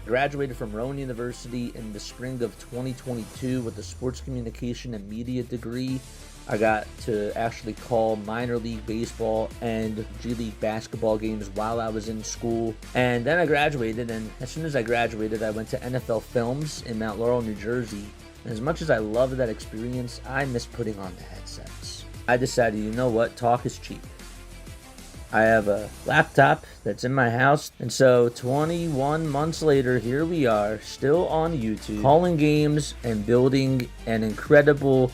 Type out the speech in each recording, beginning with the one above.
Graduated from Rowan University in the spring of 2022 with a sports communication and media degree. I got to actually call minor league baseball and G League basketball games while I was in school. And then I graduated, and as soon as I graduated, I went to NFL Films in Mount Laurel, New Jersey. And as much as I loved that experience, I miss putting on the headsets. I decided, you know what, talk is cheap. I have a laptop that's in my house, and so 21 months later, here we are, still on YouTube, calling games and building an incredible,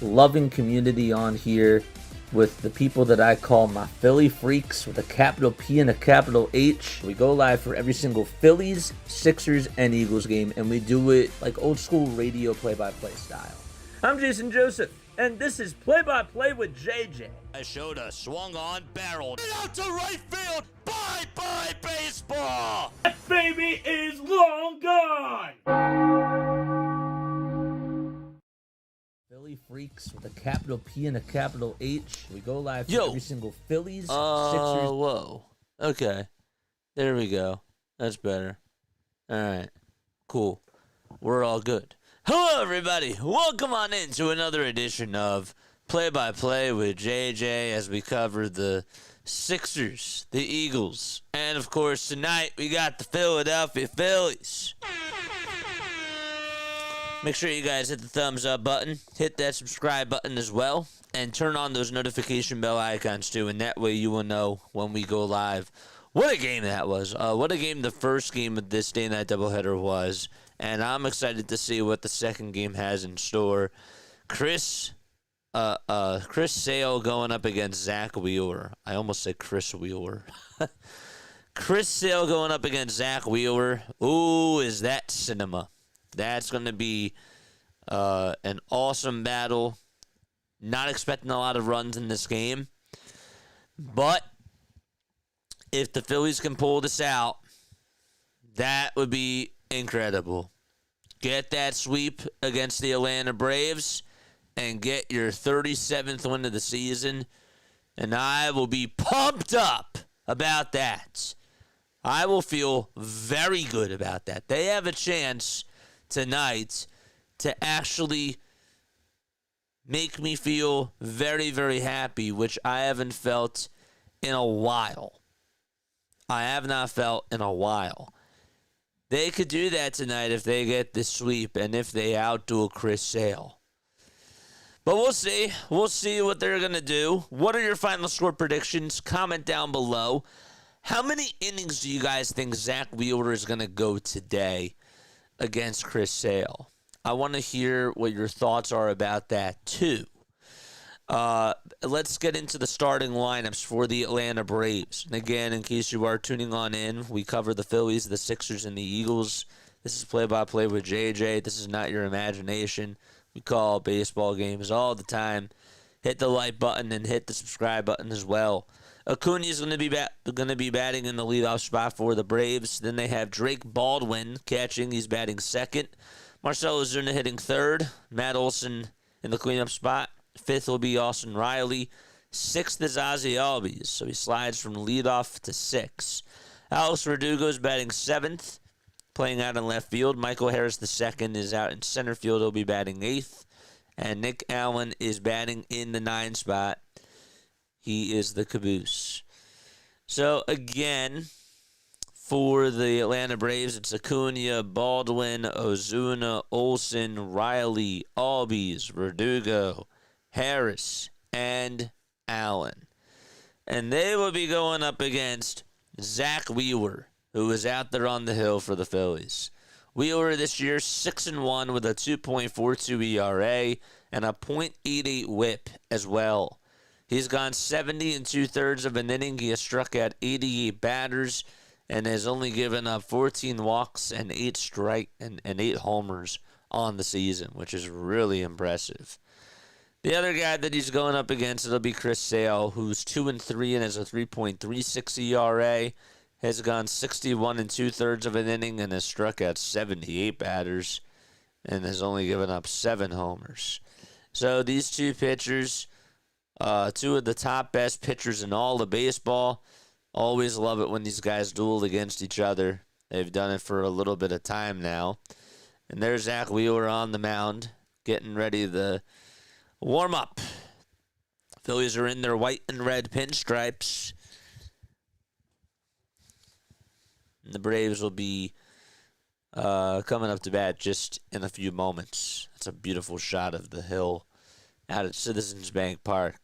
loving community on here with the people that I call my Philly freaks with a capital P and a capital H. We go live for every single Phillies, Sixers, and Eagles game, and we do it like old school radio play-by-play style. I'm Jason Joseph, and this is Play-by-Play with JJ. I showed a swung on barrel out to right field. Bye-bye baseball. That baby is long gone. Philly freaks with a capital P and a capital H. We go live for every single Phillies, Sixers. Whoa. Okay. There we go. That's better. All right. Cool. We're all good. Hello, everybody. Welcome on into another edition of Play-by-Play with JJ as we cover the Sixers, the Eagles, and, of course, tonight we got the Philadelphia Phillies. Make sure you guys hit the thumbs up button, hit that subscribe button as well, and turn on those notification bell icons too, and that way you will know when we go live. What a game that was. What a game the first game of this day-night doubleheader was, and I'm excited to see what the second game has in store. Chris Sale going up against Zack Wheeler. I almost said Chris Wheeler. Chris Sale going up against Zack Wheeler. Ooh, is that cinema. That's going to be an awesome battle. Not expecting a lot of runs in this game. But if the Phillies can pull this out, that would be incredible. Get that sweep against the Atlanta Braves and get your 37th win of the season. And I will be pumped up about that. I will feel very good about that. They have a chance tonight to actually make me feel very, very happy, which I haven't felt in a while. I have not felt in a while. They could do that tonight if they get the sweep and if they outdo Chris Sale. But we'll see. We'll see what they're going to do. What are your final score predictions? Comment down below. How many innings do you guys think Zack Wheeler is going to go today against Chris Sale? I want to hear what your thoughts are about that too. Let's get into the starting lineups for the Atlanta Braves. And again, in case you are tuning on in, we cover the Phillies, the Sixers, and the Eagles. This is Play-by-Play with JJ. This is not your imagination. We call baseball games all the time. Hit the like button and hit the subscribe button as well. Acuna is going to be batting in the leadoff spot for the Braves. Then they have Drake Baldwin catching. He's batting second. Marcell Ozuna hitting third. Matt Olson in the cleanup spot. Fifth will be Austin Riley. Sixth is Ozzie Albies, so he slides from leadoff to six. Alex Verdugo is batting seventh, playing out in left field. Michael Harris II is out in center field. He'll be batting eighth. And Nick Allen is batting in the 9 spot. He is the caboose. So, again, for the Atlanta Braves, it's Acuna, Baldwin, Ozuna, Olson, Riley, Albies, Verdugo, Harris, and Allen. And they will be going up against Zack Wheeler, who is out there on the hill for the Phillies. Wheeler this year 6-1 with a 2.42 ERA and a .88 WHIP as well. He's gone 70 2/3 of an inning. He has struck out 88 batters and has only given up 14 walks and 8 homers on the season, which is really impressive. The other guy that he's going up against, it'll be Chris Sale, who's 2-3 and has a 3.36 ERA, has gone 61 2/3 of an inning and has struck out 78 batters and has only given up 7 homers. So these two pitchers, two of the top best pitchers in all of baseball. Always love it when these guys duel against each other. They've done it for a little bit of time now. And there's Zack Wheeler on the mound, getting ready to warm up. Phillies are in their white and red pinstripes. And the Braves will be coming up to bat just in a few moments. That's a beautiful shot of the hill out at Citizens Bank Park.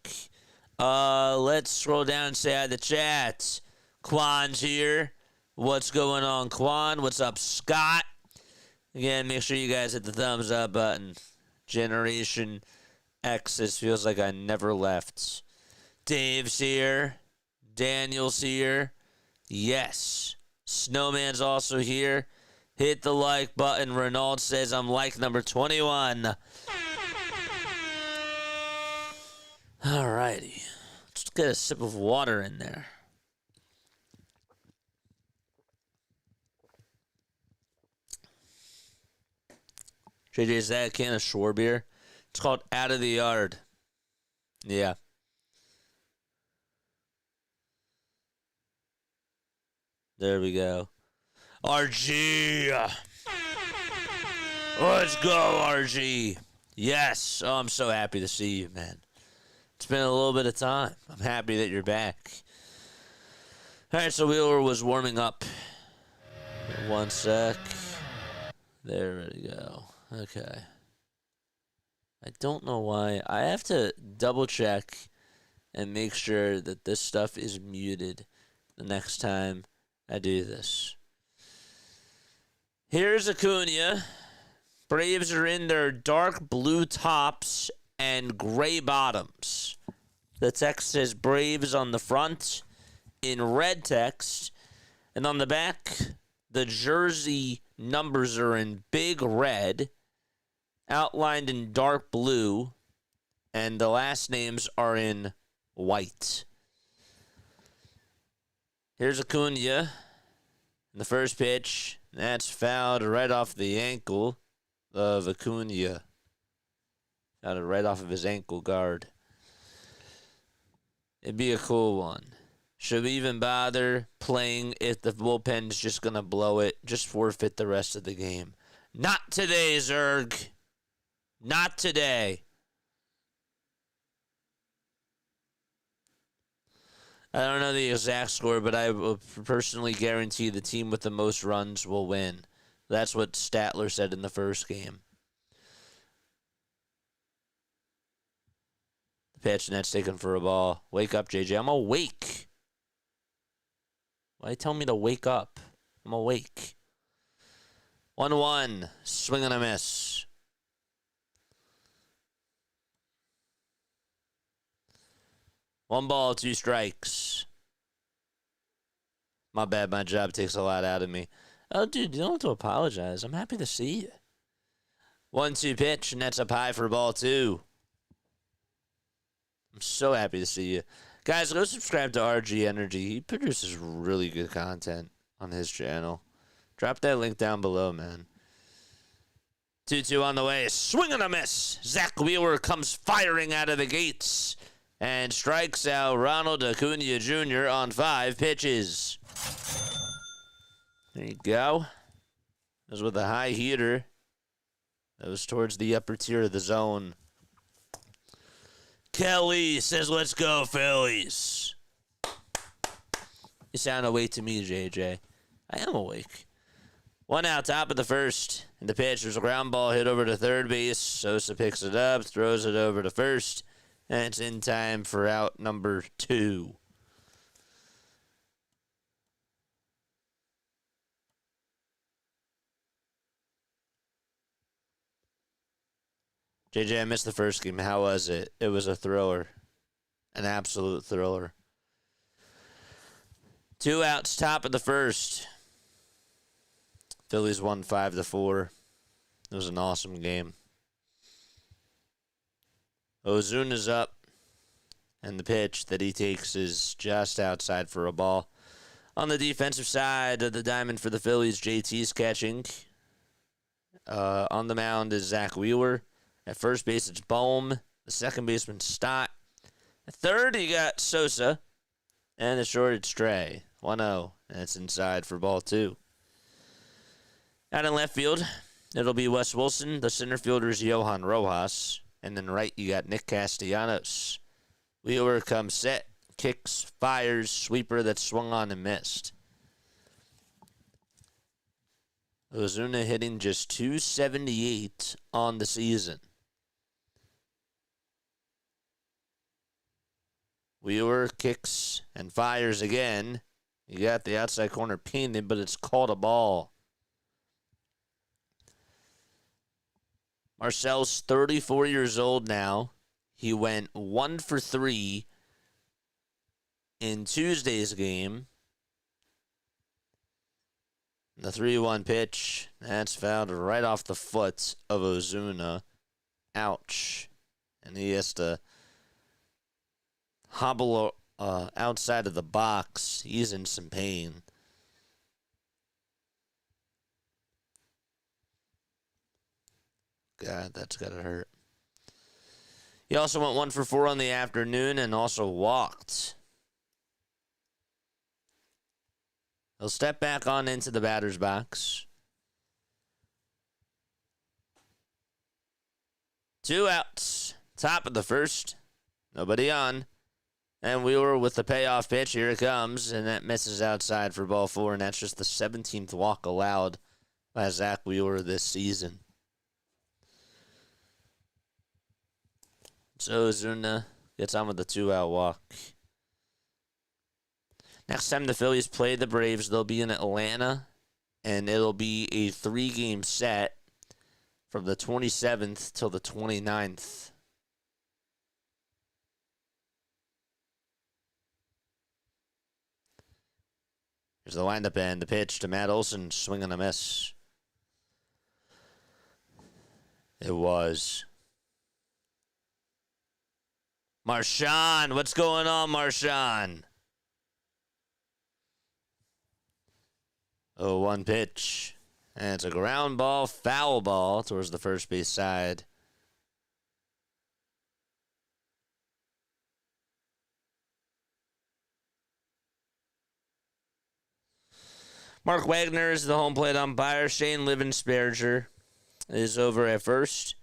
Let's scroll down and say hi to the chat. Quan's here. What's going on, Quan? What's up, Scott? Again, make sure you guys hit the thumbs up button. Generation X, this feels like I never left. Dave's here. Daniel's here. Yes. Snowman's also here. Hit the like button. Renaud says I'm like number 21. Alrighty. Let's get a sip of water in there. JJ, is that a can of schwarber? It's called Out of the Yard. Yeah. There we go. RG! Let's go, RG! Yes! Oh, I'm so happy to see you, man. It's been a little bit of time. I'm happy that you're back. Alright, so Wheeler was warming up. One sec. There we go. Okay. I don't know why. I have to double check and make sure that this stuff is muted the next time I do this. Here's Acuna. Braves are in their dark blue tops and gray bottoms. The text says Braves on the front in red text. And on the back, the jersey numbers are in big red, outlined in dark blue, and the last names are in white. Here's Acuna. The first pitch, that's fouled right off the ankle of Acuna. Fouled it right off of his ankle guard. It'd be a cool one. Should we even bother playing if the bullpen's just going to blow it? Just forfeit the rest of the game. Not today, Zerg. Not today. I don't know the exact score, but I will personally guarantee the team with the most runs will win. That's what Statler said in the first game. The pitch, and that's taken for a ball. Wake up, JJ. I'm awake. Why tell me to wake up? I'm awake. 1-1. Swing and a miss. One ball, two strikes. My bad, my job takes a lot out of me. Oh, dude, you don't have to apologize. I'm happy to see you. 1-2 pitch, and that's up high for ball two. I'm so happy to see you. Guys, go subscribe to RG Energy. He produces really good content on his channel. Drop that link down below, man. 2-2 on the way. Swing and a miss. Zack Wheeler comes firing out of the gates and strikes out Ronald Acuna Jr. on 5 pitches. There you go. That was with a high heater. That was towards the upper tier of the zone. Kelly says, let's go, Phillies. You sound awake to me, JJ. I am awake. 1 out, top of the first. And the pitch was a ground ball hit over to third base. Sosa picks it up, throws it over to first. And it's in time for out number 2. JJ, I missed the first game. How was it? It was a thriller. An absolute thriller. 2 outs, top of the first. Phillies won 5-4. It was an awesome game. Ozuna's up, and the pitch that he takes is just outside for a ball. On the defensive side of the diamond for the Phillies, JT's catching. On the mound is Zack Wheeler. At first base, it's Bohm. The second baseman, Stott. At third, you got Sosa. And the short, it's Stray. 1-0, and it's inside for ball 2. Out in left field, it'll be Wes Wilson. The center fielder is Johan Rojas. And then right, you got Nick Castellanos. Wheeler comes set, kicks, fires, sweeper that swung on and missed. Ozuna hitting just .278 on the season. Wheeler kicks and fires again. You got the outside corner painted, but it's called a ball. Marcel's 34 years old now. He went 1 for 3 in Tuesday's game. The 3-1 pitch, that's fouled right off the foot of Ozuna. Ouch. And he has to hobble outside of the box. He's in some pain. God, that's got to hurt. He also went 1 for 4 on the afternoon and also walked. He'll step back on into the batter's box. 2 outs. Top of the first. Nobody on. And Wheeler with the payoff pitch. Here it comes. And that misses outside for ball 4. And that's just the 17th walk allowed by Zack Wheeler this season. So Ozuna gets on with the 2-out walk. Next time the Phillies play the Braves, they'll be in Atlanta, and it'll be a 3-game set from the 27th till the 29th. Here's the windup and the pitch to Matt Olson, swing and a miss. It was Marshawn. What's going on, Marshawn? 0-1 pitch. And it's a ground ball, foul ball towards the first base side. Mark Wagner is the home plate umpire. Shane Livensperger is over at first.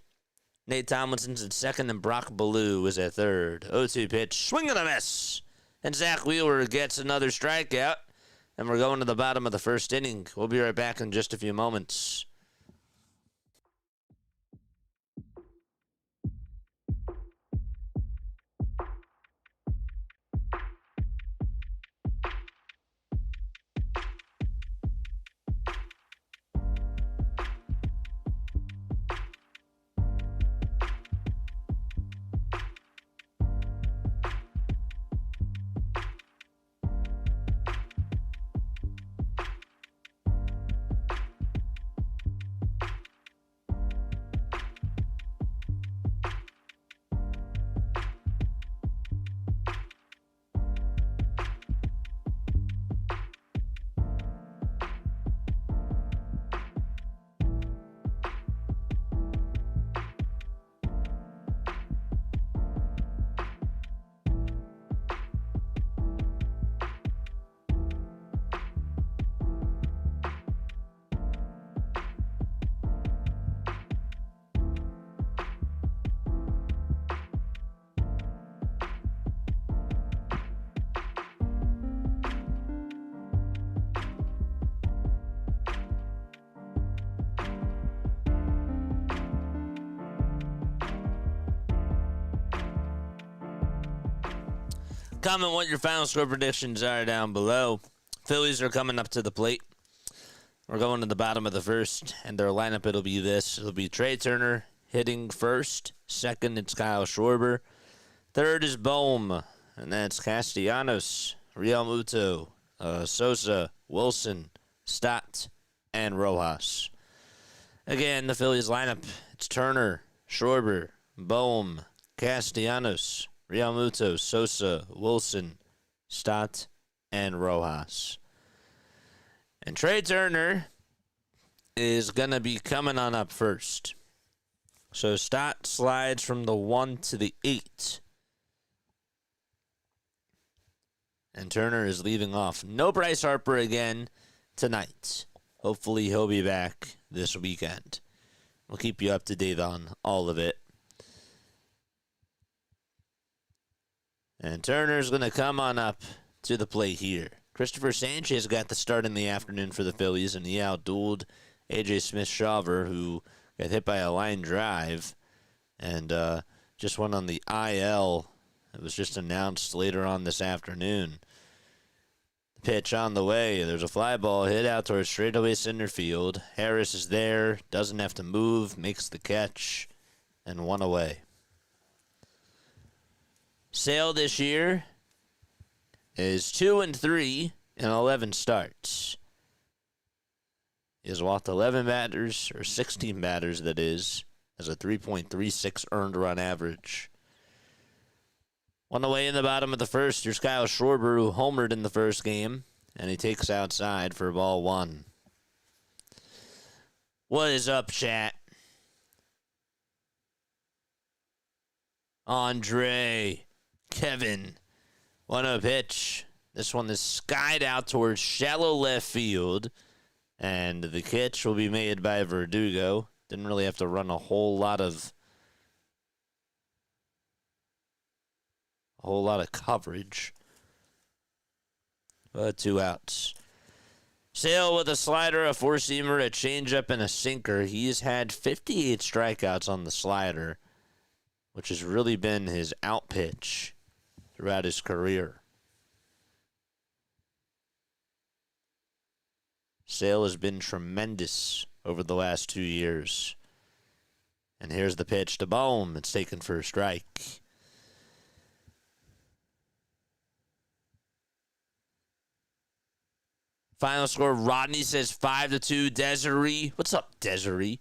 Nate Tomlinson's at second, and Brock Ballou is at third. 0-2 pitch, swing and a miss. And Zack Wheeler gets another strikeout. And we're going to the bottom of the first inning. We'll be right back in just a few moments. Comment what your final score predictions are down below. Phillies are coming up to the plate. We're going to the bottom of the first, and their lineup, it'll be this. It'll be Trey Turner hitting first. Second, it's Kyle Schwarber. Third is Bohm, and that's Castellanos, Real Muto, Sosa, Wilson, Stott, and Rojas. Again, the Phillies lineup, it's Turner, Schwarber, Bohm, Castellanos, Real Muto, Sosa, Wilson, Stott, and Rojas. And Trey Turner is going to be coming on up first. So Stott slides from the 1 to the 8. And Turner is leaving off. No Bryce Harper again tonight. Hopefully he'll be back this weekend. We'll keep you up to date on all of it. And Turner's going to come on up to the plate here. Christopher Sanchez got the start in the afternoon for the Phillies, and he outdueled A.J. Smith-Shawver, who got hit by a line drive and just went on the IL. It was just announced later on this afternoon. The pitch on the way. There's a fly ball hit out towards straightaway center field. Harris is there, doesn't have to move, makes the catch, and one away. Sale this year is 2-3 in 11 starts. He has walked 11 batters, or 16 batters, that is, as a 3.36 earned run average. One away in the bottom of the first. Here's Kyle Schwarber, who homered in the first game, and he takes outside for ball one. What is up, chat? Andre, Kevin, 1-0 pitch. This one is skied out towards shallow left field, and the catch will be made by Verdugo. Didn't really have to run a whole lot of coverage, but 2 outs. Sale with a slider, a four-seamer, a changeup, and a sinker. He's had 58 strikeouts on the slider, which has really been his out pitch throughout his career. Sale has been tremendous over the last 2 years. And here's the pitch to Bohm. It's taken for a strike. Final score, Rodney says 5-2. Desiree, what's up, Desiree?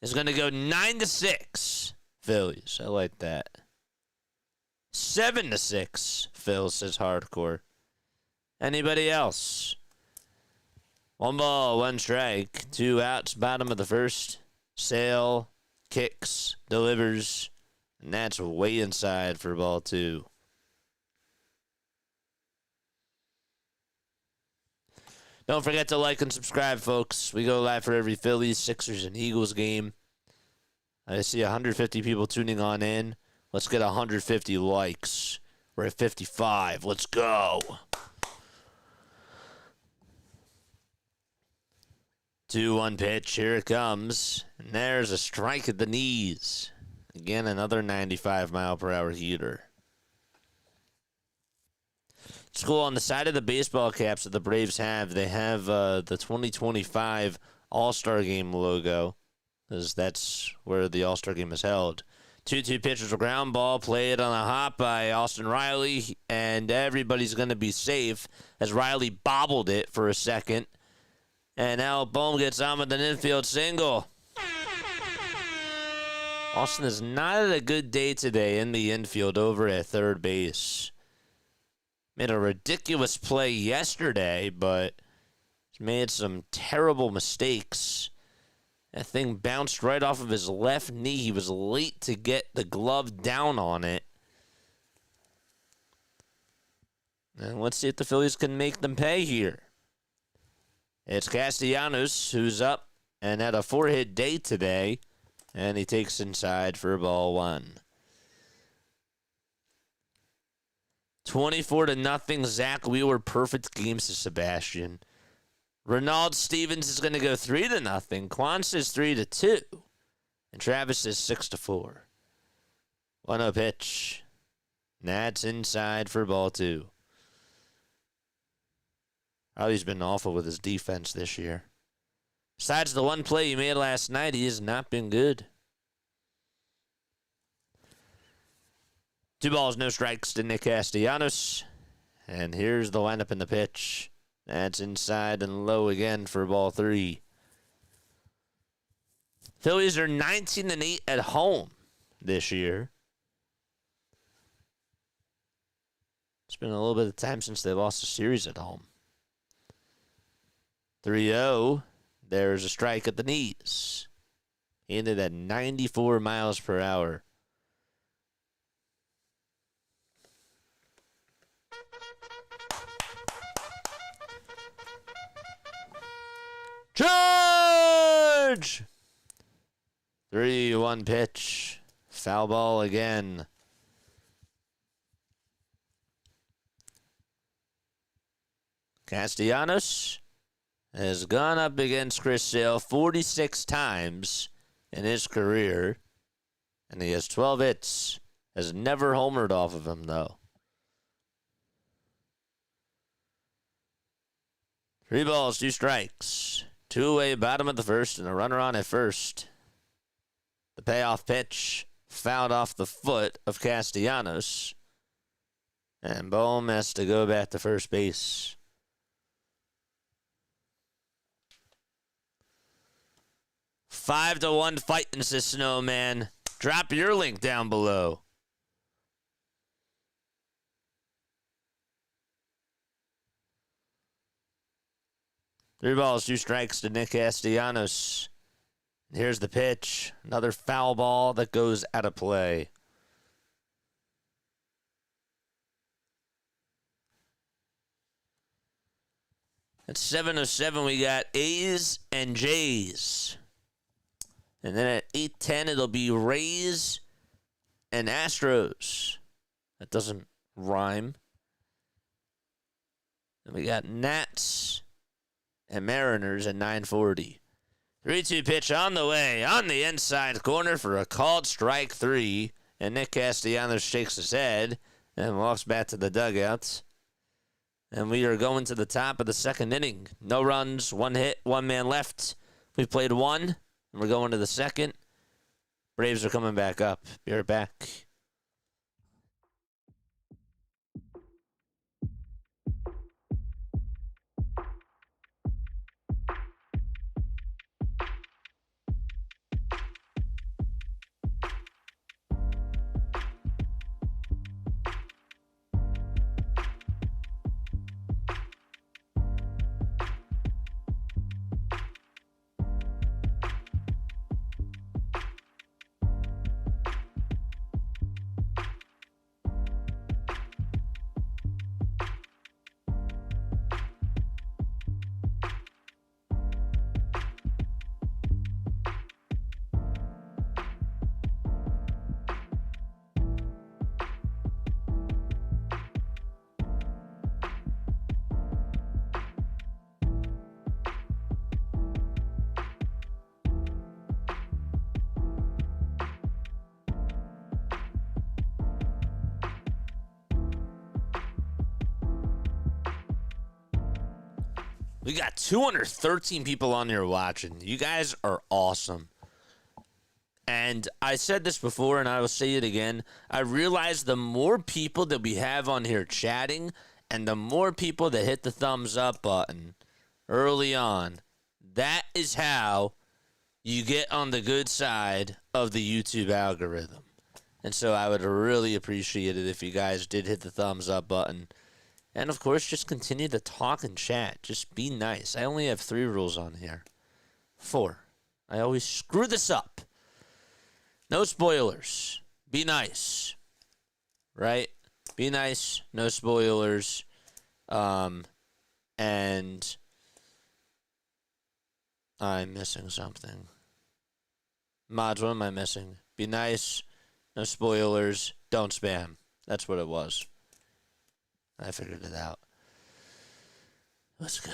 Is going to go 9-6. Phillies, I like that. 7-6, Phil, says Hardcore. Anybody else? 1 ball, 1 strike, 2 outs, bottom of the first. Sale, kicks, delivers, and that's way inside for ball 2. Don't forget to like and subscribe, folks. We go live for every Phillies, Sixers, and Eagles game. I see 150 people tuning on in. Let's get 150 likes. We're at 55. Let's go. 2-1 pitch. Here it comes. And there's a strike at the knees. Again, another 95-mile-per-hour heater. It's cool. On the side of the baseball caps that the Braves have, they have the 2025 All-Star Game logo, because that's where the All-Star Game is held. 2-2 pitch was a ground ball played on a hop by Austin Riley, and everybody's going to be safe as Riley bobbled it for a second. And now Bohm gets on with an infield single. Austin is not at a good day today in the infield over at third base. Made a ridiculous play yesterday, but made some terrible mistakes. That thing bounced right off of his left knee. He was late to get the glove down on it. And let's see if the Phillies can make them pay here. It's Castellanos who's up and had a 4-hit day today. And he takes inside for ball 1. 24-0. Zack Wheeler perfect games to Sebastian. Ronald Stevens is going to go 3-0. Quan says 3-2. And Travis says 6-4. 1-0 pitch. And that's inside for ball 2. Riley's been awful with his defense this year. Besides the one play he made last night, he has not been good. 2 balls, no strikes to Nick Castellanos. And here's the lineup in the pitch. That's inside and low again for ball 3. Phillies are 19-8 at home this year. It's been a little bit of time since they lost a series at home. 3-0. There's a strike at the knees. He ended at 94 miles per hour. 3-1 pitch. Foul ball again. Castellanos has gone up against Chris Sale 46 times in his career, and he has 12 hits. Has never homered off of him, though. 3 balls, 2 strikes. 2 away, bottom of the first, and a runner on at first. The payoff pitch fouled off the foot of Castellanos, and Bohm has to go back to first base. Five to 1 fighting, says Snowman. Drop your link down below. Three balls, 2 strikes to Nick Castellanos. Here's the pitch. Another foul ball that goes out of play. At 7:07, we got A's and J's. And then at 8:10, it'll be Rays and Astros. That doesn't rhyme. And we got Nats and Mariners at 9:40. 3-2 pitch on the way, on the inside corner for a called strike 3. And Nick Castellanos shakes his head and walks back to the dugout. And we are going to the top of the second inning. No runs, 1 hit, 1 man left. We played 1, and we're going to the second. Braves are coming back up. Be right back. We got 213 people on here watching. You guys are awesome. And I said this before, and I will say it again. I realize the more people that we have on here chatting, and the more people that hit the thumbs up button early on, that is how you get on the good side of the YouTube algorithm. And so I would really appreciate it if you guys did hit the thumbs up button. And, of course, just continue to talk and chat. Just be nice. I only have 3 rules on here. 4. I always screw this up. No spoilers. Be nice. Right? Be nice. No spoilers. And I'm missing something. Mods, what am I missing? Be nice. No spoilers. Don't spam. That's what it was. I figured it out. Let's go.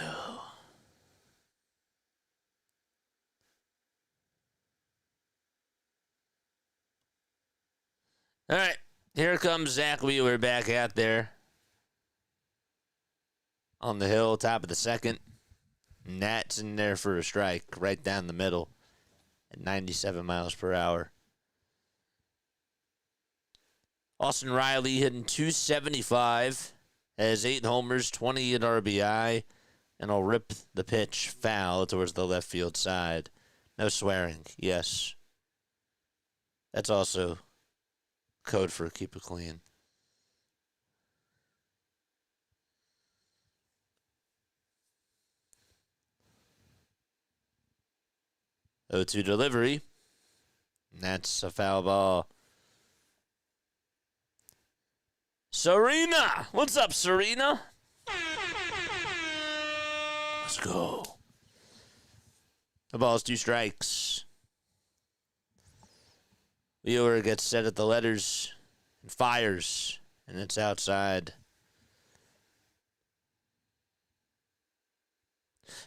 All right. Here comes Zack Wheeler back out there. On the hill, top of the second. Nats in there for a strike, right down the middle. At 97 miles per hour. Austin Riley hitting .275. Has 8 homers, 28 RBI, and I'll rip the pitch foul towards the left field side. No swearing, yes. That's also code for keep it clean. Oh, 0-2 delivery. And that's a foul ball. Serena! What's up, Serena? Let's go. The ball's 2 strikes. Wheeler gets set at the letters and fires, and it's outside.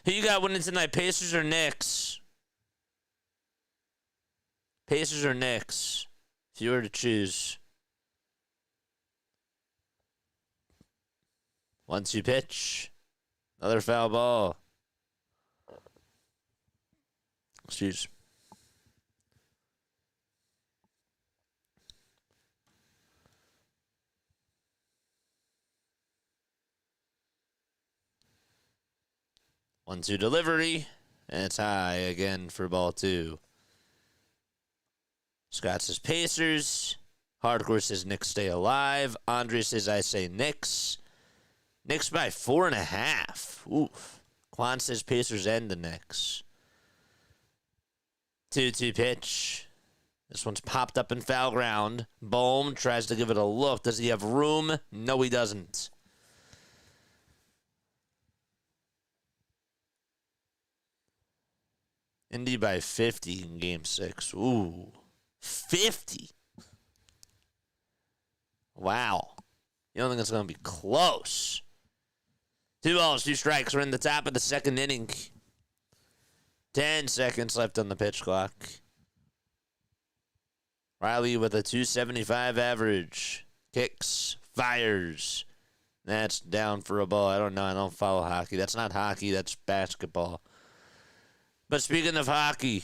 Who you got winning tonight, Pacers or Knicks? Pacers or Knicks, if you were to choose. 1-2 pitch. Another foul ball. Excuse. One, two delivery, and it's high again for ball 2. Scott says Pacers. Hardcore says Knicks stay alive. Andre says I say Knicks. Knicks by 4.5. Oof. Quan says Pacers and the Knicks. 2-2 pitch. This one's popped up in foul ground. Bohm tries to give it a look. Does he have room? No, he doesn't. Indy by 50 in Game 6. Ooh. 50? Wow. You don't think it's going to be close? 2 balls, 2 strikes. We're in the top of the second inning. 10 seconds left on the pitch clock. Riley with a .275 average. Kicks, fires. That's down for a ball. I don't know. I don't follow hockey. That's not hockey. That's basketball. But speaking of hockey,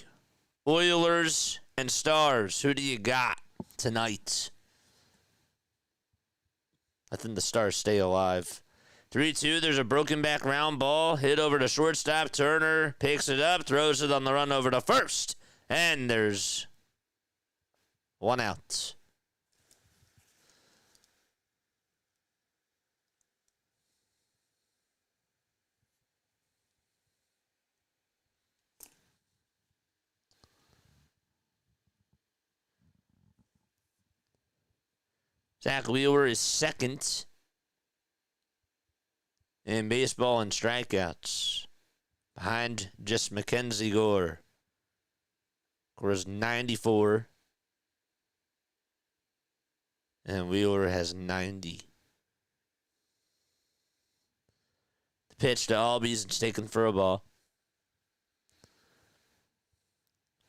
Oilers and Stars, who do you got tonight? I think the Stars stay alive. 3-2, there's a broken back round ball. Hit over to shortstop. Turner picks it up, throws it on the run over to first. And there's 1 out. Zack Wheeler is second in baseball and strikeouts, behind just Mackenzie Gore. Gore has 94, and Wheeler has 90. The pitch to Albies, it's taken for a ball.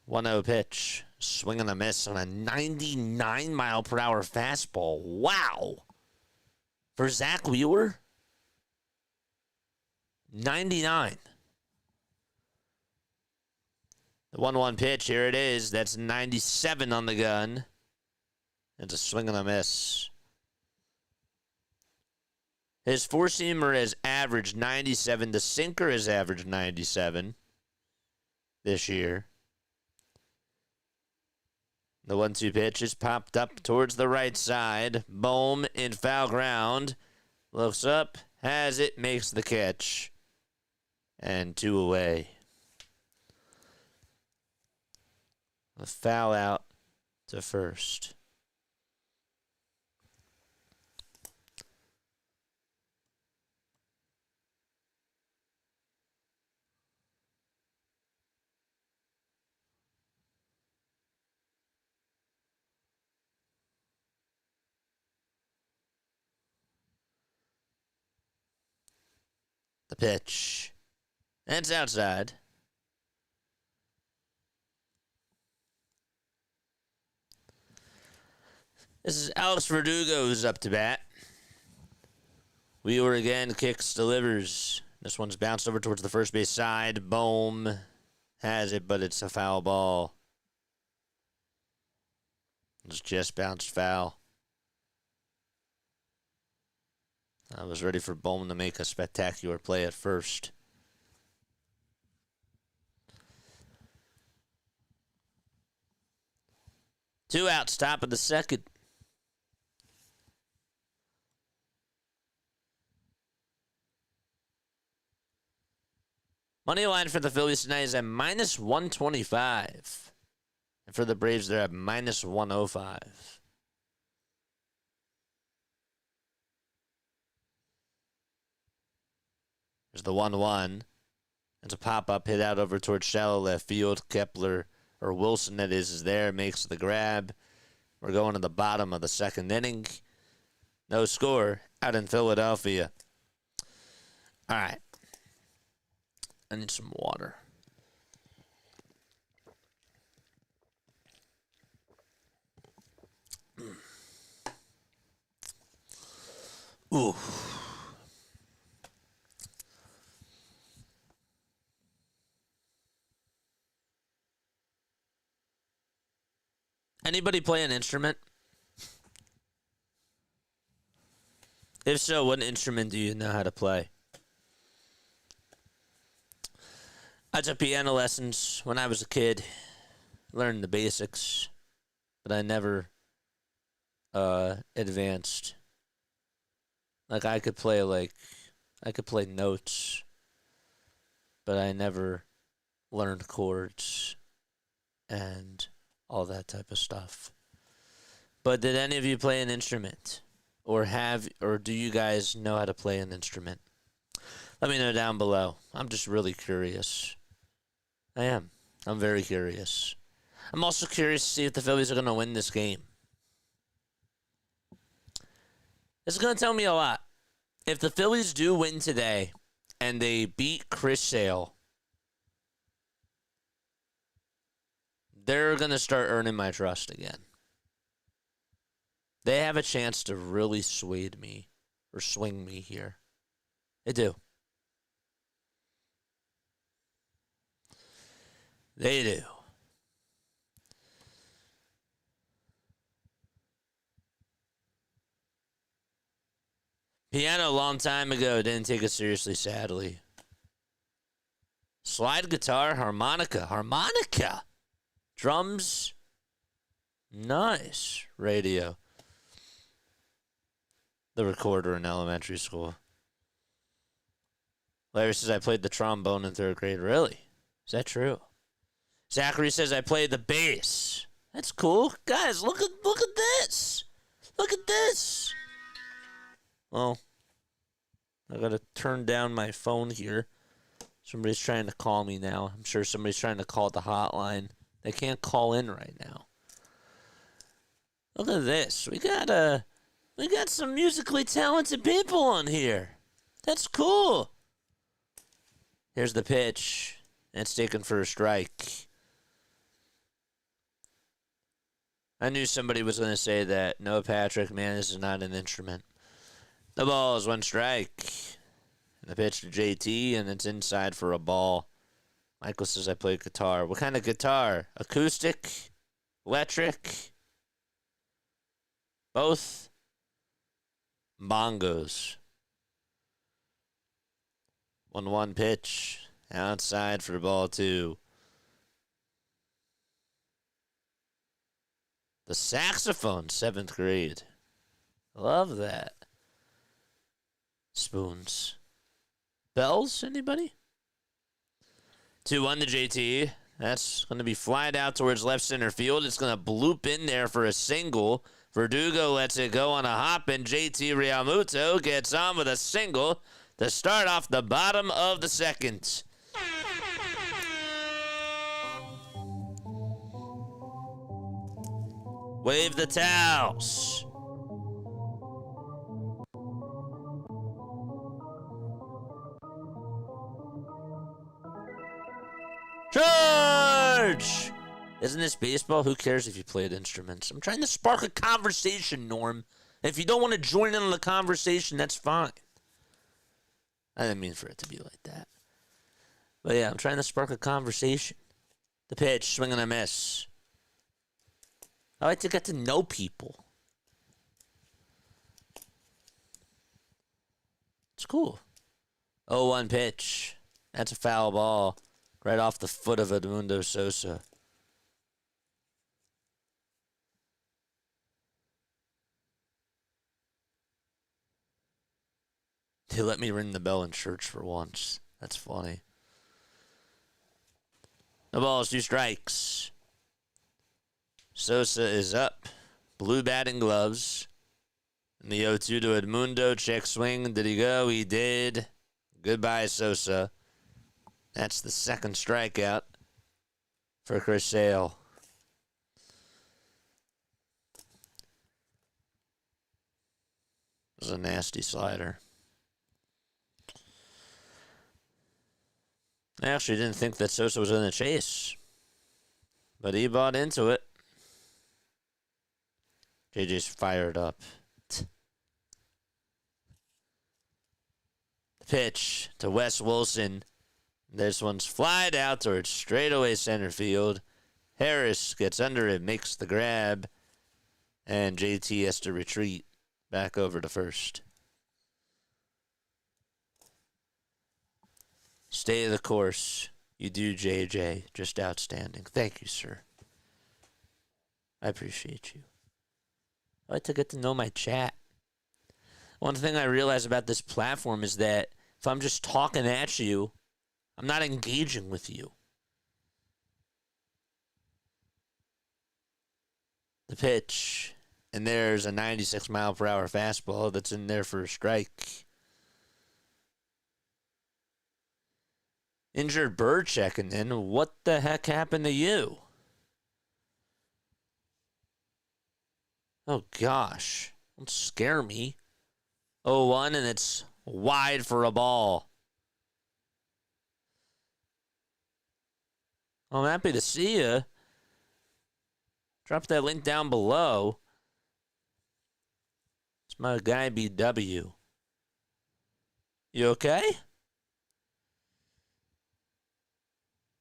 1-0 pitch. Swing and a miss on a 99-mile-per-hour fastball. Wow. For Zack Wheeler, 99. The 1-1 pitch, here it is. That's 97 on the gun. It's a swing and a miss. His four-seamer has averaged 97. The sinker has averaged 97 this year. The 1-2 pitch is popped up towards the right side. Bohm in foul ground. Looks up, has it, makes the catch. And 2 away. A foul out to first. The pitch. And it's outside. This is Alex Verdugo who's up to bat. Wheeler again kicks, delivers. This one's bounced over towards the first base side. Bohm has it, but it's a foul ball. It's just bounced foul. I was ready for Bowman to make a spectacular play at first. Two outs, top of the second. Money line for the Phillies tonight is at -125. And for the Braves, they're at -105. There's the 1-1. It's a pop-up hit out over towards shallow left field. Kepler, or Wilson that is there, makes the grab. We're going to the bottom of the second inning. No score out in Philadelphia. All right. I need some water. Ooh. Anybody play an instrument? If so, what instrument do you know how to play? I took piano lessons when I was a kid. Learned the basics, but I never advanced. Like I could play notes, but I never learned chords and all that type of stuff. But did any of you play an instrument? Or do you guys know how to play an instrument? Let me know down below. I'm just really curious. I am. I'm very curious. I'm also curious to see if the Phillies are going to win this game. This is going to tell me a lot. If the Phillies do win today and they beat Chris Sale, they're going to start earning my trust again. They have a chance to really swing me here. They do. They do. Piano a long time ago, didn't take it seriously, sadly. Slide guitar, harmonica. Drums, nice. Radio. The recorder in elementary school. Larry says I played the trombone in 3rd grade. Really? Is that true? Zachary says I played the bass. That's cool. Guys, look at this. Look at this. Well, I gotta turn down my phone here. Somebody's trying to call me now. I'm sure somebody's trying to call the hotline. They can't call in right now. Look at this. We got some musically talented people on here. That's cool. Here's the pitch. It's taken for a strike. I knew somebody was going to say that. No, Patrick, man, this is not an instrument. The ball is 1 strike. And the pitch to JT, and it's inside for a ball. Michael says I play guitar. What kind of guitar? Acoustic? Electric? Both? Bongos. 1-1 pitch. Outside for ball 2. The saxophone, 7th grade. Love that. Spoons. Bells, anybody? 2-1 to JT. That's going to be flied out towards left center field. It's going to bloop in there for a single. Verdugo lets it go on a hop, and JT Realmuto gets on with a single to start off the bottom of the second. Wave the towels. Charge! Isn't this baseball? Who cares if you played instruments? I'm trying to spark a conversation, Norm. If you don't want to join in on the conversation, that's fine. I didn't mean for it to be like that. But yeah, I'm trying to spark a conversation. The pitch, swing and a miss. I like to get to know people. It's cool. 0-1 pitch. That's a foul ball. Right off the foot of Edmundo Sosa. They let me ring the bell in church for once. That's funny. The ball is 2 strikes. Sosa is up. Blue batting gloves. And the 0-2 to Edmundo. Check swing. Did he go? He did. Goodbye, Sosa. That's the 2nd strikeout for Chris Sale. It was a nasty slider. I actually didn't think that Sosa was in the chase, but he bought into it. JJ's fired up. The pitch to Wes Wilson. This one's flied out towards straightaway center field. Harris gets under it, makes the grab, and JT has to retreat back over to first. Stay the course. You do, JJ. Just outstanding. Thank you, sir. I appreciate you. I like to get to know my chat. One thing I realize about this platform is that if I'm just talking at you, I'm not engaging with you. The pitch, and there's a 96-mile-per-hour fastball that's in there for a strike. Injured Bird checking in. What the heck happened to you? Oh, gosh. Don't scare me. 0-1, and it's wide for a ball. I'm happy to see you. Drop that link down below. It's my guy BW. You okay?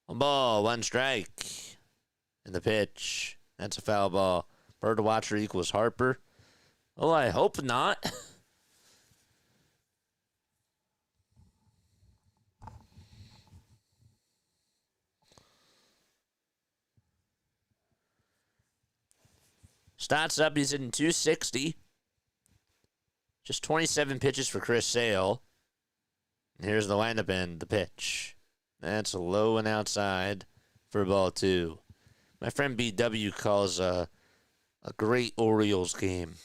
A ball, one strike. And the pitch. That's a foul ball. Bird watcher equals Harper. Oh, I hope not. Stats up, he's hitting 260. Just 27 pitches for Chris Sale. And here's the windup and the pitch. That's a low and outside for ball two. My friend BW calls a great Orioles game.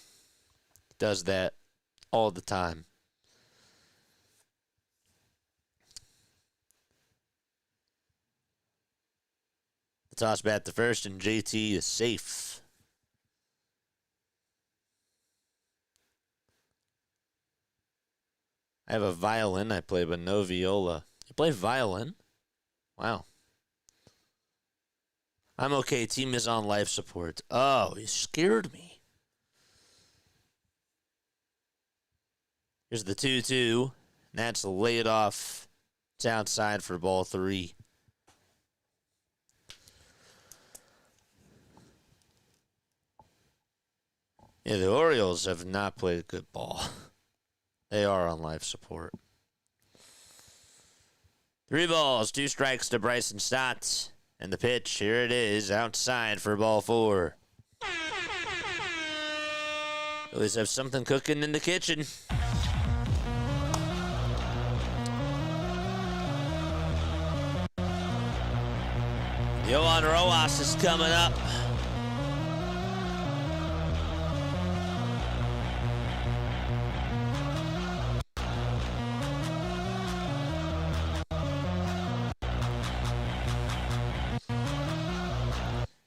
He does that all the time. The toss bat to first, and JT is safe. I have a violin I play, but no viola. You play violin? Wow. I'm okay. Team is on life support. Oh, you scared me. Here's the 2-2. And that's laid off. It's outside for ball three. Yeah, the Orioles have not played a good ball. They are on life support. 3 balls, 2 strikes to Bryson Stott. And the pitch, here it is, outside for ball 4. Phillies have something cooking in the kitchen. Yohan Rojas is coming up.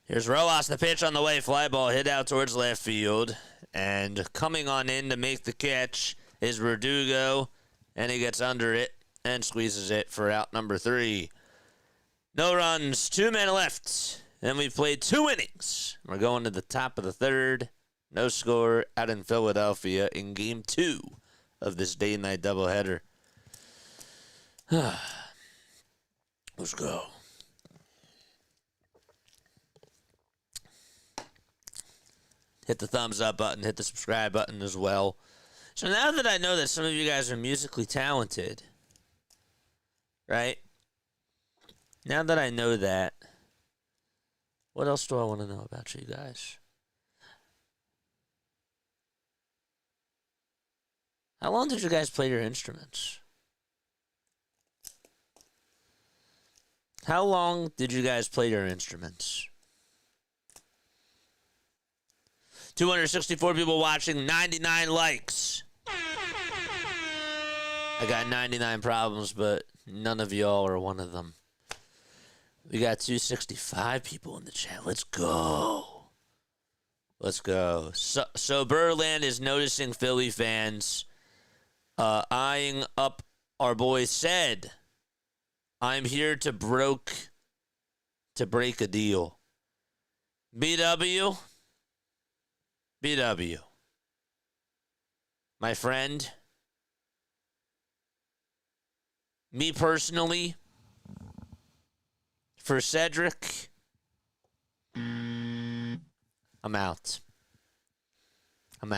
Here's Rojas, the pitch on the way. Fly ball hit out towards left field. And coming on in to make the catch is Verdugo. And he gets under it and squeezes it for out number 3. No runs, 2 men left. And we've played 2 innings. We're going to the top of the 3rd. No score out in Philadelphia in game 2 of this day-night doubleheader. Let's go. Hit the thumbs up button, hit the subscribe button as well. So now that I know that some of you guys are musically talented, right? Now that I know that, what else do I want to know about you guys? How long did you guys play your instruments? How long did you guys play your instruments? 264 people watching, 99 likes. I got 99 problems, but none of y'all are one of them. We got 265 people in the chat. Let's go. Let's go. So Burland is noticing Philly fans eyeing up our boy said, I'm here to break a deal. BW. My friend. Me personally, for Cedric, I'm out. I'm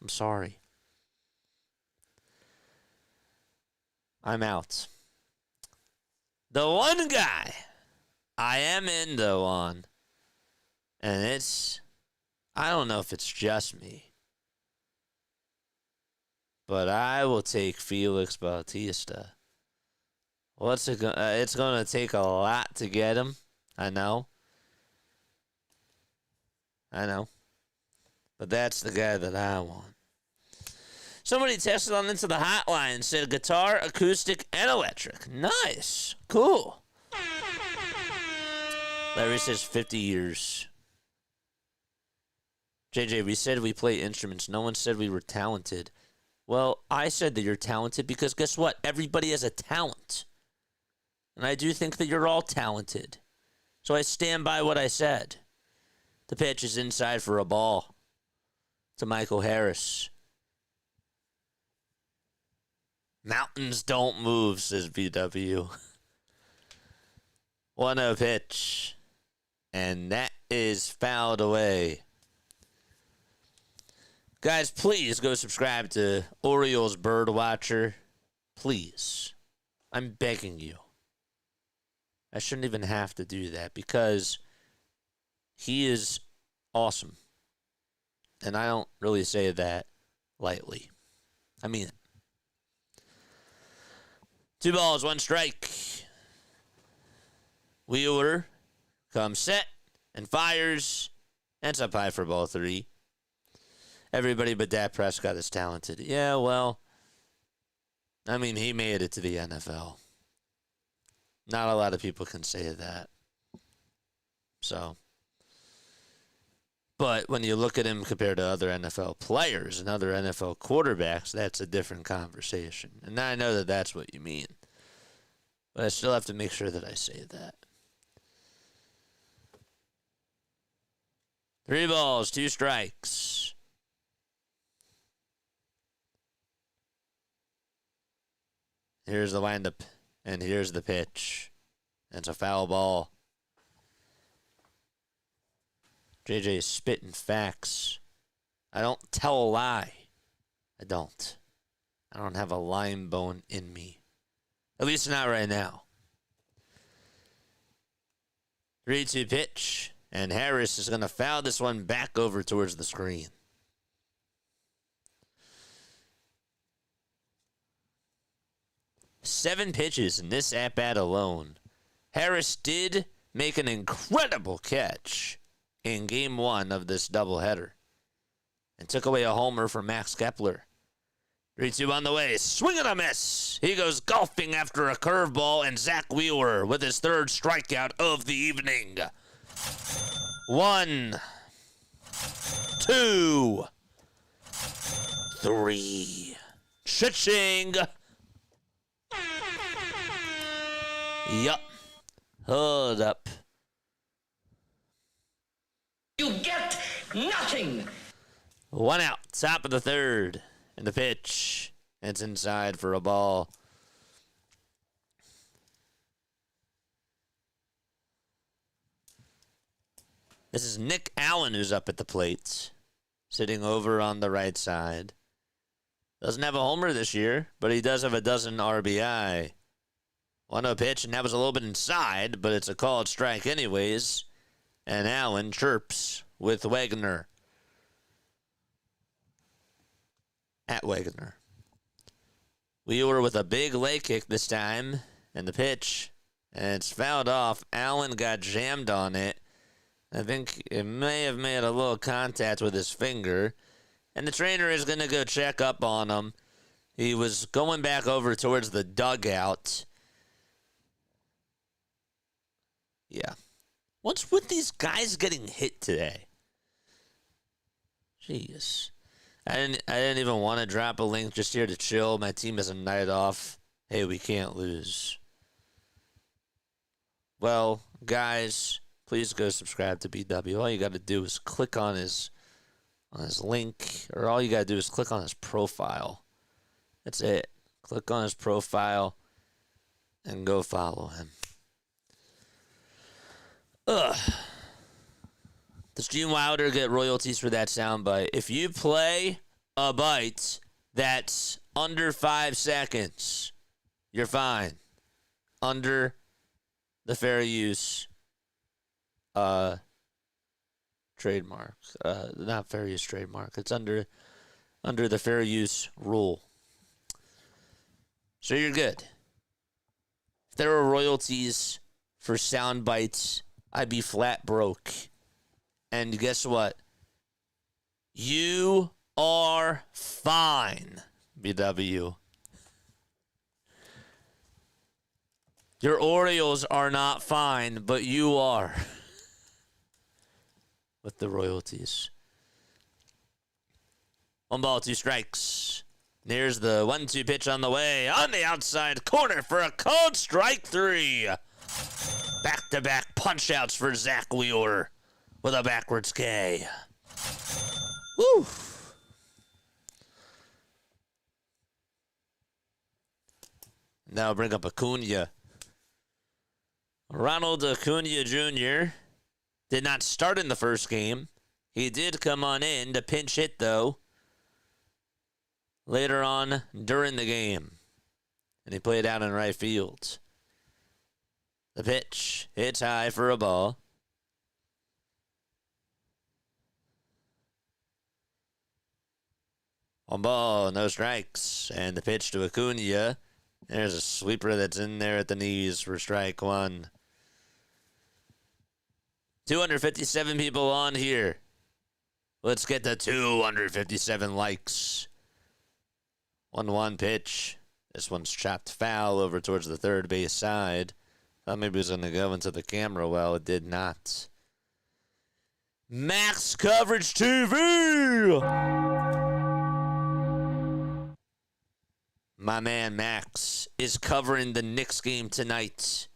sorry. I'm out. The one guy I am into on, and I don't know if it's just me, but I will take Felix Bautista. It's going to take a lot to get him. I know. But that's the guy that I want. Somebody texted on into the hotline and said guitar, acoustic, and electric. Nice. Cool. Larry says 50 years. JJ, we said we play instruments. No one said we were talented. Well, I said that you're talented because guess what? Everybody has a talent. And I do think that you're all talented. So I stand by what I said. The pitch is inside for a ball to Michael Harris. Mountains don't move, says BW. 1-0 pitch. And that is fouled away. Guys, please go subscribe to Orioles Bird Watcher. Please. I'm begging you. I shouldn't even have to do that because he is awesome. And I don't really say that lightly. I mean it. 2 balls, 1 strike. Wheeler comes set and fires. And it's up high for ball 3. Everybody but Dak Prescott is talented. Yeah, well, I mean, he made it to the NFL. Not a lot of people can say that. So, but when you look at him compared to other NFL players and other NFL quarterbacks, that's a different conversation. And I know that that's what you mean. But I still have to make sure that I say that. 3 balls, 2 strikes. Here's the windup, and here's the pitch. It's a foul ball. JJ is spitting facts. I don't tell a lie. I don't. I don't have a lying bone in me. At least not right now. 3-2 pitch, and Harris is going to foul this one back over towards the screen. Seven pitches in this at-bat alone. Harris did make an incredible catch in Game 1 of this doubleheader and took away a homer from Max Kepler. 3-2 on the way. Swing and a miss. He goes golfing after a curveball, and Zack Wheeler with his 3rd strikeout of the evening. 1, 2, 3. Cha-ching. Yup. Hold up. You get nothing. 1 out. Top of the 3rd. And the pitch. It's inside for a ball. This is Nick Allen who's up at the plate. Sitting over on the right side. Doesn't have a homer this year, but he does have a dozen RBI. 1-0 pitch, and that was a little bit inside, but it's a called strike anyways. And Allen chirps with Wagner. At Wagner. Wheeler with a big leg kick this time. And the pitch. And it's fouled off. Allen got jammed on it. I think it may have made a little contact with his finger. And the trainer is going to go check up on him. He was going back over towards the dugout. Yeah. What's with these guys getting hit today? Jeez. I didn't even want to drop a link, just here to chill. My team has a night off. Hey, we can't lose. Well, guys, please go subscribe to BW. All you got to do is click on his link, or all you got to do is click on his profile. That's it. Click on his profile and go follow him. Ugh. Does Gene Wilder get royalties for that soundbite? If you play a bite that's under 5 seconds, you're fine. Under the fair use trademark. Not fair use trademark. It's under the fair use rule. So you're good. If there were royalties for sound bites, I'd be flat broke. And guess what? You are fine, BW. Your Orioles are not fine, but you are. With the royalties. 1 ball, 2 strikes. There's the 1-2 pitch on the way. On the outside corner for a called strike 3. Back-to-back punch-outs for Zack Wheeler with a backwards K. Woo! Now bring up Acuna. Ronald Acuna Jr. did not start in the first game. He did come on in to pinch hit, though, later on during the game. And he played out in right field. The pitch hits high for a ball. One ball, no strikes. And the pitch to Acuna. There's a sweeper that's in there at the knees for strike 1. 257 people on here. Let's get the 257 likes. 1-1 pitch. This one's chopped foul over towards the third base side. Thought maybe it was going to go into the camera. Well, it did not. Max Coverage TV! My man Max is covering the Knicks game tonight.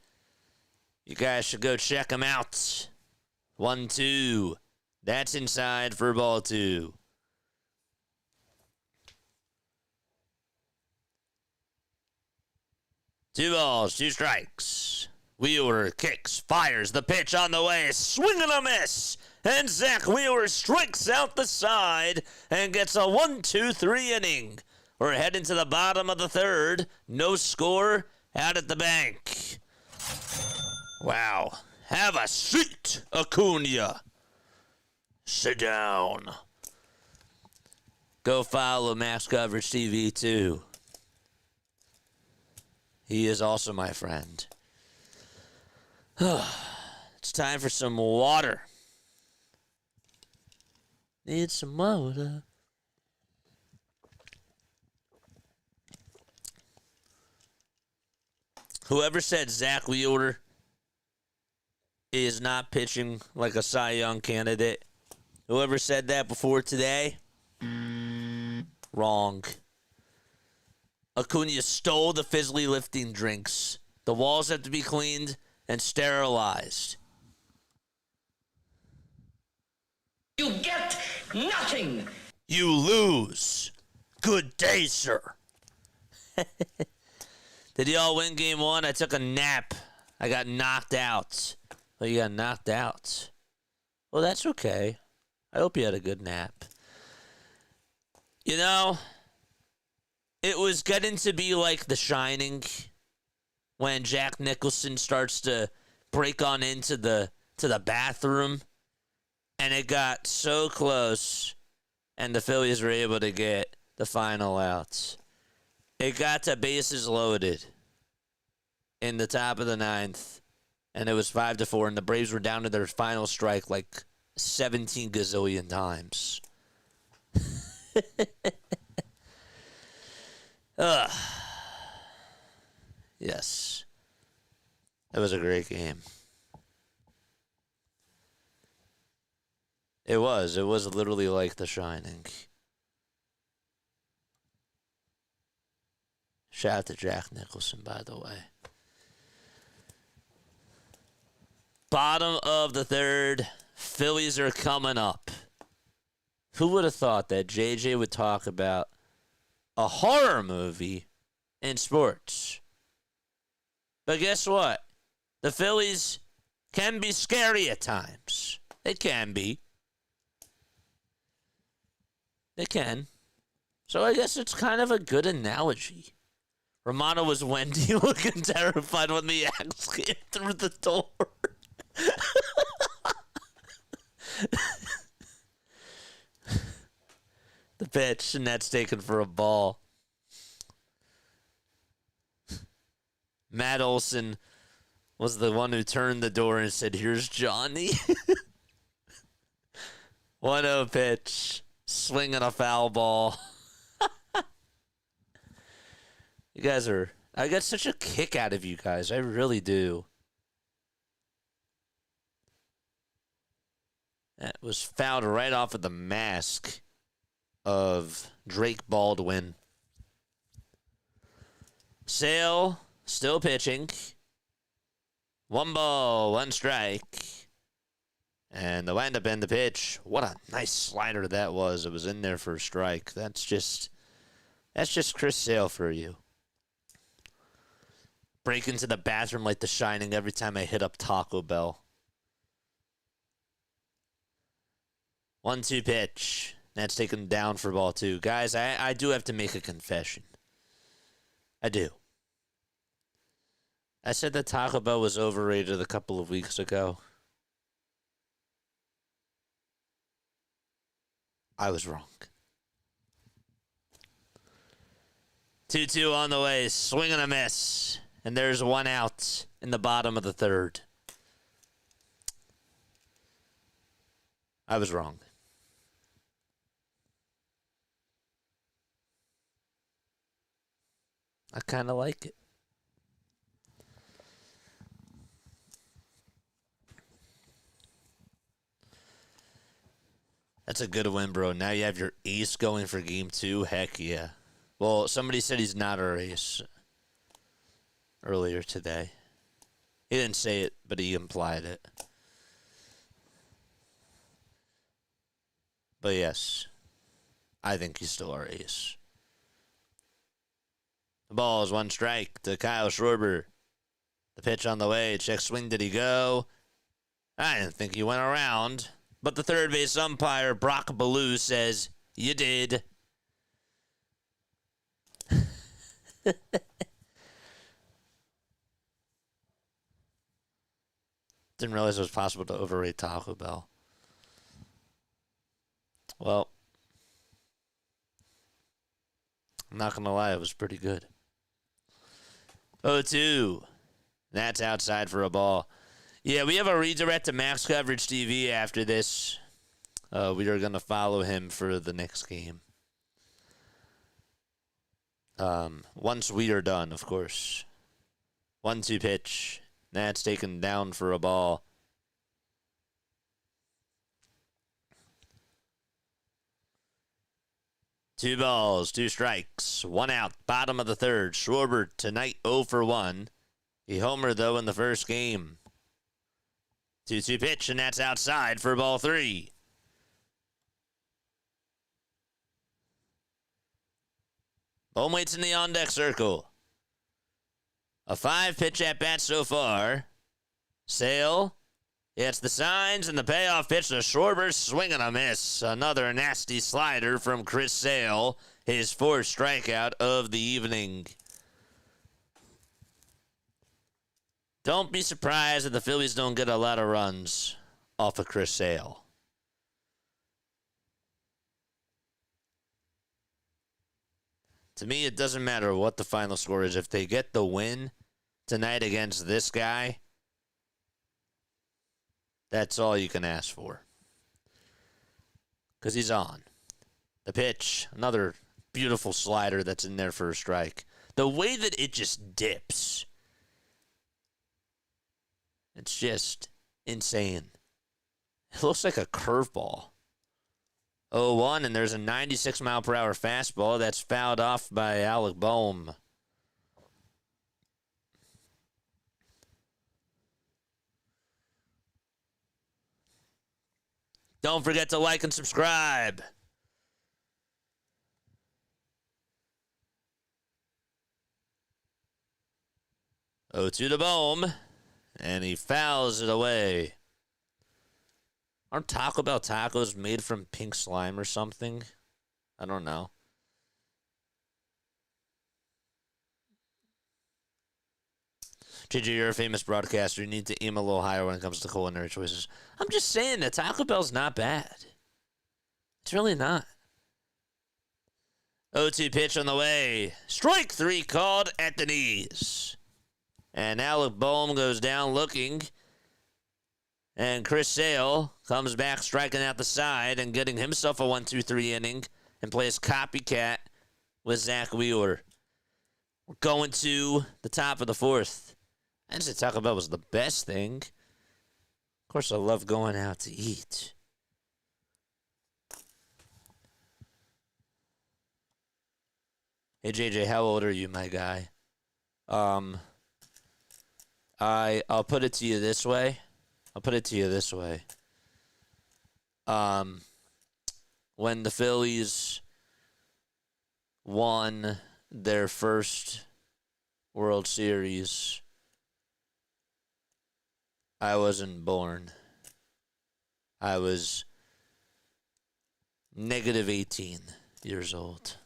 You guys should go check him out. 1-2. That's inside for ball 2. Two balls, 2 strikes. Wheeler kicks, fires the pitch on the way, swing and a miss. And Zack Wheeler strikes out the side and gets a 1-2-3 inning. We're heading to the bottom of the third. No score out at the bank. Wow. Have a seat, Acuna. Sit down. Go follow Max Coverage TV too. He is also my friend. It's time for some water. Need some water. Whoever said Zack Wheeler is not pitching like a Cy Young candidate, whoever said that before today, wrong. Acuna stole the Fizzly lifting drinks. The walls have to be cleaned and sterilized. You get nothing. You lose. Good day, sir. Did y'all win game 1? I took a nap. I got knocked out. Well, you got knocked out. Well, that's okay. I hope you had a good nap. You know, it was getting to be like The Shining when Jack Nicholson starts to break on into the bathroom, and it got so close, and the Phillies were able to get the final outs. It got to bases loaded in the top of the 9th, and it was 5-4, and the Braves were down to their final strike like 17 gazillion times. Yes. It was a great game. It was. It was literally like The Shining. Shout out to Jack Nicholson, by the way. Bottom of the third. Phillies are coming up. Who would have thought that JJ would talk about a horror movie in sports? But guess what? The Phillies can be scary at times. They can be. They can. So I guess it's kind of a good analogy. Romano was Wendy looking terrified when the axe came through the door. The pitch, and that's taken for a ball. Matt Olson was the one who turned the door and said, "Here's Johnny." 1-0 pitch. Swinging a foul ball. You guys are... I get such a kick out of you guys. I really do. That was fouled right off of the mask of Drake Baldwin. Sale still pitching. 1 ball, 1 strike. And the windup and the pitch. What a nice slider that was. It was in there for a strike. That's just Chris Sale for you. Break into the bathroom like The Shining every time I hit up Taco Bell. 1-2 pitch. That's taken down for ball 2. Guys, I do have to make a confession. I do. I said that Taco Bell was overrated a couple of weeks ago. I was wrong. 2-2 on the way. Swing and a miss. And there's 1 out in the bottom of the third. I was wrong. I kind of like it. That's a good win, bro. Now you have your ace going for game 2. Heck yeah. Well, somebody said he's not our ace earlier today. He didn't say it, but he implied it. But yes, I think he's still our ace. The ball is 1 strike to Kyle Schwarber. The pitch on the way. Check swing. Did he go? I didn't think he went around. But the third base umpire, Brock Ballou, says, "You did." Didn't realize it was possible to overrate Taco Bell. Well, I'm not going to lie, it was pretty good. 0-2. That's outside for a ball. Yeah, we have a redirect to Max Coverage TV after this. We are going to follow him for the next game. Once we are done, of course. 1-2 pitch. That's taken down for a ball. Two balls, 2 strikes, 1 out, bottom of the third. Schwarber tonight 0 for 1. He homered, though, in the first game. 2-2 pitch, and that's outside for ball 3. Bone waits in the on-deck circle. A 5-pitch at-bat so far. Sale hits the signs, and the payoff pitch to Schwarber, swing and a miss. Another nasty slider from Chris Sale, his 4th strikeout of the evening. Don't be surprised if the Phillies don't get a lot of runs off of Chris Sale. To me, it doesn't matter what the final score is. If they get the win tonight against this guy, that's all you can ask for. Because he's on. The pitch, another beautiful slider that's in there for a strike. The way that it just dips, it's just insane. It looks like a curveball. 0-1, and there's a 96-mile-per-hour fastball that's fouled off by Alec Bohm. Don't forget to like and subscribe. 0-2 to Bohm, and he fouls it away. Aren't Taco Bell tacos made from pink slime or something? I don't know. JJ, you're a famous broadcaster. You need to aim a little higher when it comes to culinary choices. I'm just saying that Taco Bell's not bad. It's really not. 0-2 pitch on the way. Strike 3 called at the knees. And Alec Bohm goes down looking. And Chris Sale comes back striking out the side and getting himself a 1-2-3 inning and plays copycat with Zack Wheeler. We're going to the top of the fourth. I didn't say Taco Bell was the best thing. Of course, I love going out to eat. Hey, JJ, how old are you, my guy? I'll put it to you this way. When the Phillies won their first World Series, I wasn't born. I was negative 18 years old.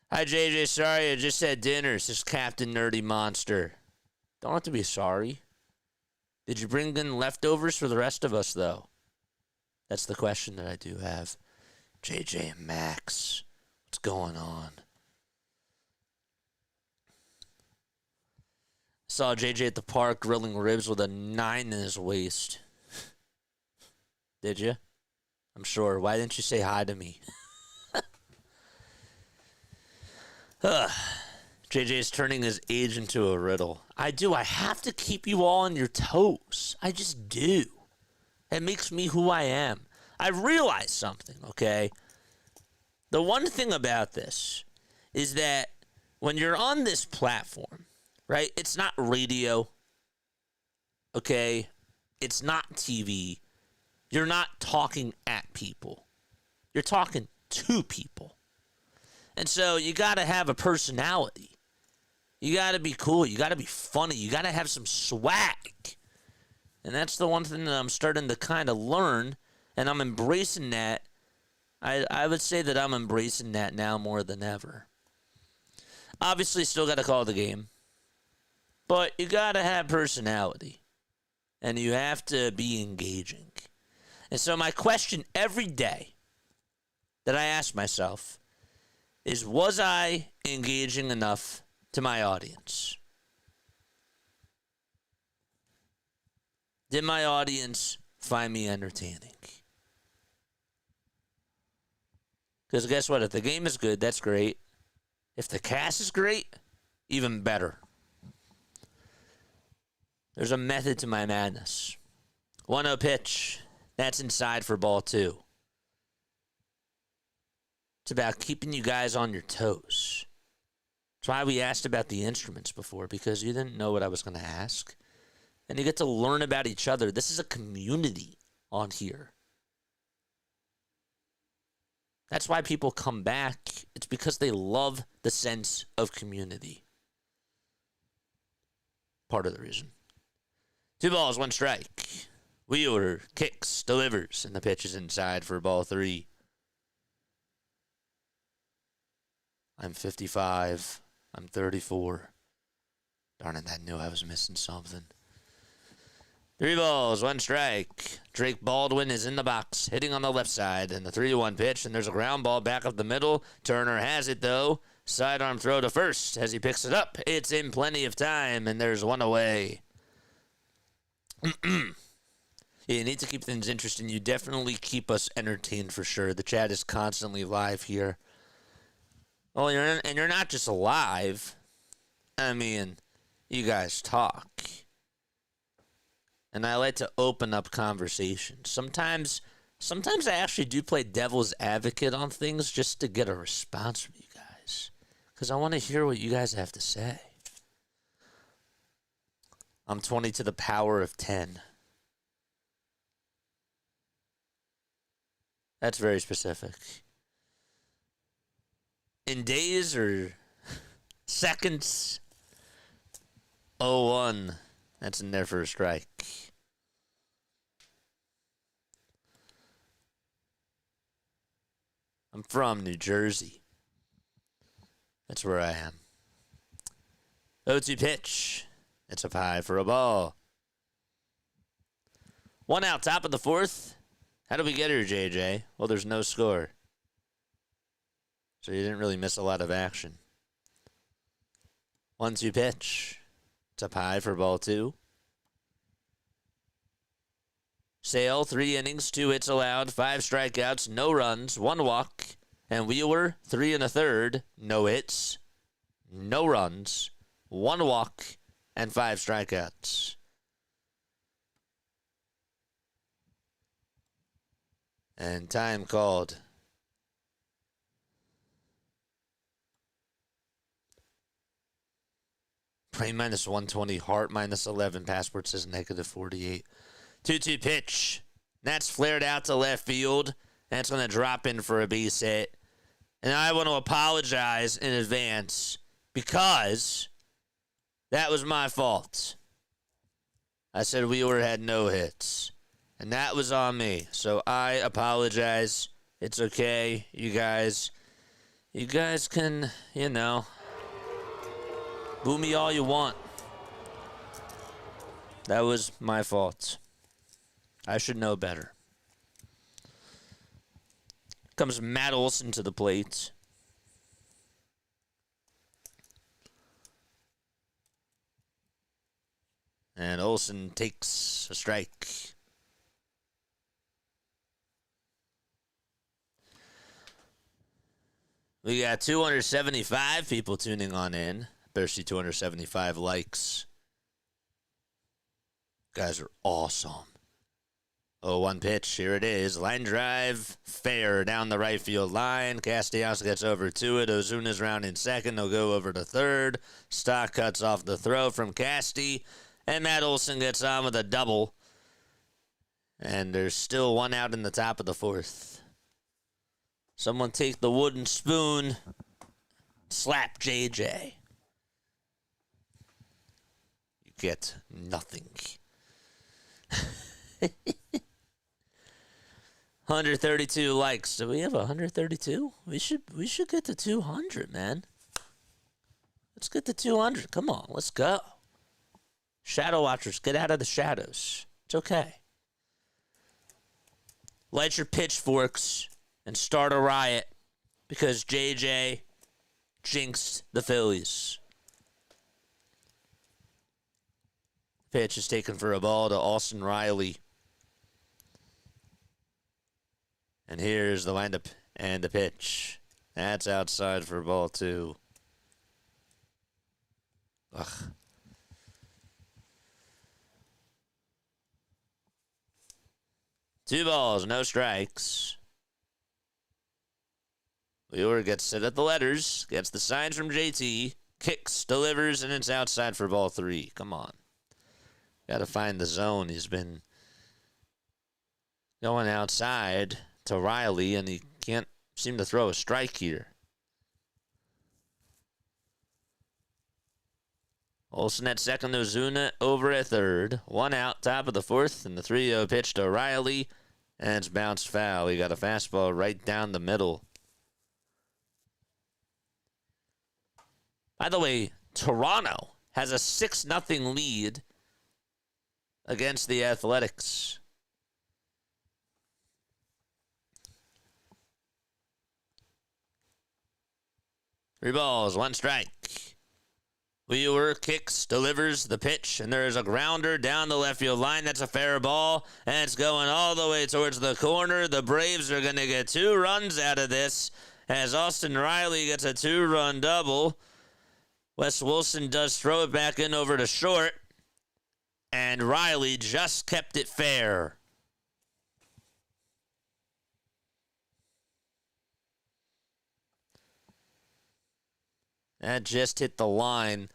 Hi, JJ. Sorry, I just had dinner. This is Captain Nerdy Monster. Don't have to be sorry. Did you bring in leftovers for the rest of us, though? That's the question that I do have. JJ and Max, what's going on? Saw JJ at the park grilling ribs with a 9 in his waist. Did you? I'm sure. Why didn't you say hi to me? JJ is turning his age into a riddle. I do. I have to keep you all on your toes. I just do. It makes me who I am. I realized something, okay? The one thing about this is that when you're on this platform, right, it's not radio, okay? It's not TV. You're not talking at people. You're talking to people. And so you got to have a personality. You got to be cool. You got to be funny. You got to have some swag. And that's the one thing that I'm starting to kind of learn, and I'm embracing that. I would say that I'm embracing that now more than ever. Obviously, still got to call the game. But you got to have personality. And you have to be engaging. And so my question every day that I ask myself is, was I engaging enough to my audience? Did my audience find me entertaining? Because guess what? If the game is good, that's great. If the cast is great, even better. There's a method to my madness. 1-0 pitch. That's inside for ball 2. It's about keeping you guys on your toes. That's why we asked about the instruments before, because you didn't know what I was going to ask. And you get to learn about each other. This is a community on here. That's why people come back. It's because they love the sense of community. Part of the reason. 2 balls, 1 strike. Wheeler kicks, delivers, and the pitch is inside for ball 3. I'm 55. I'm 34. Darn it, I knew I was missing something. 3 balls, 1 strike. Drake Baldwin is in the box, hitting on the left side, and the 3-1 pitch, and there's a ground ball back up the middle. Turner has it, though. Sidearm throw to first as he picks it up. It's in plenty of time, and there's 1 away. You need to keep things interesting. You definitely keep us entertained for sure. The chat is constantly live here. Well, you're not just live. I mean, you guys talk. And I like to open up conversations. Sometimes I actually do play devil's advocate on things just to get a response from you guys. Because I want to hear what you guys have to say. I'm 20 to the power of 10. That's very specific. In days or seconds, 0-1. That's in there for a strike. I'm from New Jersey. That's where I am. 0-2 pitch. It's up high for a ball. 1 out, top of the 4th. How did we get here, JJ? Well, there's no score. So you didn't really miss a lot of action. 1-2 pitch. It's up high for ball 2. Sale, 3 innings, 2 hits allowed, 5 strikeouts, no runs, 1 walk. And Wheeler, 3 1/3, no hits, no runs, 1 walk, and 5 strikeouts. And time called. Brain minus 120, heart minus 11, passport says negative 48. 2-2 pitch. That's flared out to left field. And it's going to drop in for a base hit. And I want to apologize in advance because that was my fault. I said Wheeler had no hits. And that was on me. So I apologize. It's okay. You guys can, boo me all you want. That was my fault. I should know better. Comes Matt Olson to the plate. And Olson takes a strike. We got 275 people tuning on in. Better see 275 likes. Guys are awesome. 0-1 pitch. Here it is. Line drive. Fair down the right field line. Castellanos gets over to it. Ozuna's rounding second. They'll go over to third. Stock cuts off the throw from Casti. And Matt Olson gets on with a double. And there's still 1 out in the top of the 4th. Someone take the wooden spoon. Slap JJ. You get nothing. 132 likes. Do we have 132? We should get to 200, man. Let's get to 200. Come on, let's go. Shadow watchers, get out of the shadows. It's okay. Light your pitchforks and start a riot because JJ jinxed the Phillies. Pitch is taken for a ball to Austin Riley. And here's the windup and the pitch. That's outside for ball 2. Ugh. Two balls, no strikes. Wheeler gets set at the letters, gets the signs from JT, kicks, delivers, and it's outside for ball 3. Come on. Got to find the zone. He's been going outside to Riley, and he can't seem to throw a strike here. Olson at second, Ozuna over at third. 1 out, top of the 4th, and the 3-0 pitch to Riley, and it's bounced foul. He got a fastball right down the middle. By the way, Toronto has a 6-0 lead against the Athletics. Three balls, 1 strike. Wheeler kicks, delivers the pitch, and there is a grounder down the left field line. That's a fair ball, and it's going all the way towards the corner. The Braves are going to get 2 runs out of this as Austin Riley gets a 2-run double. Wes Wilson does throw it back in over to short, and Riley just kept it fair. That just hit the line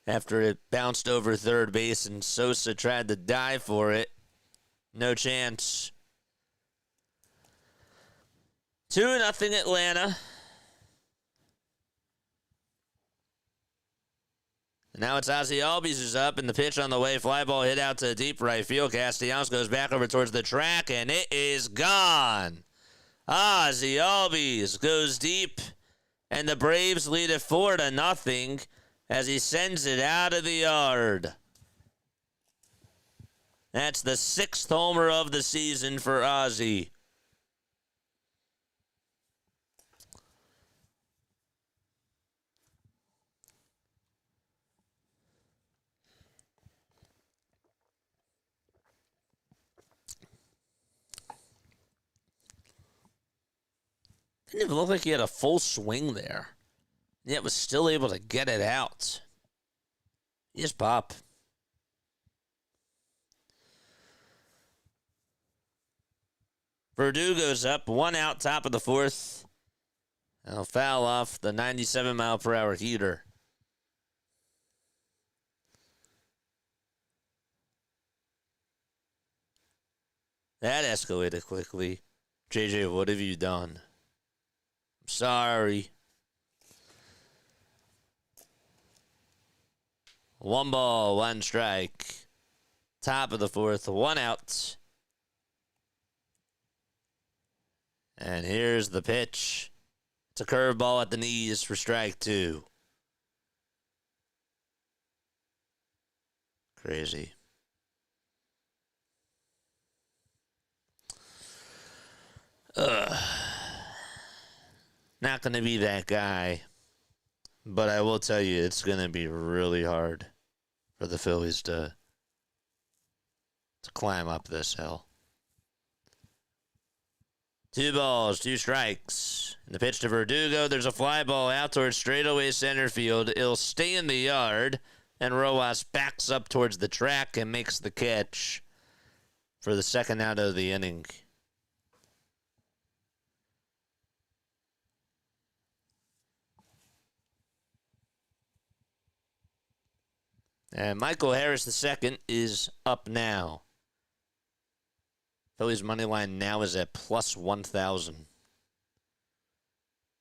after it bounced over third base, and Sosa tried to dive for it. No chance. 2-0 Atlanta. Now it's Ozzie Albies who's up, and the pitch on the way. Fly ball hit out to deep right field. Castellanos goes back over towards the track, and it is gone. Ozzie Albies goes deep, and the Braves lead it 4-0 as he sends it out of the yard. That's the 6th homer of the season for Ozzie. Didn't even look like he had a full swing there. Yet was still able to get it out. Yes, pop. Verdugo's up, 1 out, top of the 4th. I'll foul off the 97-mile-per-hour heater. That escalated quickly. JJ, what have you done? I'm sorry. 1 ball, 1 strike. Top of the 4th, 1 out. And here's the pitch. It's a curveball at the knees for strike 2. Crazy. Not going to be that guy. But I will tell you, it's going to be really hard for the Phillies to climb up this hill. 2 balls, 2 strikes. And the pitch to Verdugo. There's a fly ball out towards straightaway center field. It'll stay in the yard. And Rojas backs up towards the track and makes the catch for the 2nd out of the inning. And Michael Harris II is up now. Phillies money line now is at plus 1,000.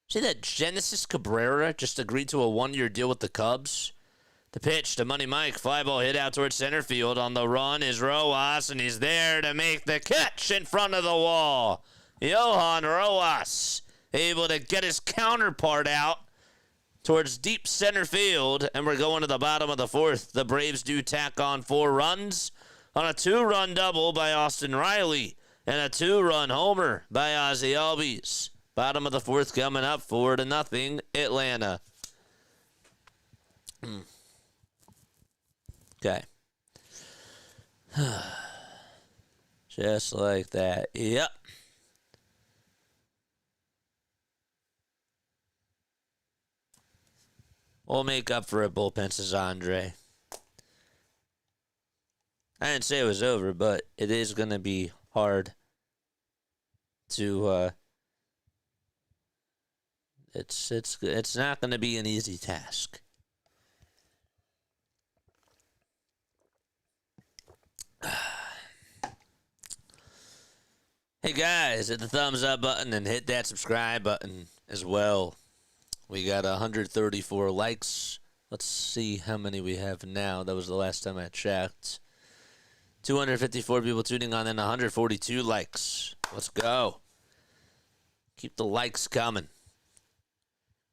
See that Genesis Cabrera just agreed to a 1-year deal with the Cubs? The pitch to Money Mike. Fly ball hit out towards center field. On the run is Rojas, and he's there to make the catch in front of the wall. Johan Rojas able to get his counterpart out towards deep center field, and we're going to the bottom of the 4th. The Braves do tack on 4 runs on a 2-run double by Austin Riley and a 2-run homer by Ozzie Albies. Bottom of the 4th coming up, 4-0 Atlanta. Okay. Just like that. Yep. We'll make up for it, bullpen, says Andre. I didn't say it was over, but it is going to be hard to, it's not going to be an easy task. Hey guys, hit the thumbs up button and hit that subscribe button as well. We got 134 likes. Let's see how many we have now. That was the last time I checked. 254 people tuning on and 142 likes. Let's go. Keep the likes coming.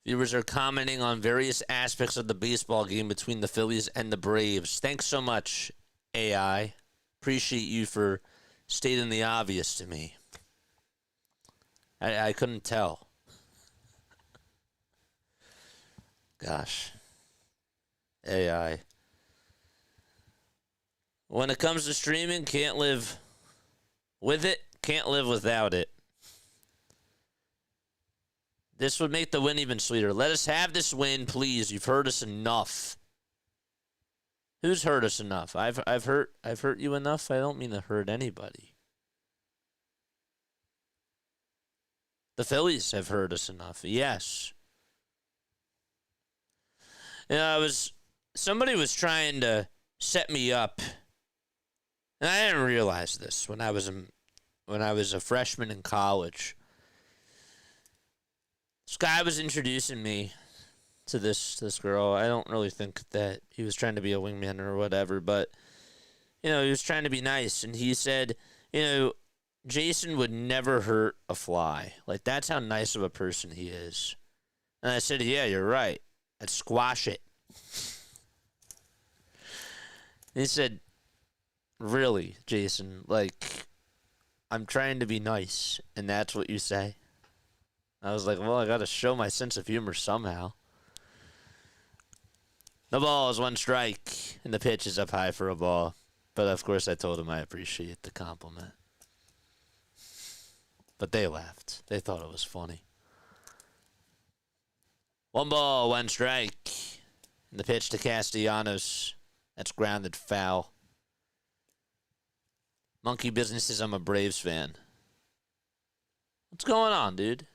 Viewers are commenting on various aspects of the baseball game between the Phillies and the Braves. Thanks so much, AI. Appreciate you for stating the obvious to me. I couldn't tell. Gosh. AI. When it comes to streaming, can't live with it, can't live without it. This would make the win even sweeter. Let us have this win, please. You've hurt us enough. Who's hurt us enough? I've hurt you enough. I don't mean to hurt anybody. The Phillies have hurt us enough. Yes. You know, somebody was trying to set me up, and I didn't realize this when I was a freshman in college. This guy was introducing me to this girl. I don't really think that he was trying to be a wingman or whatever, but, you know, he was trying to be nice. And he said, you know, Jason would never hurt a fly. Like, that's how nice of a person he is. And I said, yeah, you're right. I'd squash it. And he said, really, Jason? Like, I'm trying to be nice, and that's what you say? I was like, well, I got to show my sense of humor somehow. The ball is 1 strike, and the pitch is up high for a ball. But, of course, I told him I appreciate the compliment. But they laughed. They thought it was funny. 1 ball, 1 strike. And the pitch to Castellanos. That's grounded foul. Monkey business is I'm a Braves fan. What's going on, dude?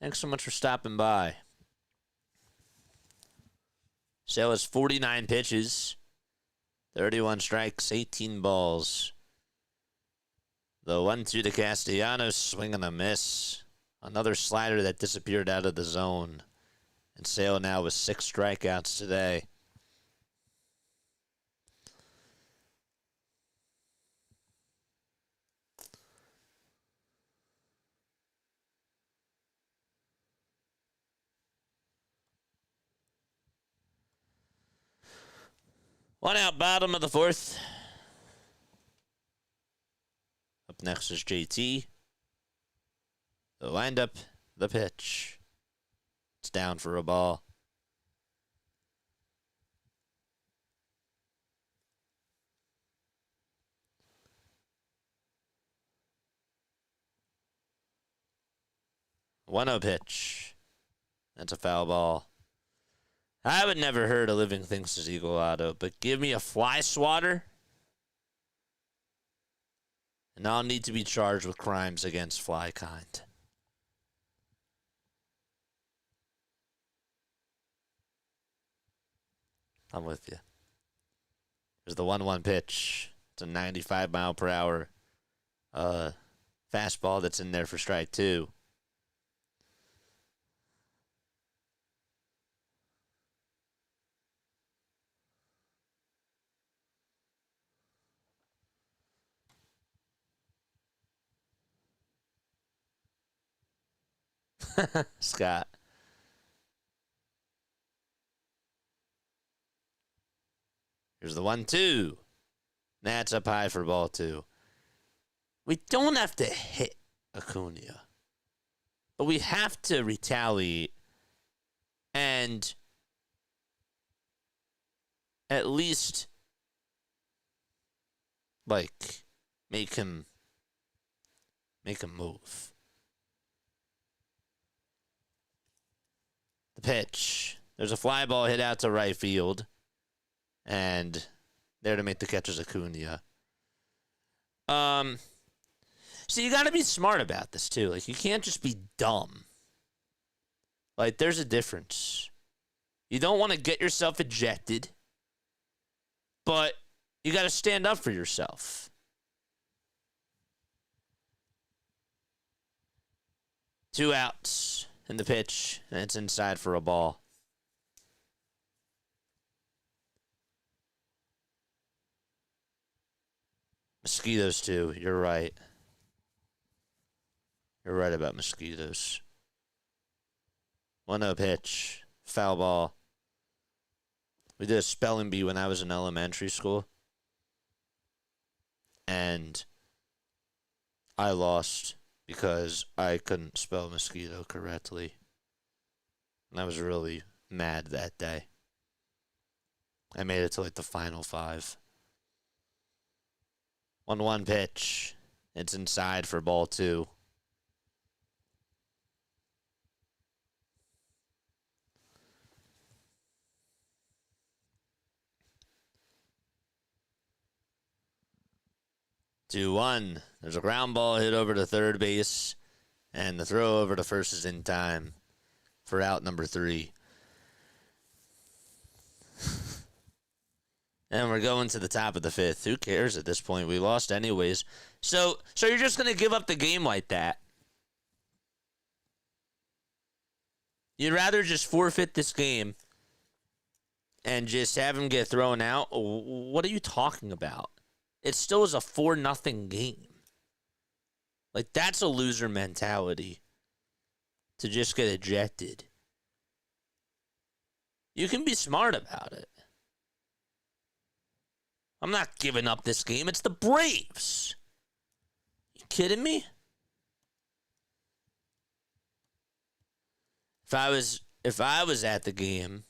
Thanks so much for stopping by. Sale has 49 pitches, 31 strikes, 18 balls. The 1-2 to Castellanos, swing and a miss. Another slider that disappeared out of the zone. And Sale now with 6 strikeouts today. One out, bottom of the 4th. Up next is JT. The windup, the pitch. It's down for a ball. One-oh pitch. That's a foul ball. I would never hurt a living thing's Eagle Auto, but give me a fly swatter, and I'll need to be charged with crimes against fly kind. I'm with you. There's the 1-1 pitch. It's a 95 mile per hour fastball that's in there for strike 2. Scott. Here's the 1-2. That's up high for ball 2. We don't have to hit Acuna, but we have to retaliate and at least, like, make him move. The pitch. There's a fly ball hit out to right field. And there to make the catch is Acuna. So you got to be smart about this, too. Like, you can't just be dumb. Like, there's a difference. You don't want to get yourself ejected, but you got to stand up for yourself. Two outs in the pitch, and it's inside for a ball. Mosquitoes, too. You're right. You're right about mosquitoes. 1-0 pitch. Foul ball. We did a spelling bee when I was in elementary school. And I lost because I couldn't spell mosquito correctly. And I was really mad that day. I made it to like the final 5. 1-1 pitch. It's inside for ball 2. 2-1. There's a ground ball hit over to third base, and the throw over to first is in time for out number 3. And we're going to the top of the 5th. Who cares at this point? We lost anyways. So you're just going to give up the game like that? You'd rather just forfeit this game and just have him get thrown out? What are you talking about? It still is a 4-0 game. Like, that's a loser mentality to just get ejected. You can be smart about it. I'm not giving up this game. It's the Braves. You kidding me? If I was at the game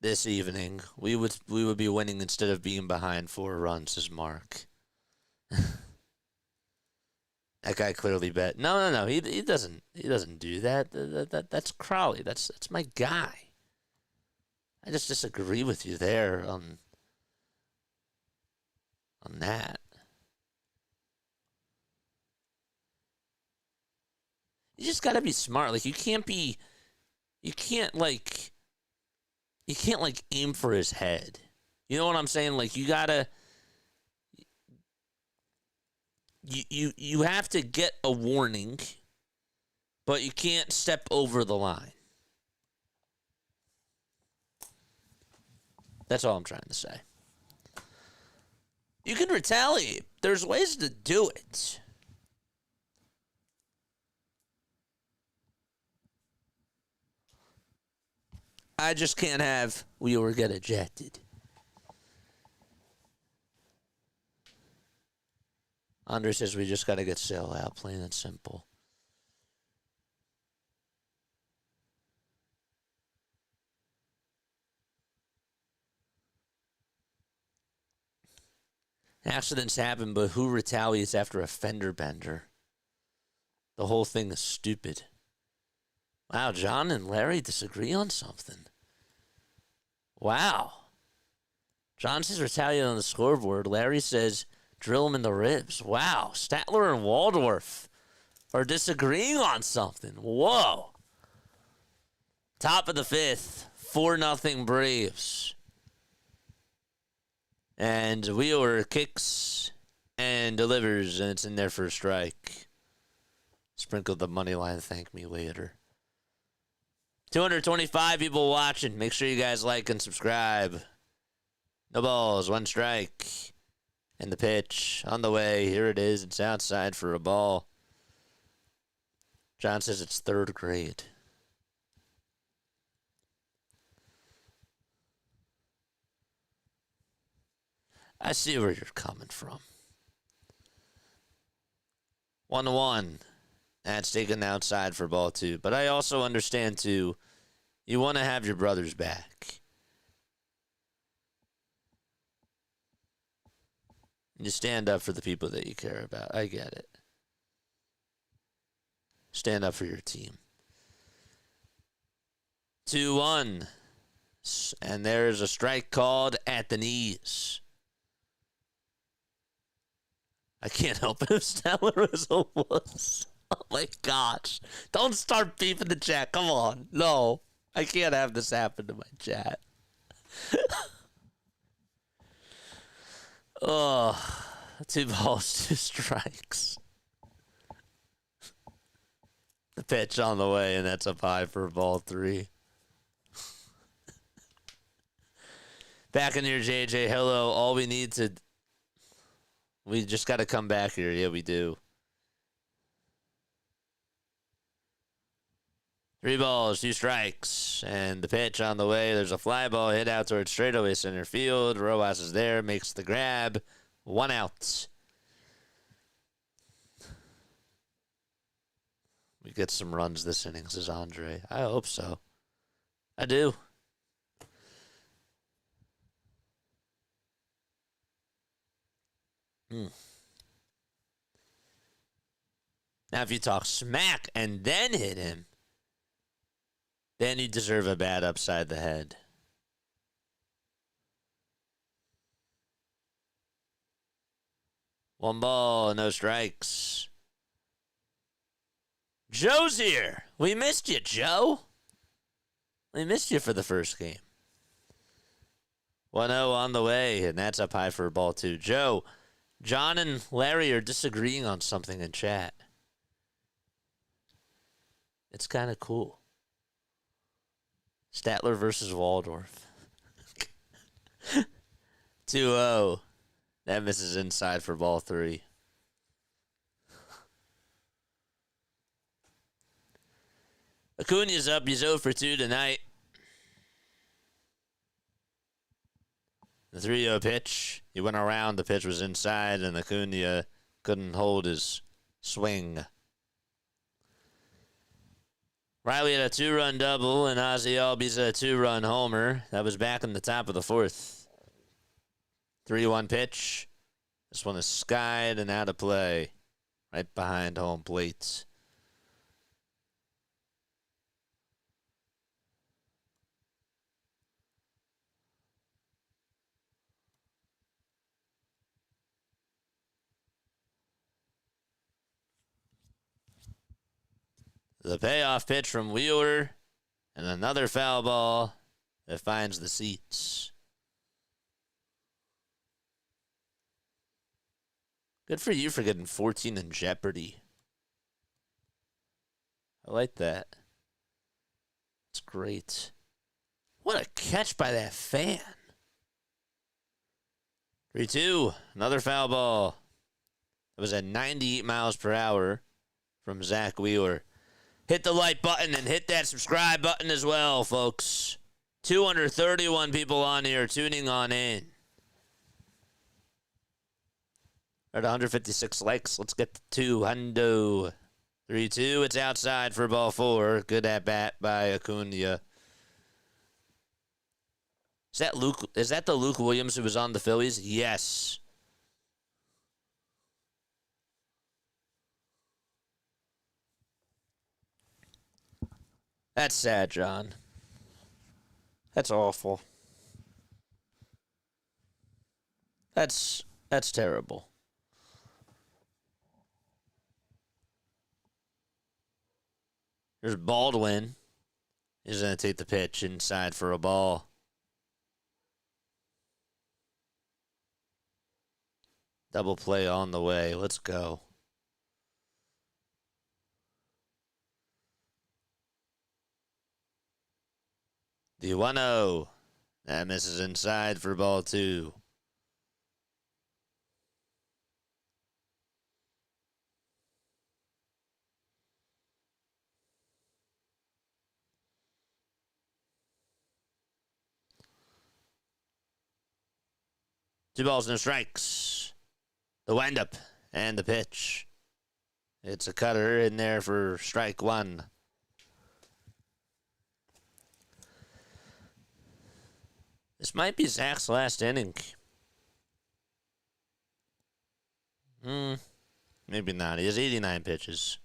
this evening, we would be winning instead of being behind 4 runs, says Mark. That guy clearly bet. No. He doesn't do that. That's Crowley. That's my guy. I just disagree with you there on that. You just gotta be smart. Like, you can't aim for his head. You know what I'm saying? Like, you gotta, you have to get a warning, but you can't step over the line. That's all I'm trying to say. You can retaliate. There's ways to do it. I just can't have Wheeler get ejected. Andre says we just got to get Sale out, plain and simple. Accidents happen, but who retaliates after a fender bender? The whole thing is stupid. Wow, John and Larry disagree on something. Wow. John says retaliate on the scoreboard. Larry says drill him in the ribs. Wow. Statler and Waldorf are disagreeing on something. Whoa. Top of the 5th. 4-0 Braves. And Wheeler kicks and delivers, and it's in there for a strike. Sprinkle the money line. Thank me later. 225 people watching. Make sure you guys like and subscribe. No balls, 1 strike. And the pitch on the way. Here it is. It's outside for a ball. John says it's 3rd grade. I see where you're coming from. 1-1. That's taken outside for ball 2. But I also understand, too, you want to have your brothers back. You stand up for the people that you care about. I get it. Stand up for your team. 2-1. And there's a strike called at the knees. I can't help it if Statler is a wuss. Oh my gosh. Don't start beefing the chat. Come on. No. I can't have this happen to my chat. Oh. 2 balls, 2 strikes. The pitch on the way, and that's up high for ball 3. Back in here, JJ. Hello. All we need to... We just got to come back here. Yeah, we do. 3 balls, 2 strikes. And the pitch on the way. There's a fly ball hit out towards straightaway center field. Rojas is there, makes the grab. 1 out. We get some runs this inning, says Andre. I hope so. I do. Now, if you talk smack and then hit him, then you deserve a bat upside the head. 1 ball, no strikes. Joe's here. We missed you, Joe. We missed you for the first game. 1-0 on the way, and that's up high for ball 2. Joe, John and Larry are disagreeing on something in chat. It's kind of cool. Statler versus Waldorf. 2-0. That misses inside for ball 3. Acuna's up. He's 0 for 2 tonight. The 3-0 pitch. He went around. The pitch was inside, and Acuna couldn't hold his swing. Riley had a 2-run double, and Ozzie Albies a 2-run homer. That was back in the top of the 4th. 3-1 pitch. This one is skied and out of play. Right behind home plate. The payoff pitch from Wheeler, and another foul ball that finds the seats. Good for you for getting 14 in Jeopardy. I like that. It's great. What a catch by that fan. 3-2, another foul ball. It was at 98 miles per hour from Zack Wheeler. Hit the like button and hit that subscribe button as well, folks. 231 people on here tuning on in. We're at 156 likes. Let's get to 200. 3-2. It's outside for ball 4. Good at bat by Acuna. Is that the Luke Williams who was on the Phillies? Yes. That's sad, John. That's awful. That's terrible. There's Baldwin. He's going to take the pitch inside for a ball. Double play on the way. Let's go. The 1-0. That misses inside for ball 2. Two balls, no strikes. The windup and the pitch. It's a cutter in there for strike 1. This might be Zach's last inning. Maybe not. He has 89 pitches.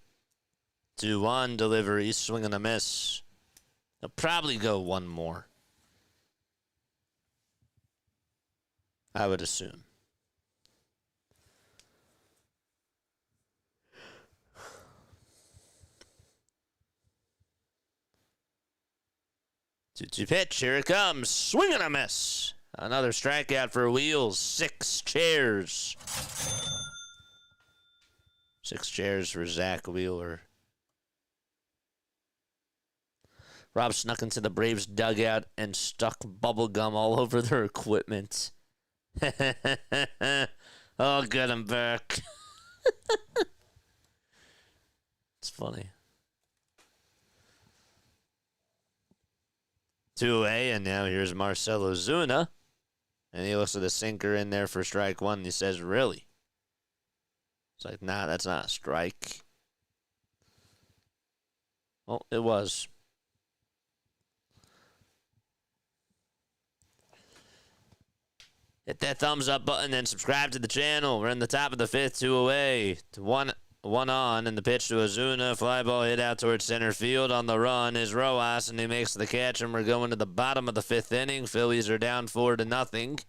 2-1 delivery, swing and a miss. He'll probably go one more. I would assume. Two pitch, here it comes. Swing and a miss. Another strikeout for Wheels. 6 chairs. 6 chairs for Zack Wheeler. Rob snuck into the Braves dugout and stuck bubble gum all over their equipment. Oh, get him back. It's funny. 2-away, and now here's Marcell Ozuna. And he looks at the sinker in there for strike 1, and he says, really? It's like, nah, that's not a strike. Well, it was. Hit that thumbs up button and subscribe to the channel. We're in the top of the 5th, 2 away. 1 on, and the pitch to Ozuna. Fly ball hit out towards center field. On the run is Rojas, and he makes the catch, and we're going to the bottom of the 5th inning. Phillies are down 4-0.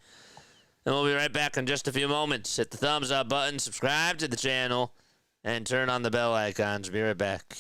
And we'll be right back in just a few moments. Hit the thumbs up button, subscribe to the channel, and turn on the bell icons. Be right back.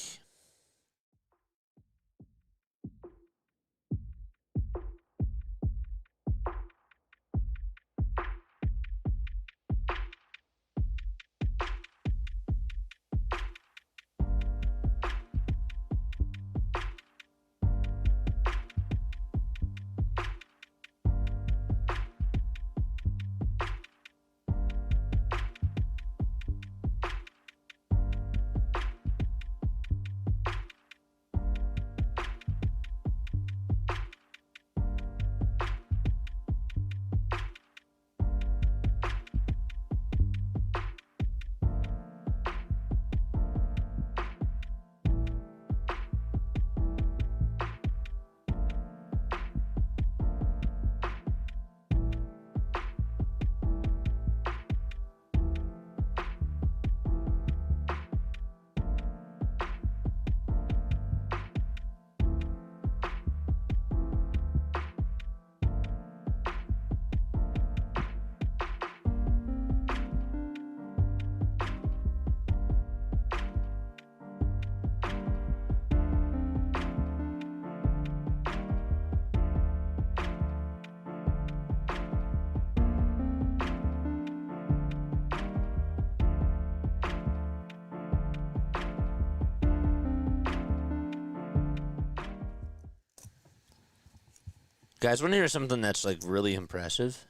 Guys, want to hear something that's like really impressive?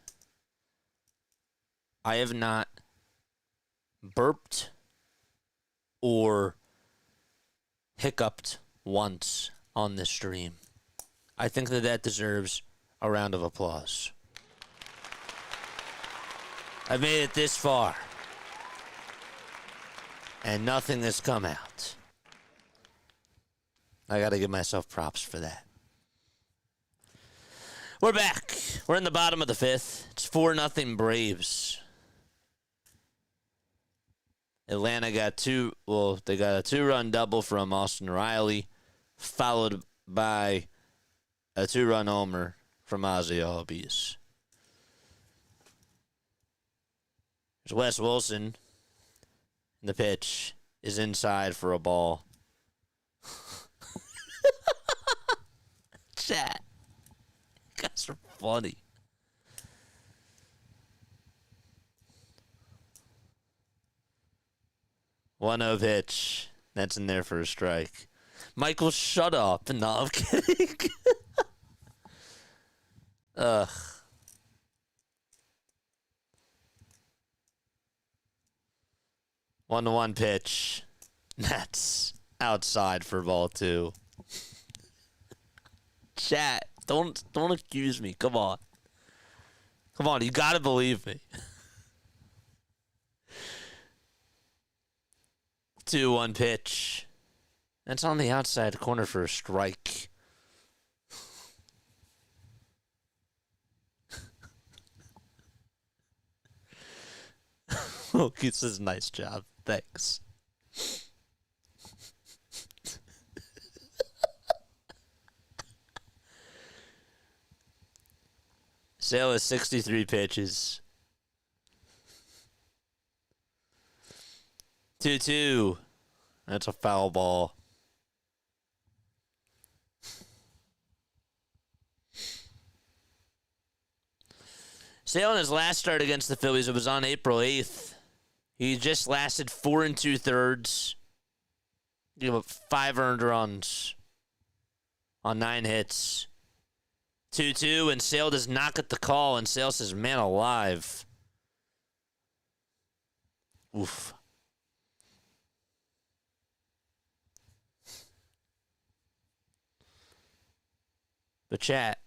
I have not burped or hiccuped once on this stream. I think that deserves a round of applause. I've made it this far, and nothing has come out. I got to give myself props for that. We're back. We're in the bottom of the fifth. It's 4-0 Braves. Atlanta got they got a 2-run double from Austin Riley, followed by a 2-run homer from Ozzie Albies. There's Wes Wilson. The pitch is inside for a ball. Chat. You guys are funny. One of pitch. That's in there for a strike. Michael, shut up. No, I'm kidding. Ugh. One pitch. That's outside for ball 2. Chat. Don't accuse me. Come on. Come on, you gotta believe me. 2-1 pitch. That's on the outside corner for a strike. He says, nice job. Thanks. Sale is 63 pitches. 2-2. That's a foul ball. Sale in his last start against the Phillies, it was on April 8th. He just lasted 4 2/3. Gave up 5 earned runs on 9 hits. 2-2, and Sale does not get the call, and Sale says, man alive. Oof. But chat,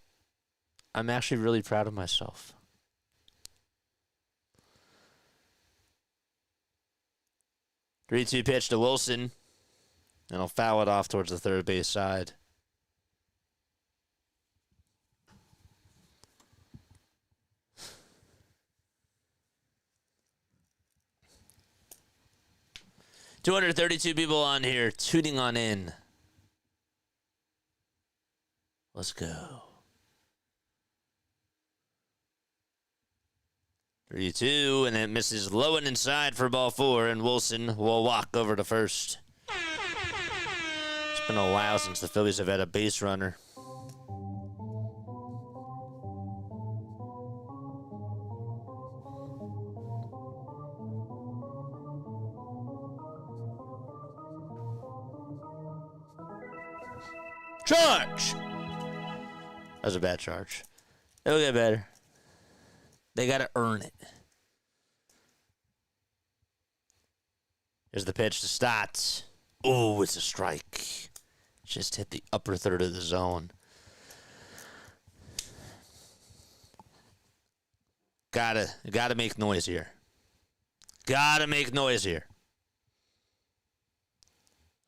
I'm actually really proud of myself. Three-two pitch to Wilson, and I'll foul it off towards the third base side. $232 people on here tuning on in. Let's go. 3-2, and it misses low and inside for ball 4, and Wilson will walk over to first. It's been a while since the Phillies have had a base runner. Charge! That was a bad charge. It'll get better. They got to earn it. Here's the pitch to Stotts. Oh, it's a strike. Just hit the upper third of the zone. Gotta make noise here. Gotta make noise here.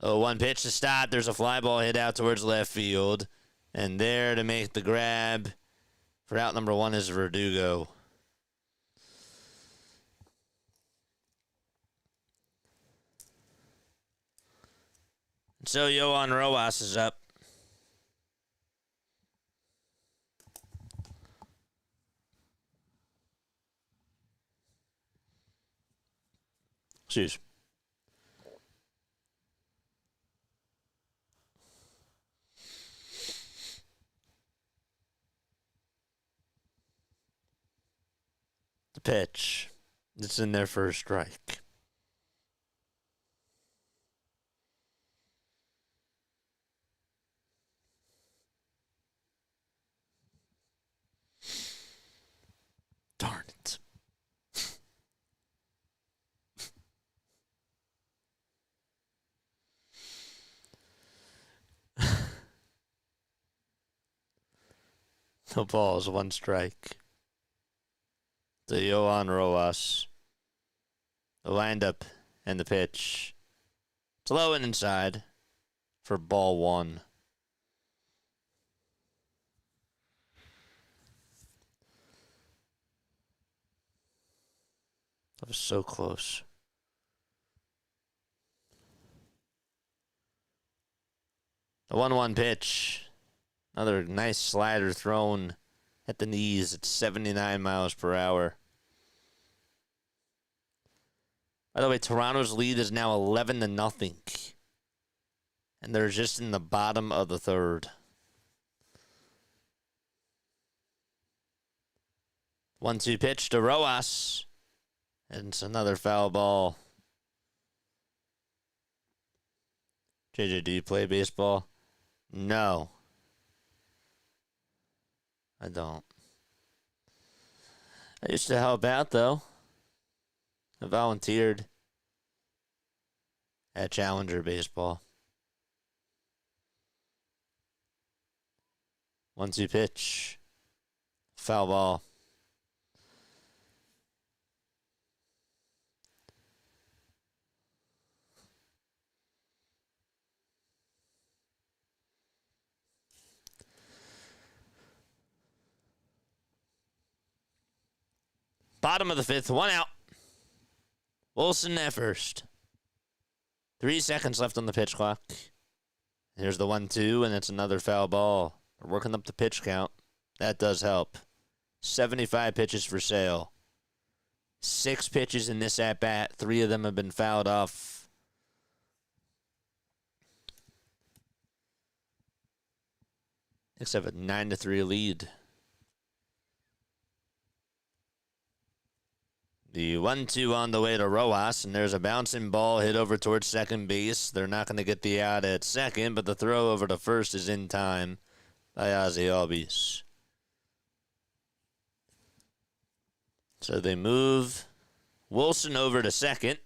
Oh, one pitch to Stott. There's a fly ball hit out towards left field. And there to make the grab for out number 1 is Verdugo. So Yohan Rojas is up. Excuse. The pitch. It's in there for a strike. Darn it. No balls, 1 strike. The Yohan Rojas. The windup and the pitch. It's low and inside for ball 1. That was so close. The 1-1 pitch. Another nice slider thrown at the knees at 79 miles per hour. By the way, Toronto's lead is now 11-0. And they're just in the bottom of the 3rd. 1-2 pitch to Rojas. And it's another foul ball. JJ, do you play baseball? No. I don't. I used to help out, though. I volunteered at Challenger Baseball. 1-2 pitch. Foul ball. Bottom of the 5th, 1 out. Olson at first. 3 seconds left on the pitch clock. Here's the 1-2, and it's another foul ball. We're working up the pitch count. That does help. 75 pitches for Sale. 6 pitches in this at-bat. 3 of them have been fouled off. Knicks have a 9-3 lead. The 1-2 on the way to Rojas, and there's a bouncing ball hit over towards second base. They're not going to get the out at second, but the throw over to first is in time by albies. So they move Wilson over to second.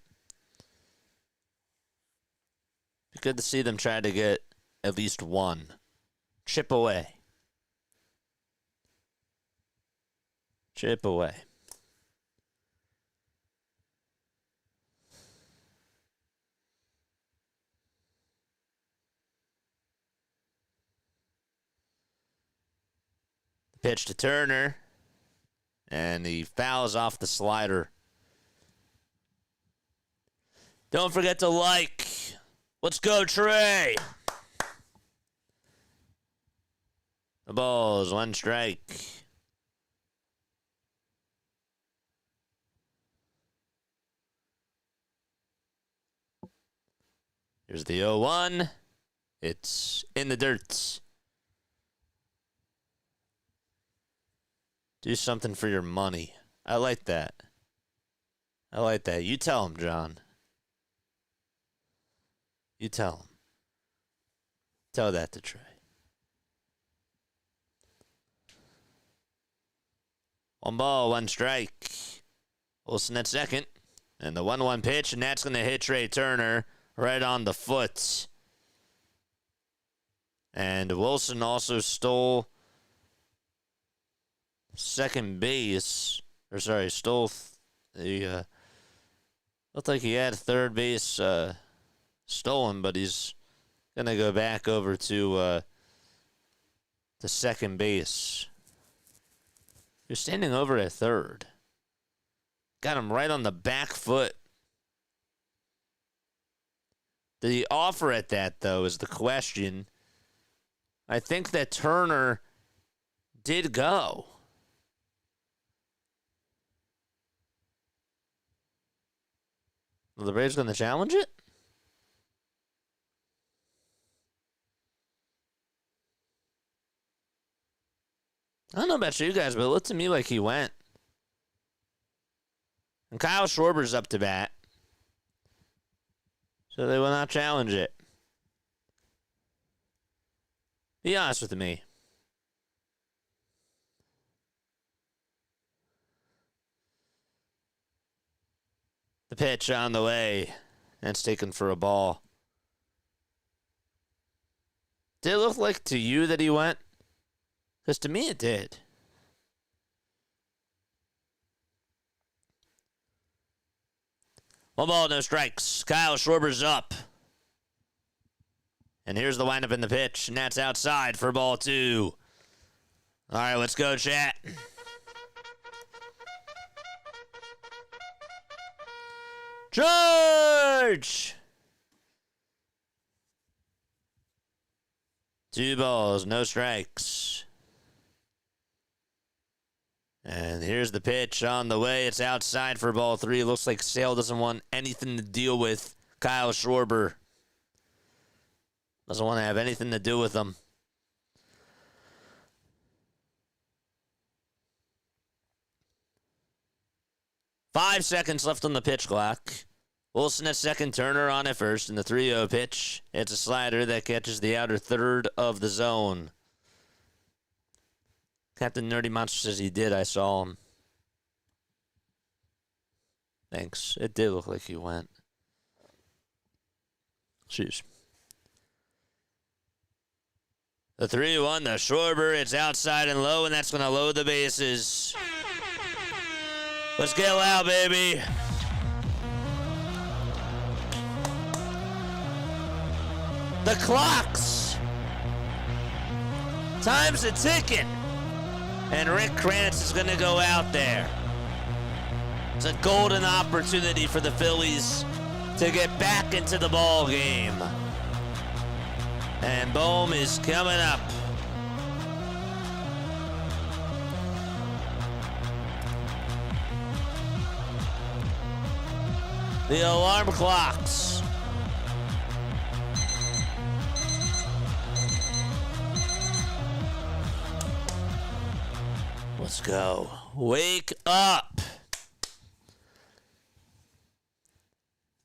Be good to see them try to get at least 1. Chip away. Chip away. Pitch to Turner, and he fouls off the slider. Don't forget to like. Let's go, Trey. The ball is 1 strike. Here's the 0-1. It's in the dirt. Do something for your money. I like that. I like that. You tell him, John. You tell him. Tell that to Trey. 1 ball, 1 strike. Olson at second. And the 1-1 pitch, and that's going to hit Trey Turner right on the foot. And Wilson also stole second base. Stole the... looked like he had third base stolen, but he's going to go back over to the second base. You're standing over at third. Got him right on the back foot. Did he offer at that, though, is the question. I think that Turner did go. Are the Braves going to challenge it? I don't know about you guys, but it looked to me like he went. And Kyle Schwarber's up to bat. So they will not challenge it. Be honest with me. The pitch on the way. And it's taken for a ball. Did it look like to you that he went? Because to me it did. One ball, no strikes. Kyle Schwarber's up. And here's the windup in the pitch, and that's outside for ball 2. All right, let's go, chat. George! 2 balls, no strikes. And here's the pitch on the way. It's outside for ball 3. Looks like Sale doesn't want anything to deal with Kyle Schwarber. Doesn't want to have anything to do with him. Five seconds left on the pitch clock. Wilson at second, Turner on at first, and the 3-0 pitch. It's a slider that catches the outer third of the zone. Captain Nerdy Monster says he did. I saw him. Thanks. It did look like he went. Jeez. The 3-1, the Schwarber. It's outside and low, and that's going to load the bases. Let's get loud, baby. The clocks. Time's a ticking. And Rick Kranitz is going to go out there. It's a golden opportunity for the Phillies to get back into the ball game. And Bohm is coming up. The alarm clocks. Let's go. Wake up.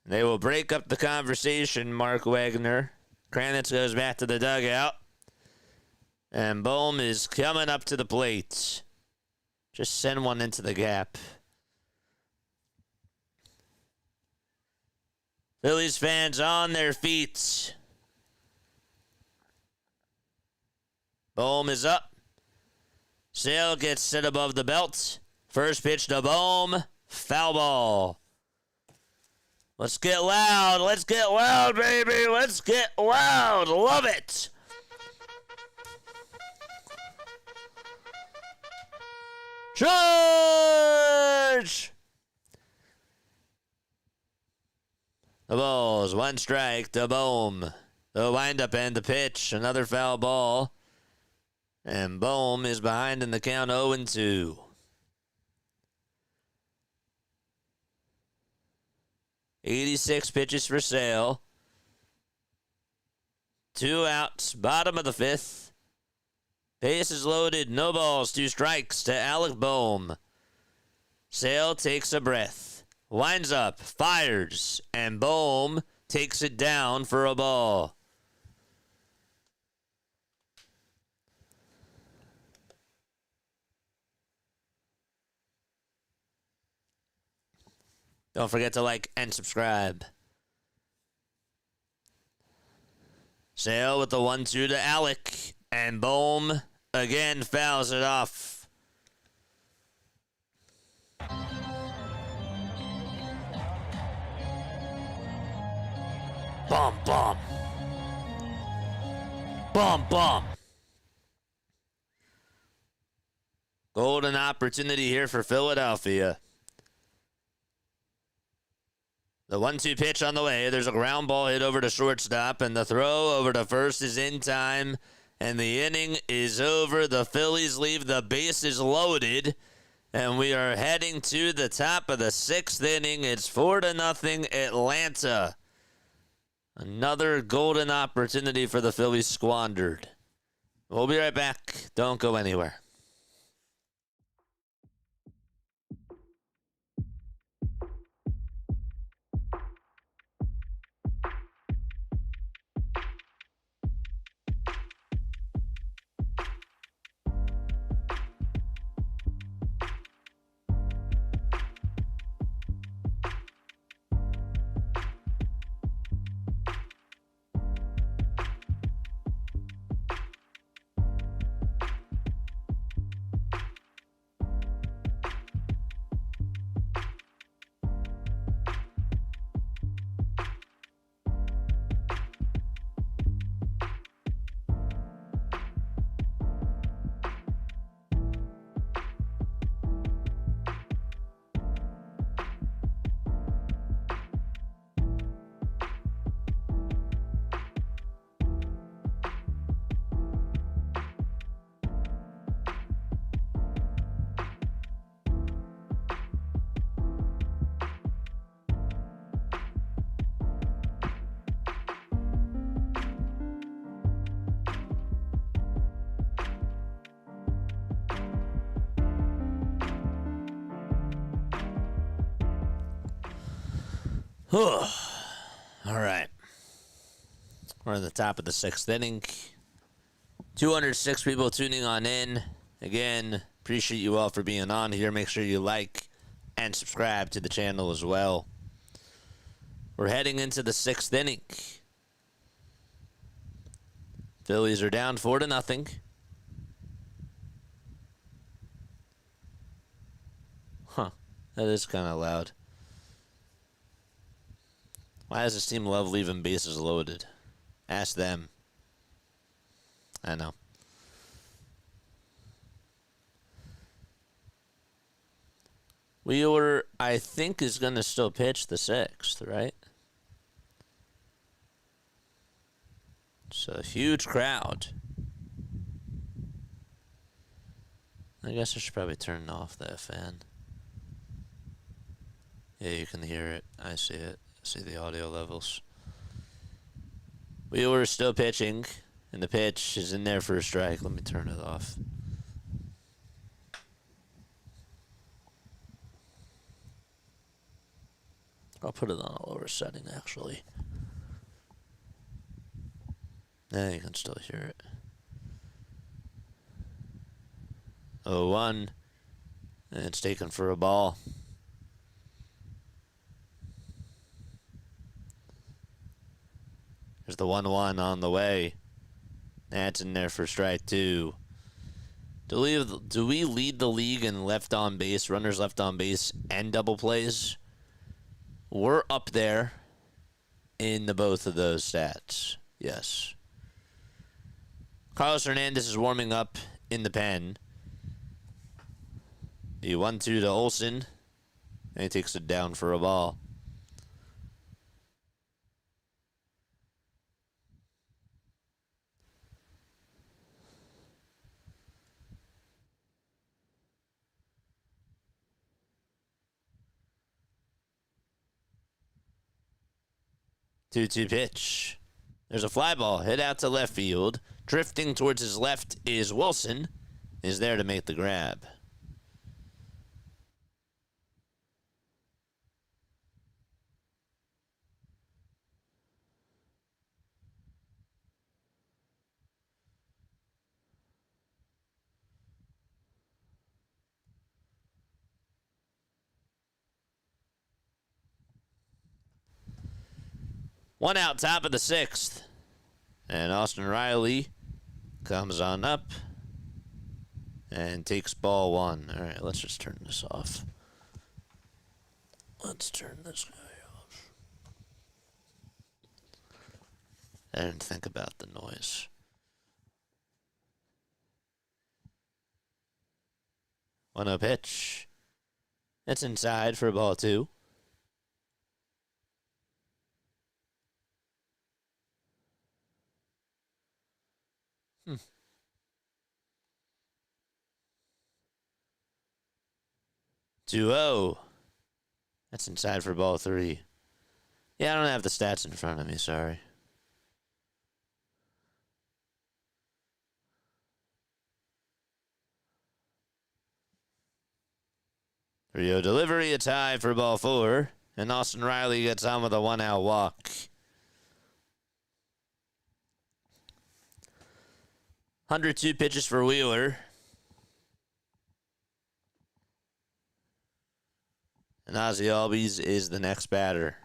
They will break up the conversation, Mark Wagner. Kranitz goes back to the dugout. And Bohm is coming up to the plate. Just send one into the gap. Phillies fans on their feet. Bohm is up. Sale gets set above the belt. First pitch to Bohm. Foul ball. Let's get loud. Let's get loud, baby. Let's get loud. Love it. Charge! The balls. 1 strike to Bohm. The windup and the pitch. Another foul ball. And Bohm is behind in the count 0-2. "86 pitches for Sale. 2 outs, bottom of the 5th. Bases loaded, no balls, 2 strikes to Alec Bohm. Sale takes a breath, winds up, fires, and Bohm takes it down for a ball. Don't forget to like and subscribe. Sale with the 1-2 to Alec, and Bohm again fouls it off. Bomb, bomb. Bomb, bomb. Golden opportunity here for Philadelphia. The 1-2 pitch on the way. There's a ground ball hit over to shortstop, and the throw over to first is in time, and the inning is over. The Phillies leave the bases loaded, and we are heading to the top of the 6th inning. It's 4-0 Atlanta. Another golden opportunity for the Phillies squandered. We'll be right back. Don't go anywhere. All right. We're in the top of the 6th inning. 206 people tuning on in. Again, appreciate you all for being on here. Make sure you like and subscribe to the channel as well. We're heading into the 6th inning. Phillies are down 4-0. Huh. That is kind of loud. Why does this team love leaving bases loaded? Ask them. I know. Wheeler, I think, is going to still pitch the 6th, right? It's a huge crowd. I guess I should probably turn off that fan. Yeah, you can hear it. I see it. See the audio levels. Wheeler is still pitching, and the pitch is in there for a strike. Let me turn it off. I'll put it on a lower setting, actually. Yeah, you can still hear it. 0-1, and it's taken for a ball. There's the 1-1 on the way. That's in there for strike 2. Do we lead the league in left on base, runners left on base, and double plays? We're up there in the both of those stats. Yes. Carlos Hernandez is warming up in the pen. The 1-2 to Olson. And he takes it down for a ball. Two-two pitch. There's a fly ball hit out to left field. Drifting towards his left is Wilson. Is there to make the grab. One out, top of the sixth. And Austin Riley comes on up and takes ball one. All right, let's just turn this off. Let's turn this guy off. I didn't think about the noise. 1-0 pitch. It's inside for ball two. Hmm. 2-0. That's inside for ball three. Yeah, I don't have the stats in front of me, sorry. Rio delivery, a tie for ball four. And Austin Riley gets on with a 1-out walk. 102 pitches for Wheeler. And Ozzie Albies is the next batter.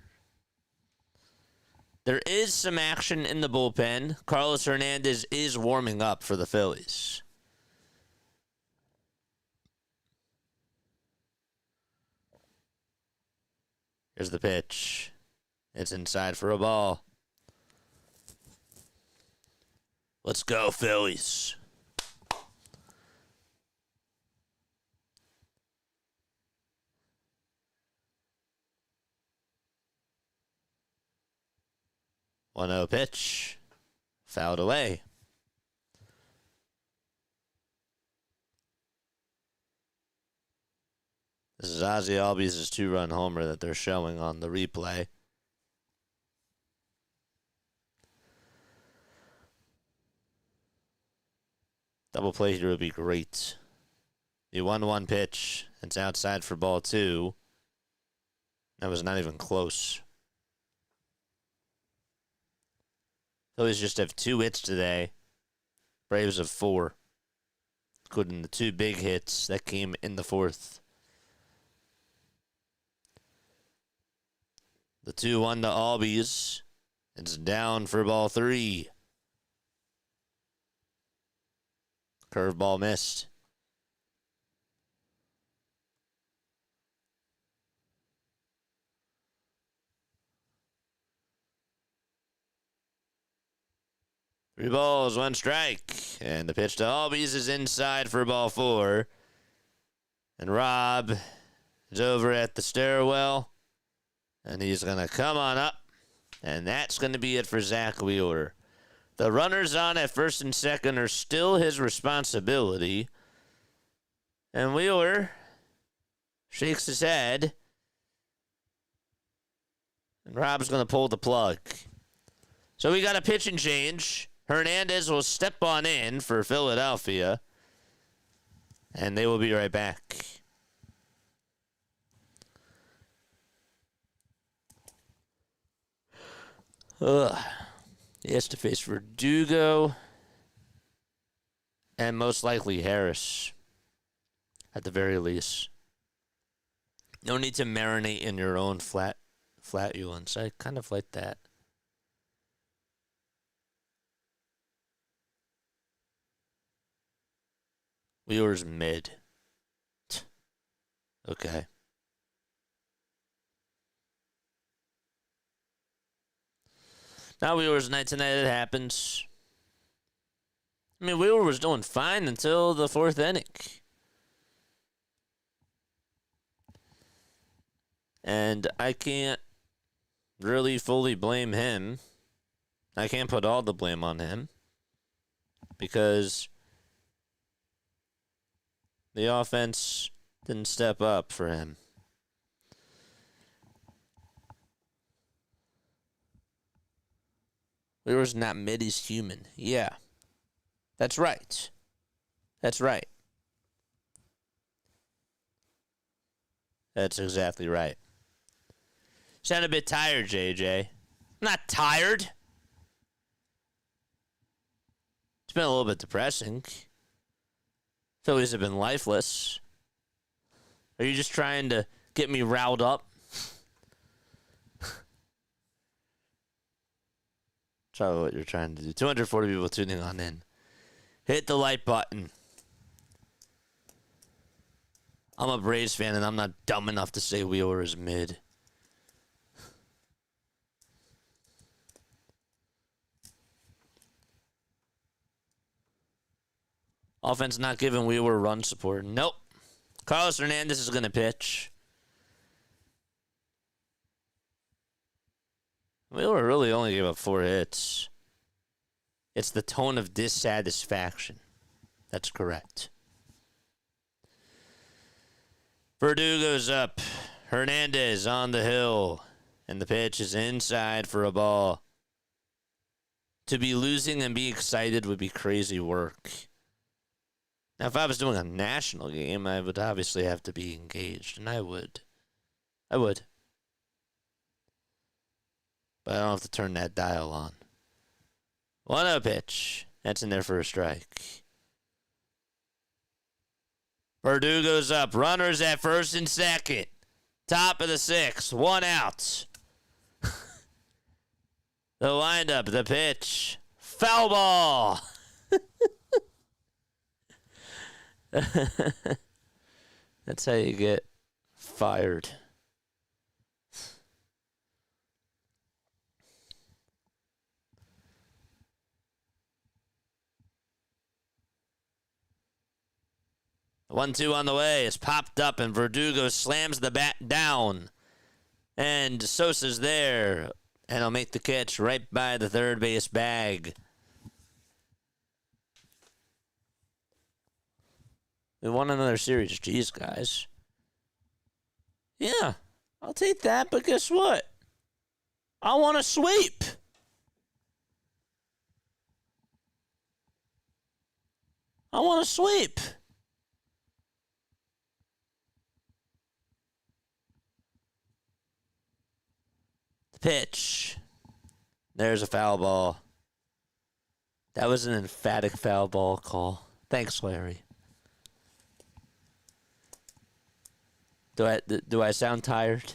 There is some action in the bullpen. Carlos Hernandez is warming up for the Phillies. Here's the pitch. It's inside for a ball. Let's go, Phillies. One 0 pitch. Fouled away. This is Ozzie Albies' 2-run homer that they're showing on the replay. Double play here would be great. The 1-1 pitch. It's outside for ball two. That was not even close. Phillies just have 2 hits today. Braves have 4. Including the 2 big hits that came in the fourth. The 2-1 to Albies. It's down for ball three. Curveball missed. Three balls, 1 strike. And the pitch to Albies is inside for ball four. And Rob is over at the stairwell. And he's going to come on up. And that's going to be it for Zack Wheeler. The runners on at first and second are still his responsibility. And Wheeler shakes his head. And Rob's going to pull the plug. So we got a pitching change. Hernandez will step on in for Philadelphia. And they will be right back. He has to face Verdugo and most likely Harris at the very least. No need to marinate in your own flatulence. I kind of like that. Wheeler's mid. Okay. Now Wheeler's night tonight, it happens. I mean, Wheeler was doing fine until the fourth inning. And I can't really fully blame him. I can't put all the blame on him. Because the offense didn't step up for him. Wheeler's not mid, he's human. Yeah. That's right. That's right. That's exactly right. Sound a bit tired, JJ. I'm not tired. It's been a little bit depressing. Phillies have been lifeless. Are you just trying to get me riled up? That's probably what you're trying to do. 240 people tuning on in. Hit the like button. I'm a Braves fan, and I'm not dumb enough to say Wheeler is mid. Offense not giving Wheeler run support. Nope. Carlos Hernandez is going to pitch. Wheeler really only gave up 4 hits. It's the tone of dissatisfaction. That's correct. Verdugo's up. Hernandez on the hill. And the pitch is inside for a ball. To be losing and be excited would be crazy work. Now, if I was doing a national game, I would obviously have to be engaged, and I would. But I don't have to turn that dial on. 1-0 pitch. That's in there for a strike. Verdugo's up. Runners at first and second. Top of the 6th. 1 out. The windup, the pitch. Foul ball. That's how you get fired. The 1-2 on the way is popped up, and Verdugo slams the bat down. And Sosa's there, and he'll make the catch right by the third base bag. We won another series. Jeez, guys. Yeah, I'll take that, but guess what? I want a sweep. I want a sweep. The pitch. There's a foul ball. That was an emphatic foul ball call. Thanks, Larry. Do I sound tired?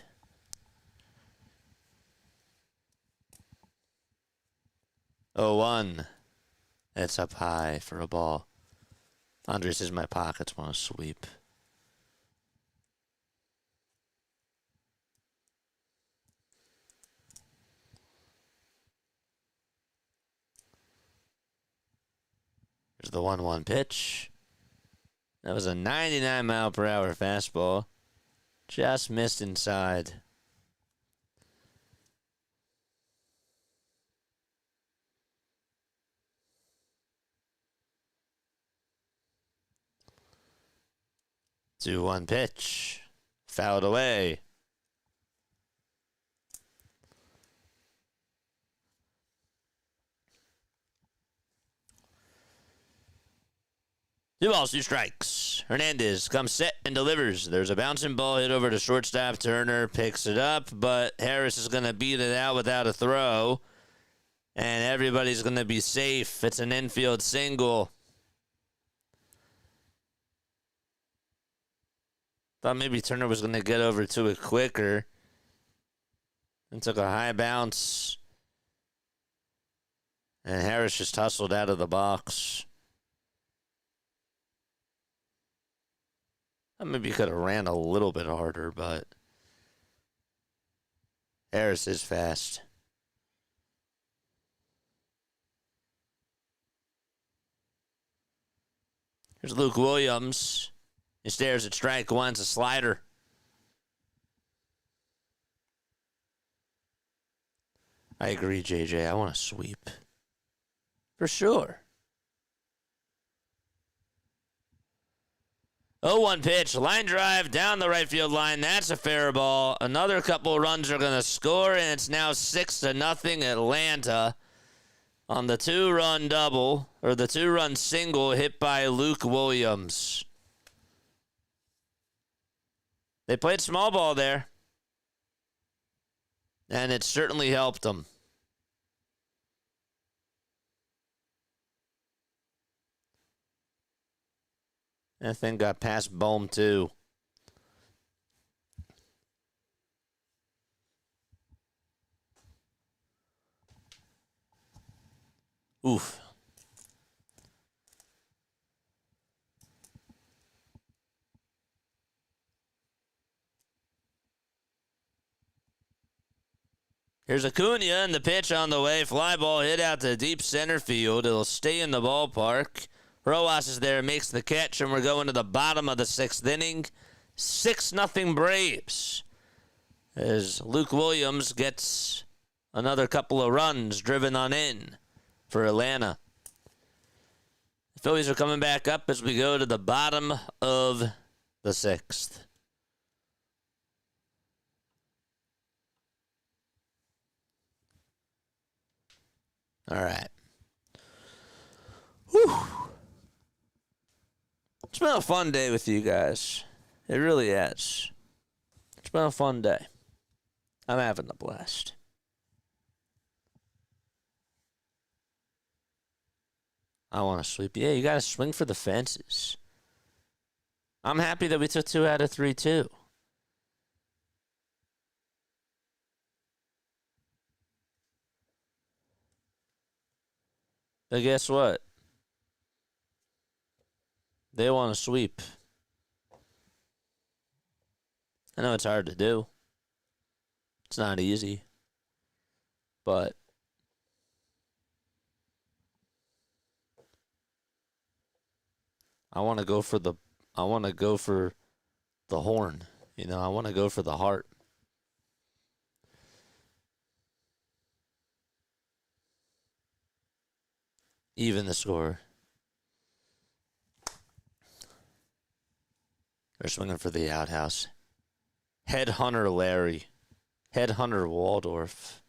Oh, 1. That's up high for a ball. Andres says my pockets want to sweep. There's the 1-1 pitch. That was a 99-mile-per-hour fastball. Just missed inside. 2-1 pitch. Fouled away. Two balls, 2 strikes. Hernandez comes set and delivers. There's a bouncing ball hit over to shortstop. Turner picks it up, but Harris is going to beat it out without a throw. And everybody's going to be safe. It's an infield single. Thought maybe Turner was going to get over to it quicker. And took a high bounce. And Harris just hustled out of the box. Maybe he could have ran a little bit harder, but Harris is fast. Here's Luke Williams. He stares at strike 1. It's a slider. I agree, JJ. I want a sweep. For sure. 0-1 pitch, line drive down the right field line. That's a fair ball. Another couple runs are going to score, and it's now 6-0 Atlanta. on the 2-run double, or the 2-run single hit by Luke Williams. They played small ball there, and it certainly helped them. That thing got past Bohm, too. Oof. Here's Acuna, and the pitch on the way. Fly ball hit out to deep center field. It'll stay in the ballpark. Rojas is there, makes the catch, and we're going to the bottom of the 6th inning. 6-0 Braves. As Luke Williams gets another couple of runs driven on in for Atlanta. The Phillies are coming back up as we go to the bottom of the 6th. All right. Whew. It's been a fun day with you guys. It really has. It's been a fun day. I'm having a blast. I want to sweep. Yeah, you got to swing for the fences. I'm happy that we took 2 out of 3, too. But guess what? They want to sweep. I know it's hard to do. It's not easy. But I want to go for the horn. You know, I want to go for the heart. Even the score. They're swinging for the outhouse. Headhunter Larry. Headhunter Waldorf.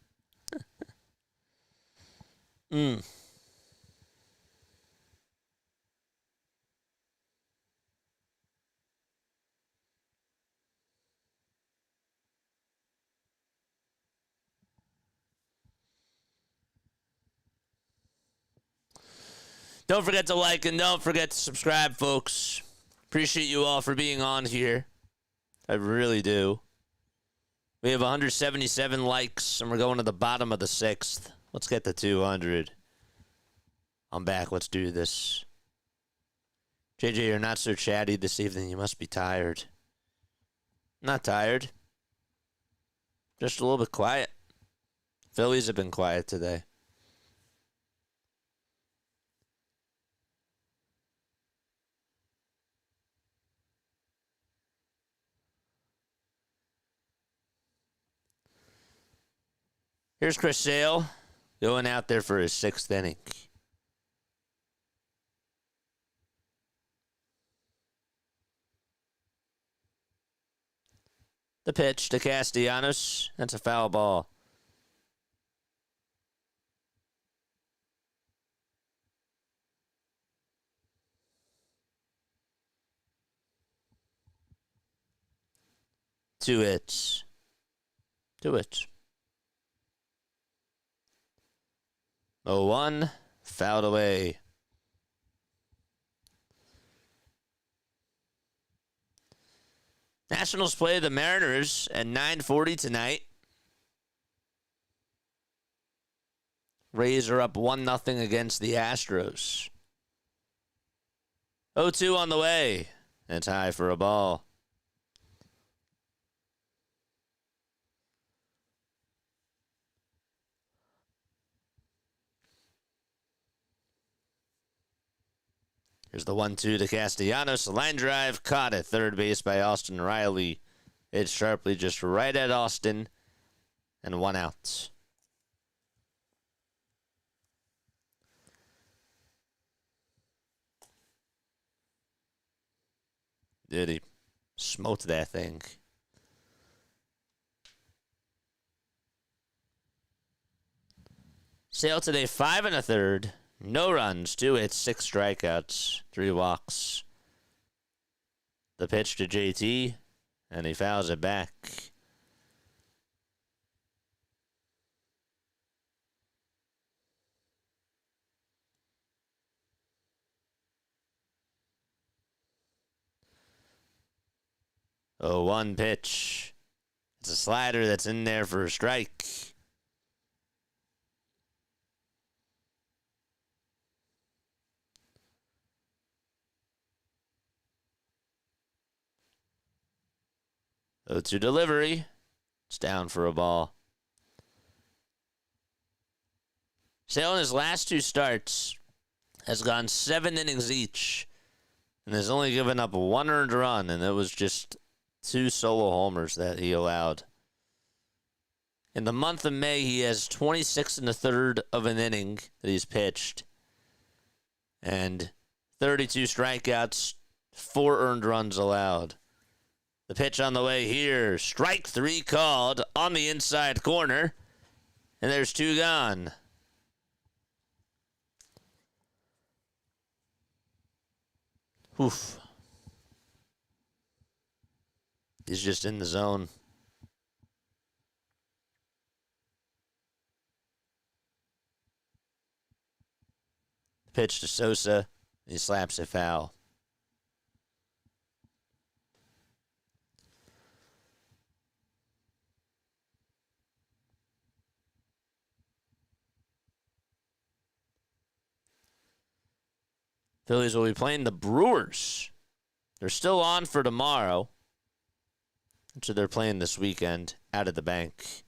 Don't forget to like and don't forget to subscribe, folks. Appreciate you all for being on here. I really do. We have 177 likes, and we're going to the bottom of the 6th. Let's get to 200. I'm back. Let's do this. JJ, you're not so chatty this evening. You must be tired. Not tired. Just a little bit quiet. Phillies have been quiet today. Here's Chris Sale going out there for his 6th inning. The pitch to Castellanos. That's a foul ball. Two hits. Oh, 1 fouled away. Nationals play the Mariners at 9:40 tonight. Rays are up 1-0 against the Astros. 0-2 on the way. It's high for a ball. Here's the 1-2 to Castellanos. Line drive caught at third base by Austin Riley. It's sharply just right at Austin. And 1 out. Did he smoked that thing. Sale today, 5 1/3. No runs, 2 hits, 6 strikeouts, 3 walks. The pitch to JT, and he fouls it back. Oh, 1 pitch. It's a slider that's in there for a strike. Oh, to delivery. It's down for a ball. Sale in his last 2 starts has gone 7 innings each and has only given up 1 earned run, and it was just 2 solo homers that he allowed. In the month of May, he has 26 1/3 of an inning that he's pitched and 32 strikeouts, 4 earned runs allowed. The pitch on the way here. Strike 3 called on the inside corner. And there's 2 gone. Oof. He's just in the zone. Pitch to Sosa. He slaps it foul. Phillies will be playing the Brewers. They're still on for tomorrow. So they're playing this weekend out of the bank.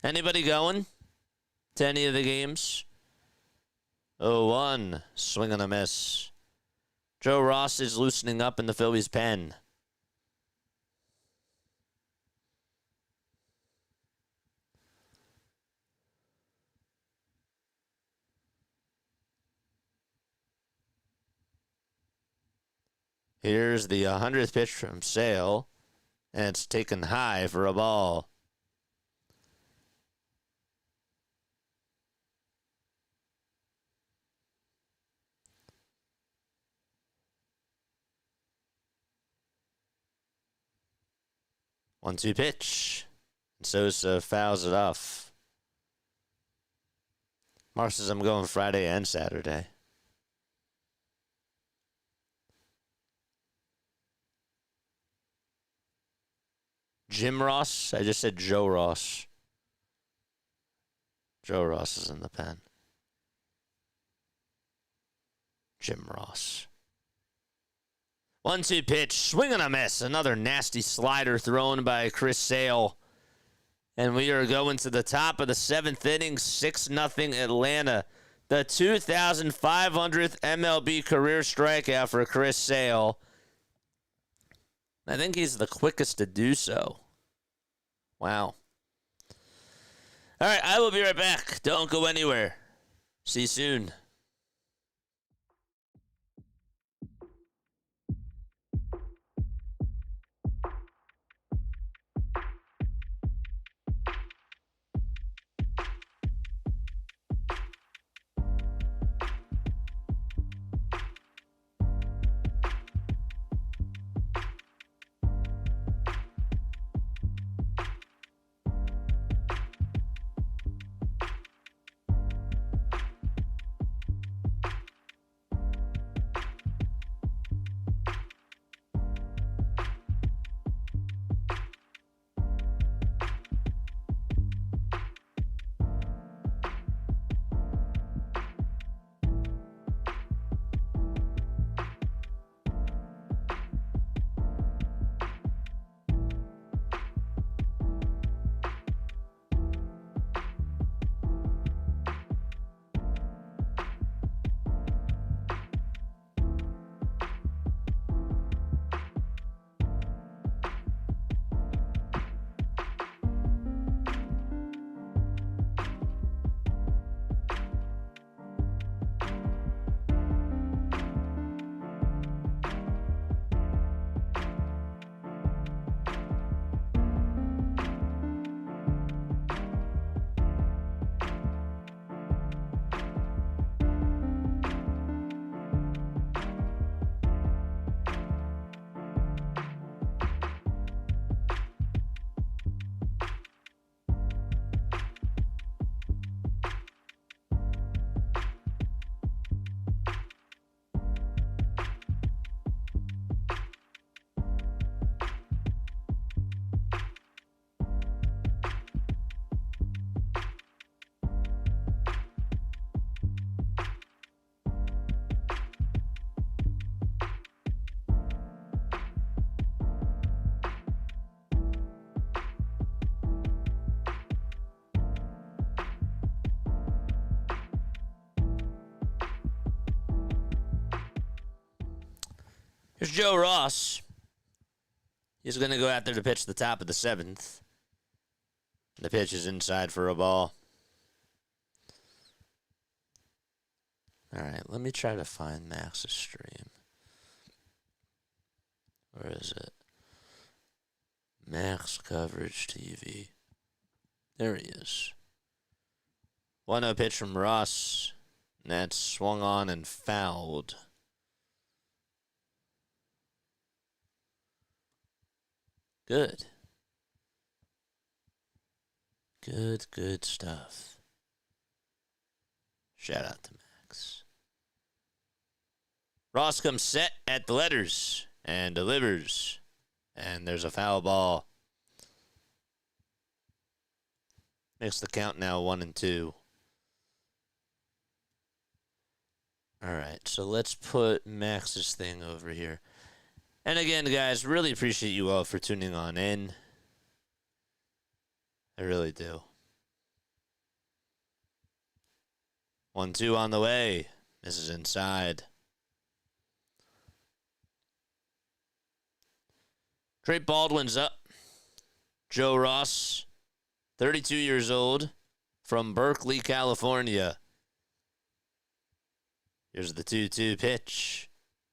Anybody going to any of the games? 0-1. Swing and a miss. Joe Ross is loosening up in the Phillies pen. Here's the 100th pitch from Sale, and it's taken high for a ball. One-two pitch. Sosa fouls it off. Mark says I'm going Friday and Saturday. Jim Ross? I just said Joe Ross. Joe Ross is in the pen. Jim Ross. 1-2 pitch. Swing and a miss. Another nasty slider thrown by Chris Sale. And we are going to the top of the 7th inning. 6-0 Atlanta. The 2,500th MLB career strikeout for Chris Sale. I think he's the quickest to do so. Wow. All right, I will be right back. Don't go anywhere. See you soon. Here's Joe Ross. He's going to go out there to pitch the top of the 7th. The pitch is inside for a ball. All right, let me try to find Max's stream. Where is it? Max Coverage TV. There he is. 1-0 pitch from Ross. And that's swung on and fouled. Good. Good stuff. Shout out to Max. Ross comes set at the letters and delivers. And there's a foul ball. Makes the count now 1-2. All right, so let's put Max's thing over here. And again, guys, really appreciate you all for tuning on in. I really do. 1-2 on the way. This is inside. Trey Baldwin's up. Joe Ross, 32 years old, from Berkeley, California. Here's the 2-2 pitch.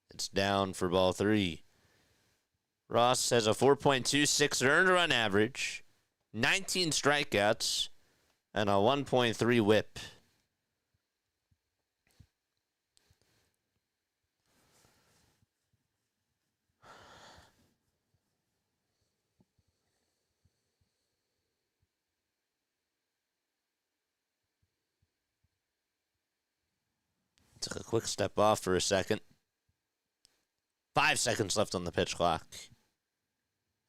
It's down for ball 3. Ross has a 4.26 earned run average, 19 strikeouts, and a 1.3 whip. Took a quick step off for a second. 5 seconds left on the pitch clock.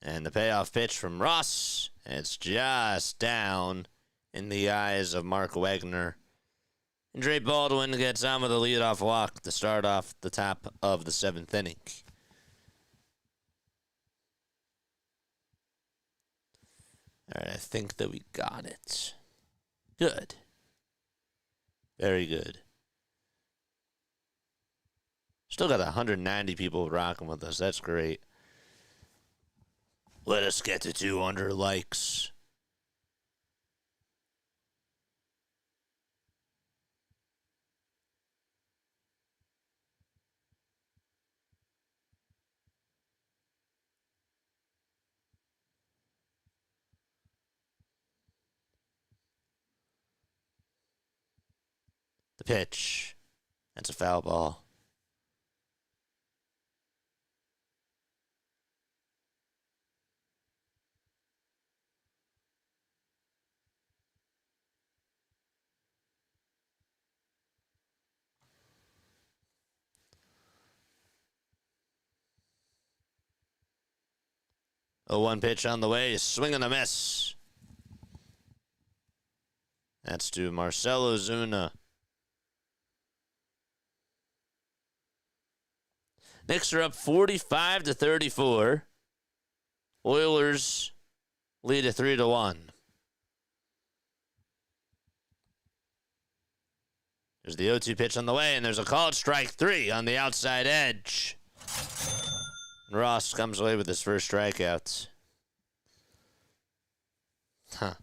And the payoff pitch from Ross. It's just down in the eyes of Mark Wagner. And Trey Baldwin gets on with a leadoff walk to start off the top of the 7th inning. All right, I think that we got it. Good. Very good. Still got 190 people rocking with us. That's great. Let us get to 200 likes. The pitch. That's a foul ball. A 1 pitch on the way, swing and a miss. That's to Marcelo Zuna. Knicks are up 45-34. Oilers lead at 3-1. There's the 0-2 pitch on the way, and there's a called strike 3 on the outside edge. Ross comes away with his first strikeouts. Huh.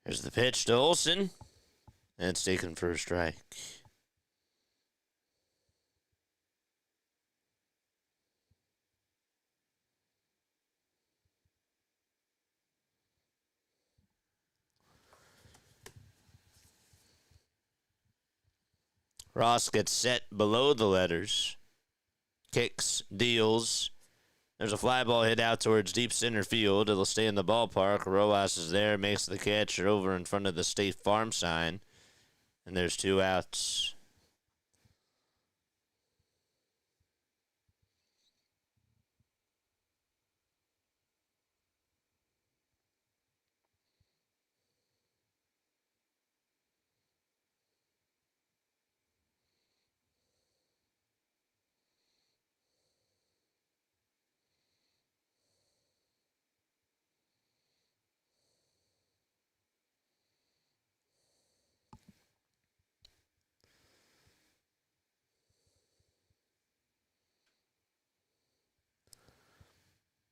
Here's the pitch to Olson. And it's taken for a strike. Ross gets set below the letters. Kicks, deals. There's a fly ball hit out towards deep center field. It'll stay in the ballpark. Rojas is there, makes the catch over in front of the State Farm sign. And there's 2 outs.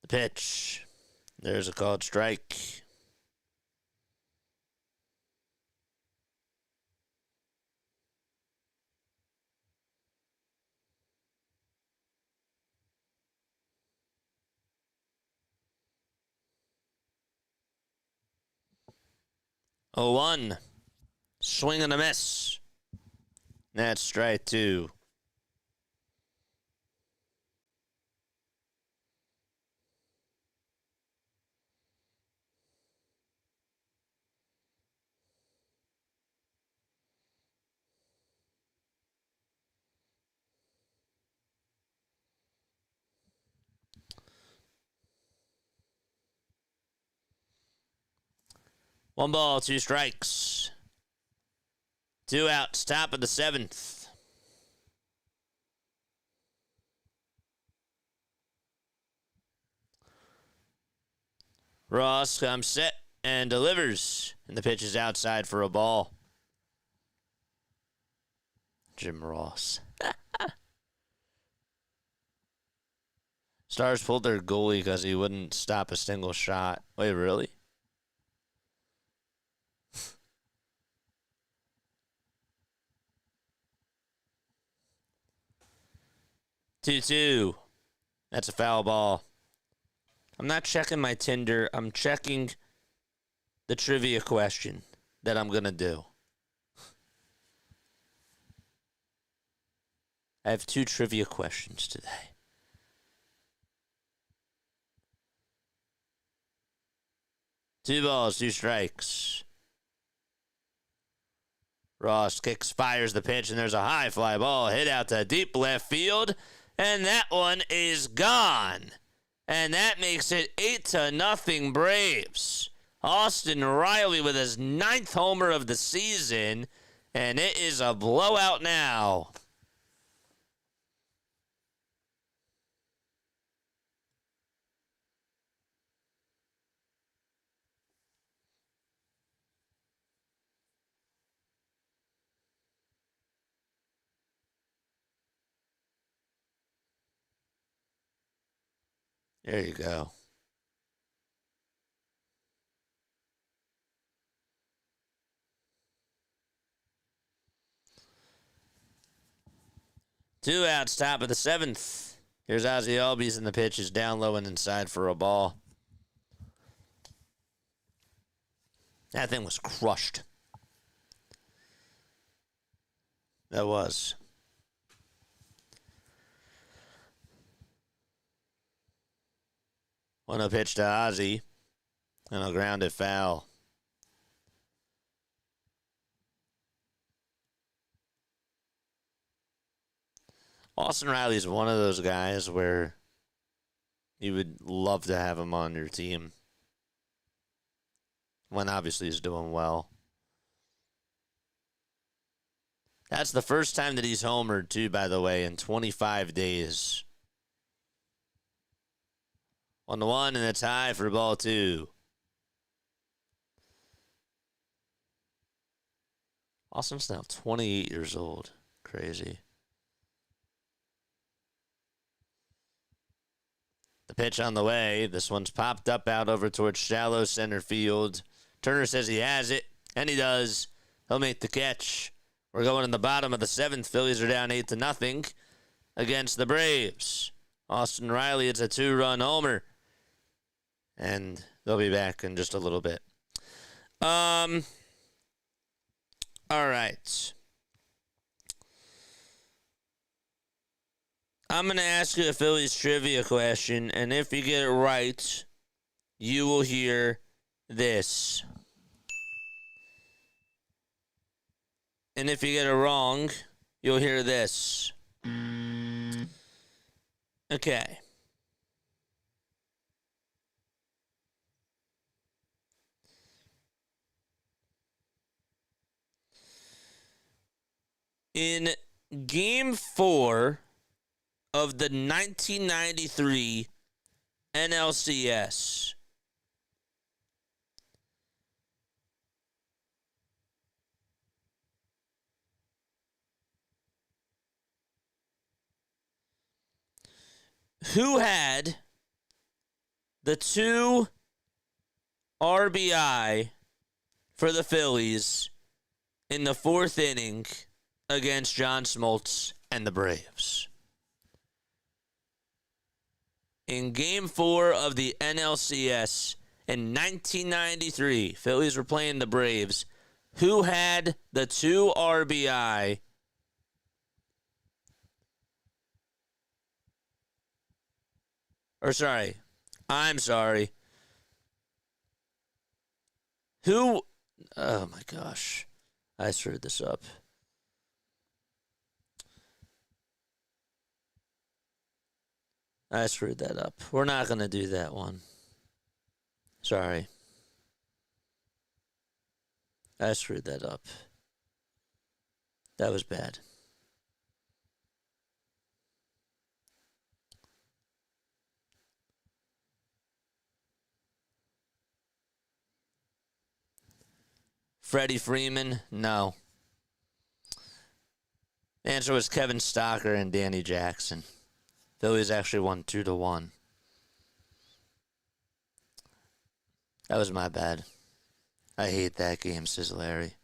The pitch. There's a called strike. Oh, 1. Swing and a miss. That's strike 2. One ball, 2 strikes. 2 outs, top of the 7th. Ross comes set and delivers. And the pitch is outside for a ball. Jim Ross. Stars pulled their goalie because he wouldn't stop a single shot. Wait, really? Two. That's a foul ball. I'm not checking my Tinder. I'm checking the trivia question that I'm going to do. I have 2 trivia questions today. Two balls, 2 strikes. Ross kicks, fires the pitch, and there's a high fly ball hit out to deep left field. And that one is gone. And that makes it 8-0 Braves. Austin Riley with his 9th homer of the season. And it is a blowout now. There you go. Two outs, top of the 7th. Here's Ozzie Albies, and the pitch is down low and inside for a ball. That thing was crushed. That was. 1-0 pitch to Ozzie, and a grounded foul. Austin Riley is one of those guys where you would love to have him on your team. When obviously he's doing well. That's the first time that he's homered, too, by the way, in 25 days. 1-1, and it's high for ball 2. Austin's now 28 years old. Crazy. The pitch on the way. This one's popped up out over towards shallow center field. Turner says he has it, and he does. He'll make the catch. We're going in the bottom of the 7th. Phillies are down 8-0 against the Braves. Austin Riley, it's a 2-run homer. And they'll be back in just a little bit. All right. I'm going to ask you a Phillies trivia question, and if you get it right, you will hear this. And if you get it wrong, you'll hear this. Okay. In Game 4 of the 1993 NLCS, who had the 2 RBI for the Phillies in the 4th inning against John Smoltz and the Braves. In Game 4 of the NLCS in 1993, Phillies were playing the Braves. Who had the 2 RBI I'm sorry. Oh my gosh. I screwed this up. I screwed that up. We're not going to do that one. Sorry. I screwed that up. That was bad. Freddie Freeman? No. The answer was Kevin Stocker and Danny Jackson. Phillies actually won 2-1. That was my bad. I hate that game, says Larry.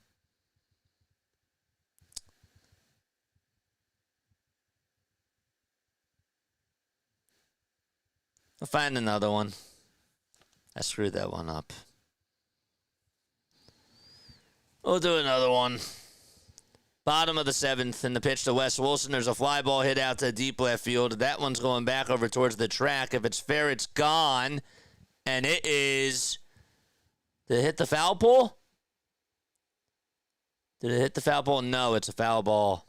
I'll find another one. I screwed that one up. We'll do another one. Bottom of the 7th, in the pitch to Wes Wilson. There's a fly ball hit out to deep left field. That one's going back over towards the track. If it's fair, it's gone. And it is... Did it hit the foul pole? Did it hit the foul pole? No, it's a foul ball.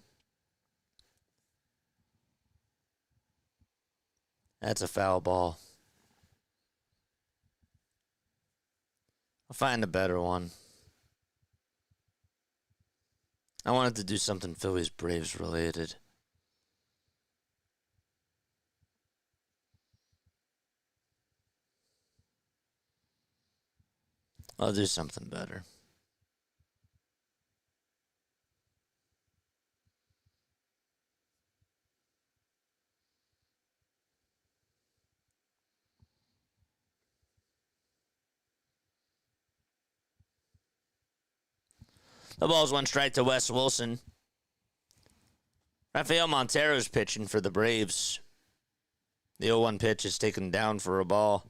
That's a foul ball. I'll find a better one. I wanted to do something Phillies Braves related. I'll do something better. The ball's 1 strike to Wes Wilson. Rafael Montero's pitching for the Braves. The 0-1 pitch is taken down for a ball.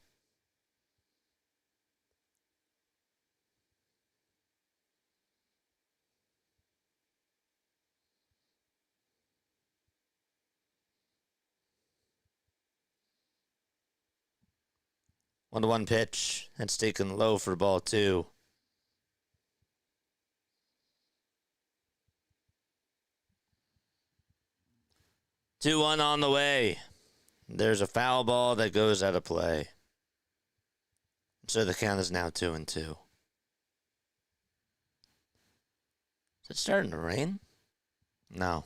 One to one pitch. That's taken low for ball 2. Two one on the way. There's a foul ball that goes out of play. So the count is now 2-2. Is it starting to rain? No.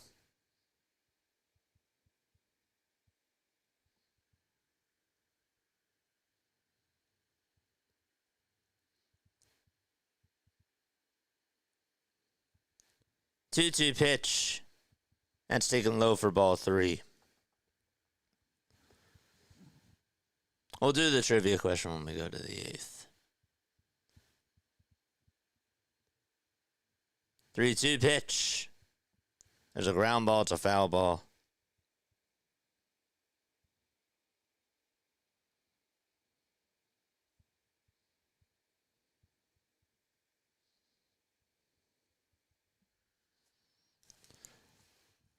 Two-two pitch. That's taken low for ball 3. We'll do the trivia question when we go to the 8th. 3-2 pitch. There's a ground ball. It's a foul ball.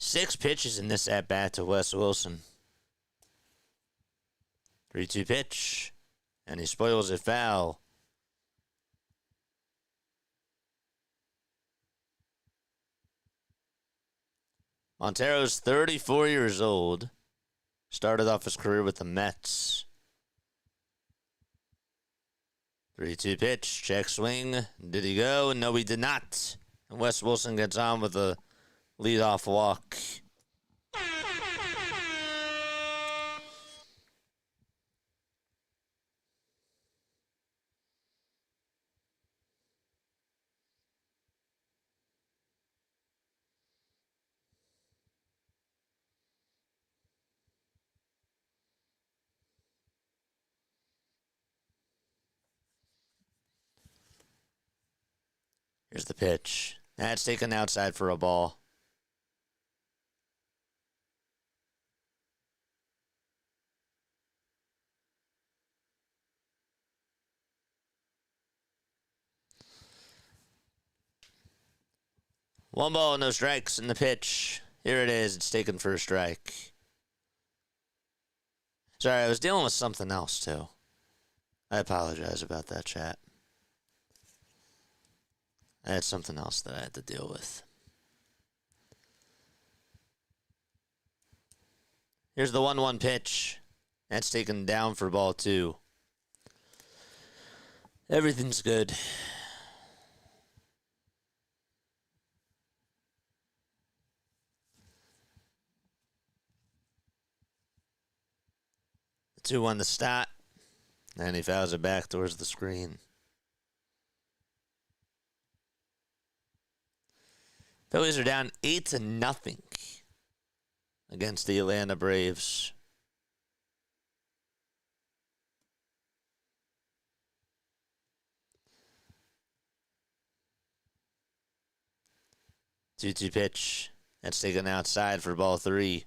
Six pitches in this at-bat to Wes Wilson. 3-2 pitch. And he spoils it foul. Montero's 34 years old. Started off his career with the Mets. 3-2 pitch. Check swing. Did he go? No, he did not. And Wes Wilson gets on with a leadoff walk. Here's the pitch. That's taken outside for a ball. One ball, no strikes in the pitch. Here it is. It's taken for a strike. Sorry, I was dealing with something else, too. I apologize about that, chat. I had something else that I had to deal with. Here's the 1-1 pitch. That's taken down for ball 2. Everything's good. The 2-1 the start. And he fouls it back towards the screen. Phillies are down 8-0 against the Atlanta Braves. Two-two pitch. That's taken outside for ball 3.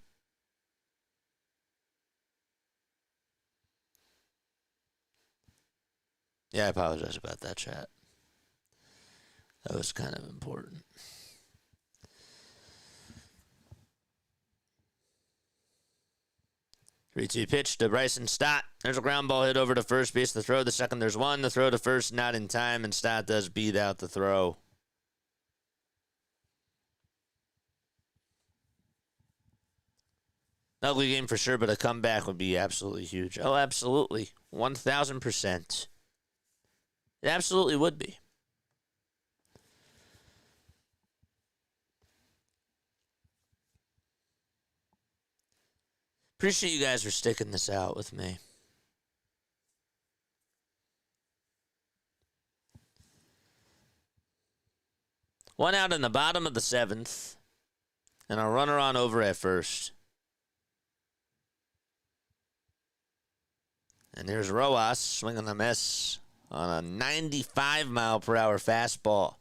Yeah, I apologize about that, chat. That was kind of important. 3-2 pitch to Bryson Stott. There's a ground ball hit over to first base. The throw to second, there's one. The throw to first, not in time, and Stott does beat out the throw. Ugly game for sure, but a comeback would be absolutely huge. Oh, absolutely. 1,000%. It absolutely would be. Appreciate you guys for sticking this out with me. One out in the bottom of the 7th, and a runner on over at first. And there's Rojas swinging a miss on a 95-mile-per-hour fastball.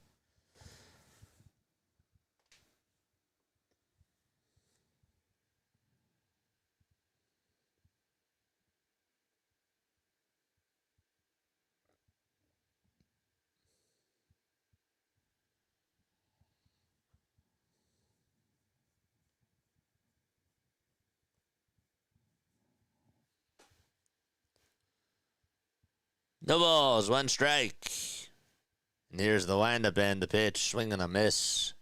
No balls, 1 strike. And here's the windup and the pitch, swinging a miss.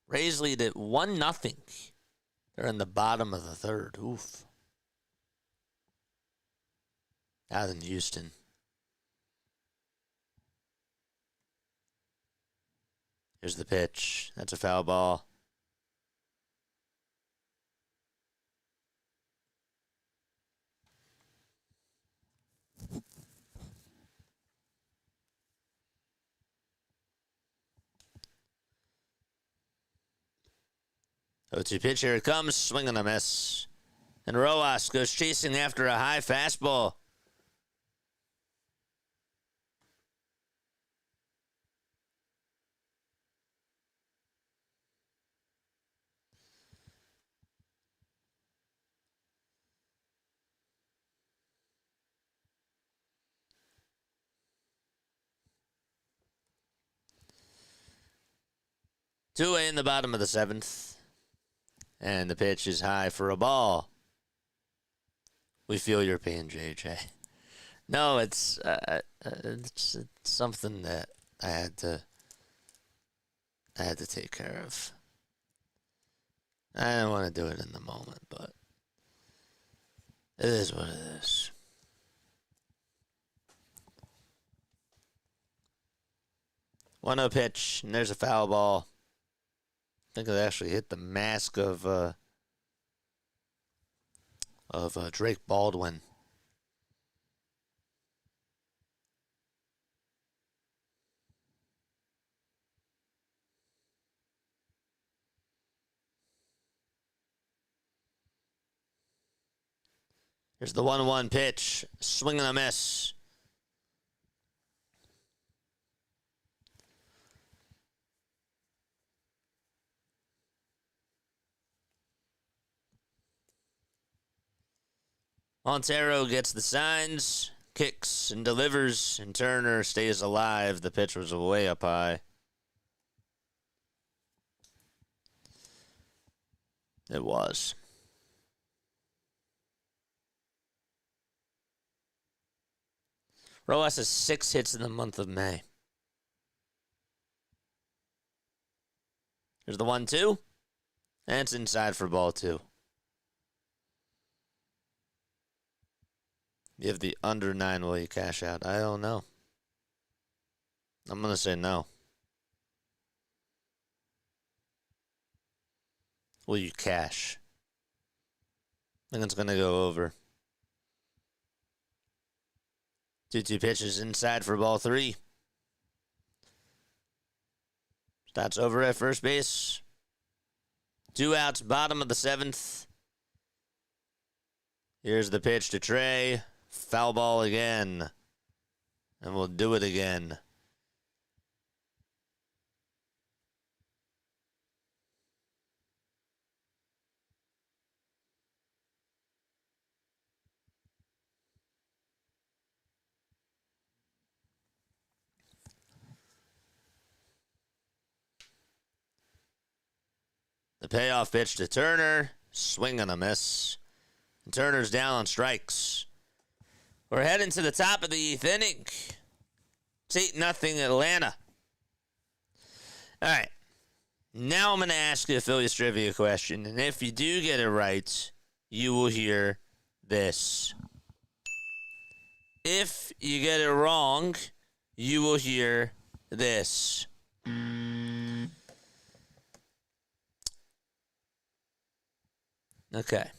Rays lead at 1-0. They're in the bottom of the 3rd. Oof. Out in Houston. Here's the pitch. That's a foul ball. Oh, 2 pitch, here it comes, swinging a miss. And Rojas goes chasing after a high fastball. Two away in the bottom of the 7th. And the pitch is high for a ball. We feel your pain, JJ. No, it's something that I had to take care of. I didn't want to do it in the moment, but it is what it is. One 0 pitch, and there's a foul ball. I think it actually hit the mask of Drake Baldwin. Here's the 1-1 pitch, swinging a miss. Montero gets the signs, kicks and delivers, and Turner stays alive. The pitch was way up high. It was. Rojas has 6 hits in the month of May. There's the 1-2. And it's inside for ball 2. You have the under 9. Will you cash out? I don't know. I'm going to say no. Will you cash? I think it's going to go over. 2-2 pitches inside for ball 3. That's over at first base. 2 outs, bottom of the 7th. Here's the pitch to Trey. Foul ball again. And we'll do it again. The payoff pitch to Turner. Swing and a miss. And Turner's down on strikes. We're heading to the top of the 8th inning. It's 8-0 Atlanta. All right. Now I'm going to ask you a Phillies trivia question. And if you do get it right, you will hear this. If you get it wrong, you will hear this. Okay.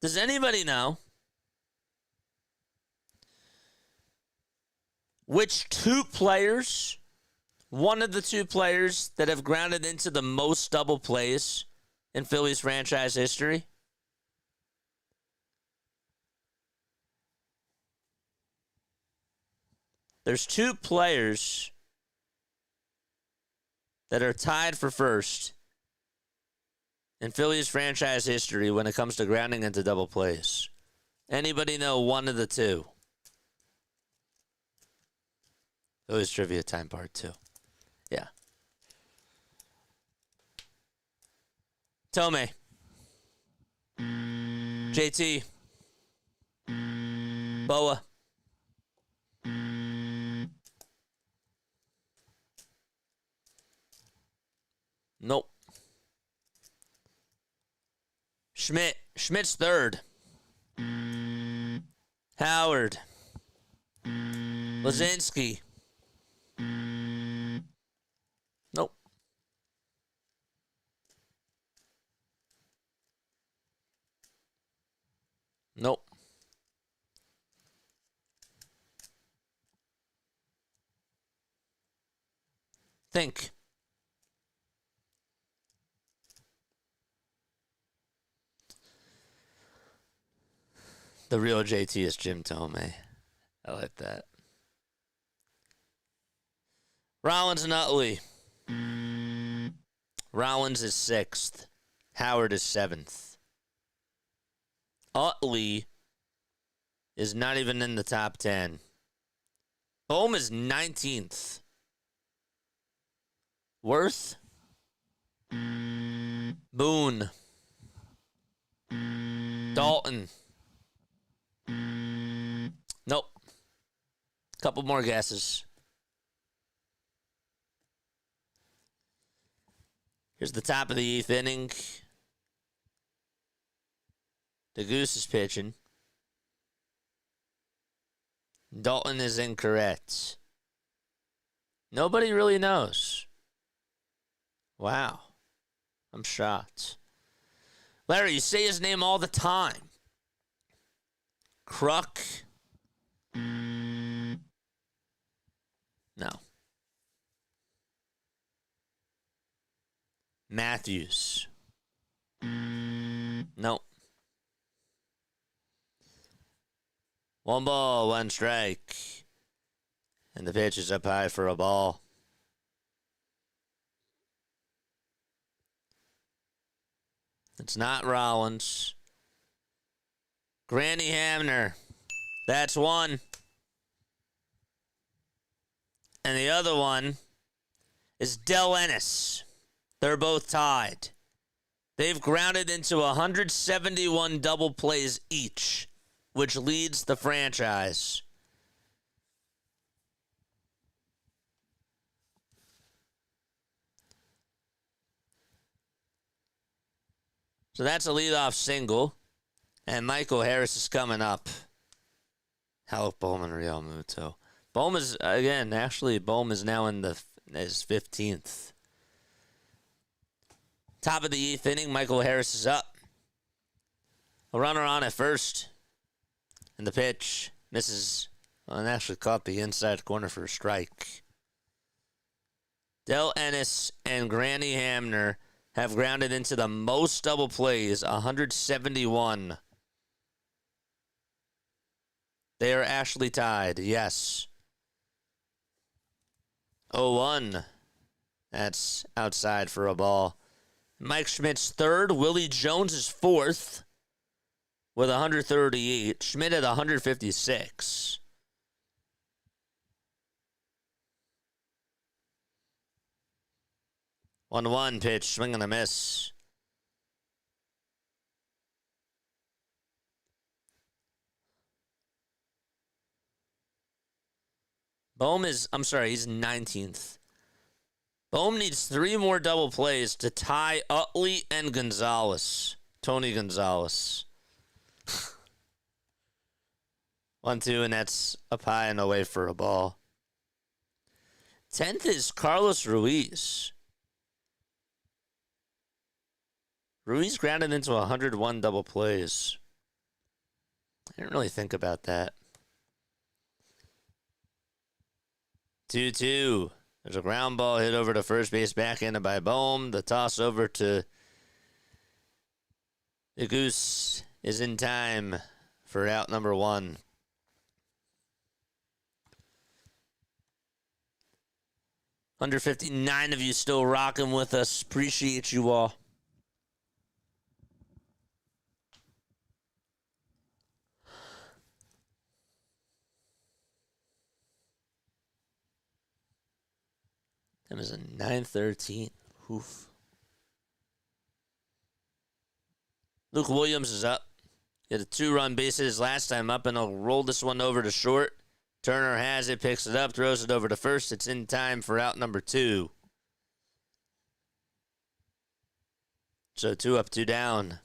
Does anybody know which 2 players, one of the 2 players that have grounded into the most double plays in Phillies franchise history? There's 2 players that are tied for first in Phillies franchise history when it comes to grounding into double plays. Anybody know one of the 2? Phillies trivia time part 2. Yeah. Tomei. JT. Boa. Nope. Schmidt. Schmidt's 3rd. Howard. Lazinski. Nope. Nope. Think. The real JT is Jim Tomei. I like that. Rollins and Utley. Rollins is 6th. Howard is 7th. Utley is not even in the top 10. Bohm is 19th. Worth? Boone. Dalton. Nope. Couple more guesses. Here's the top of the 8th inning. The Goose is pitching. Dalton is incorrect. Nobody really knows. Wow. I'm shocked. Larry, you say his name all the time. Kruk. No. Matthews. Nope. 1 ball, 1 strike. And the pitch is up high for a ball. It's not Rollins. Granny Hamner. That's one. And the other one is Del Ennis. They're both tied. They've grounded into 171 double plays each, which leads the franchise. So that's a leadoff single. And Michael Harris is coming up. Alec Bohm and Real Muto. Bohm is, again, actually, Bohm is now in his 15th. Top of the 8th inning, Michael Harris is up. A runner on at first. And the pitch misses, and actually caught the inside corner for a strike. Del Ennis and Granny Hamner have grounded into the most double plays, 171. They are actually tied, yes. 0-1. That's outside for a ball. Mike Schmidt's third. Willie Jones is fourth with 138. Schmidt at 156. One pitch, swing and a miss. he's 19th. Bohm needs 3 more double plays to tie Utley and Gonzalez. Tony Gonzalez. 1-2, and that's up high and away for a ball. 10th is Carlos Ruiz. Ruiz grounded into 101 double plays. I didn't really think about that. 2-2. There's a ground ball hit over to first base, backhanded by Bohm. The toss over to the Goose is in time for out number 1. Under 59 of you still rocking with us. Appreciate you all. That was a 9:13. Oof. Luke Williams is up. He had a 2-run base hit his last time up, and he'll roll this one over to short. Turner has it, picks it up, throws it over to first. It's in time for out number 2. So 2 up, 2 down.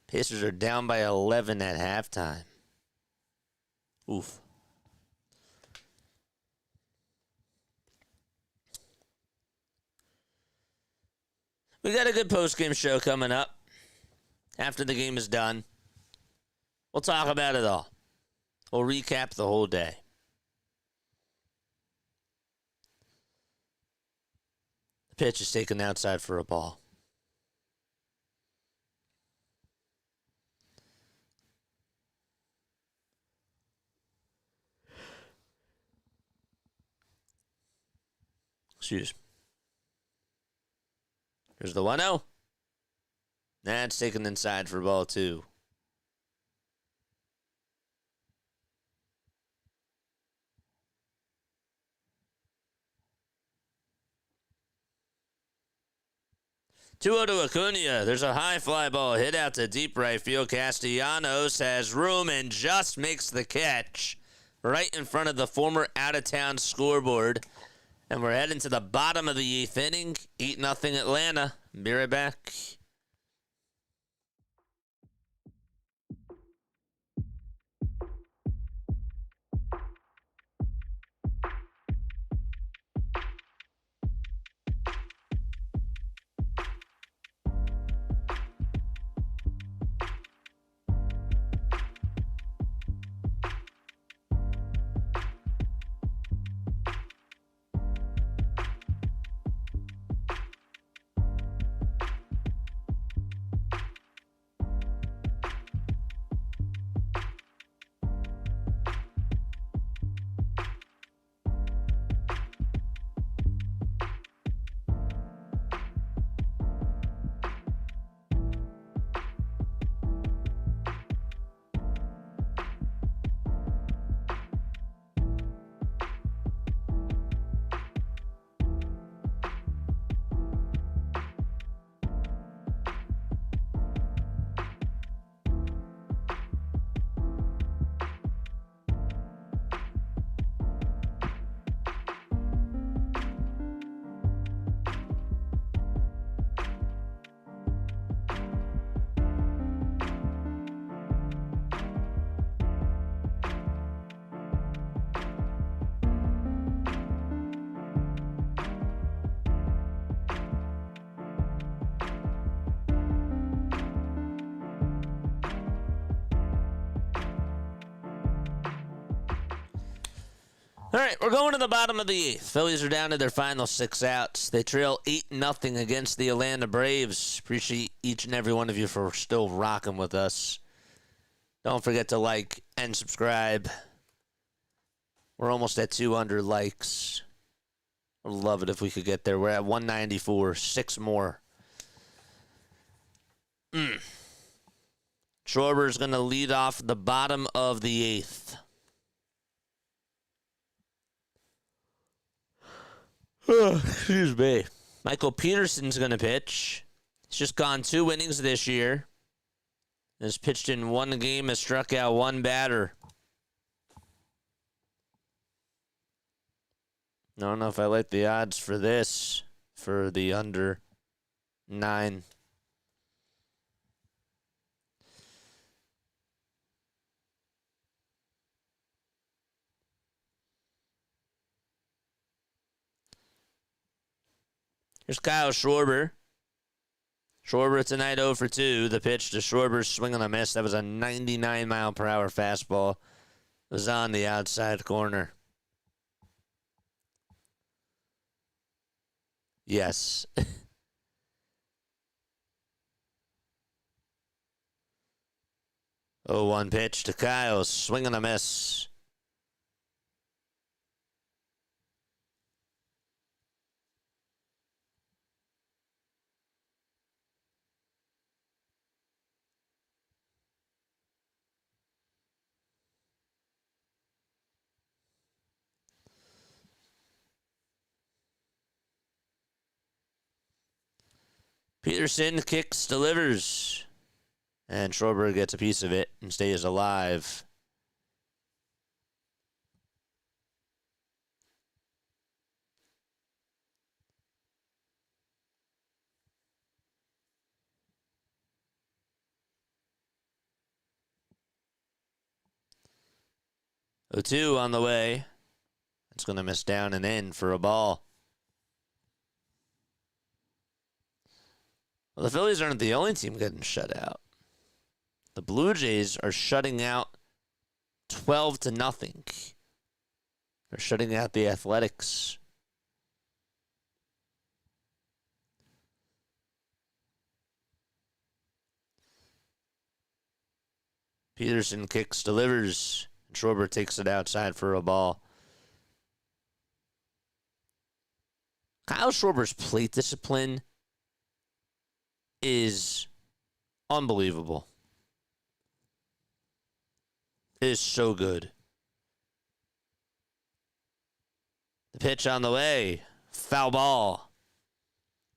Pacers are down by 11 at halftime. Oof. We got a good post-game show coming up after the game is done. We'll talk about it all. We'll recap the whole day. The pitch is taken outside for a ball. Excuse me. There's the 1-0. That's taken inside for ball 2. Two to Acuna. There's a high fly ball hit out to deep right field. Castellanos has room and just makes the catch right in front of the former out-of-town scoreboard. And we're heading to the bottom of the 8th inning. 8-0 Atlanta. Be right back. All right, we're going to the bottom of the 8th. Phillies are down to their final 6 outs. They trail 8-0 against the Atlanta Braves. Appreciate each and every one of you for still rocking with us. Don't forget to like and subscribe. We're almost at 200 likes. I'd love it if we could get there. We're at 194, 6 more. Schwarber's going to lead off the bottom of the 8th. Excuse me. Michael Peterson's going to pitch. He's just gone 2 innings this year. Has pitched in 1 game, has struck out 1 batter. I don't know if I like the odds for this, for the under 9. Here's Kyle Schwarber. Schwarber tonight 0 for 2. The pitch to Schwarber's swing and a miss. That was a 99-mile-per-hour fastball. It was on the outside corner. Yes. 0-1 pitch to Kyle. Swing and a miss. Peterson kicks, delivers. And Schwarber gets a piece of it and stays alive. Oh, 2 on the way. It's going to miss down and in for a ball. Well, the Phillies aren't the only team getting shut out. The Blue Jays are shutting out 12-0. They're shutting out the Athletics. Peterson kicks, delivers. And Schwarber takes it outside for a ball. Kyle Schwarber's plate discipline is unbelievable. It is so good. The pitch on the way. Foul ball.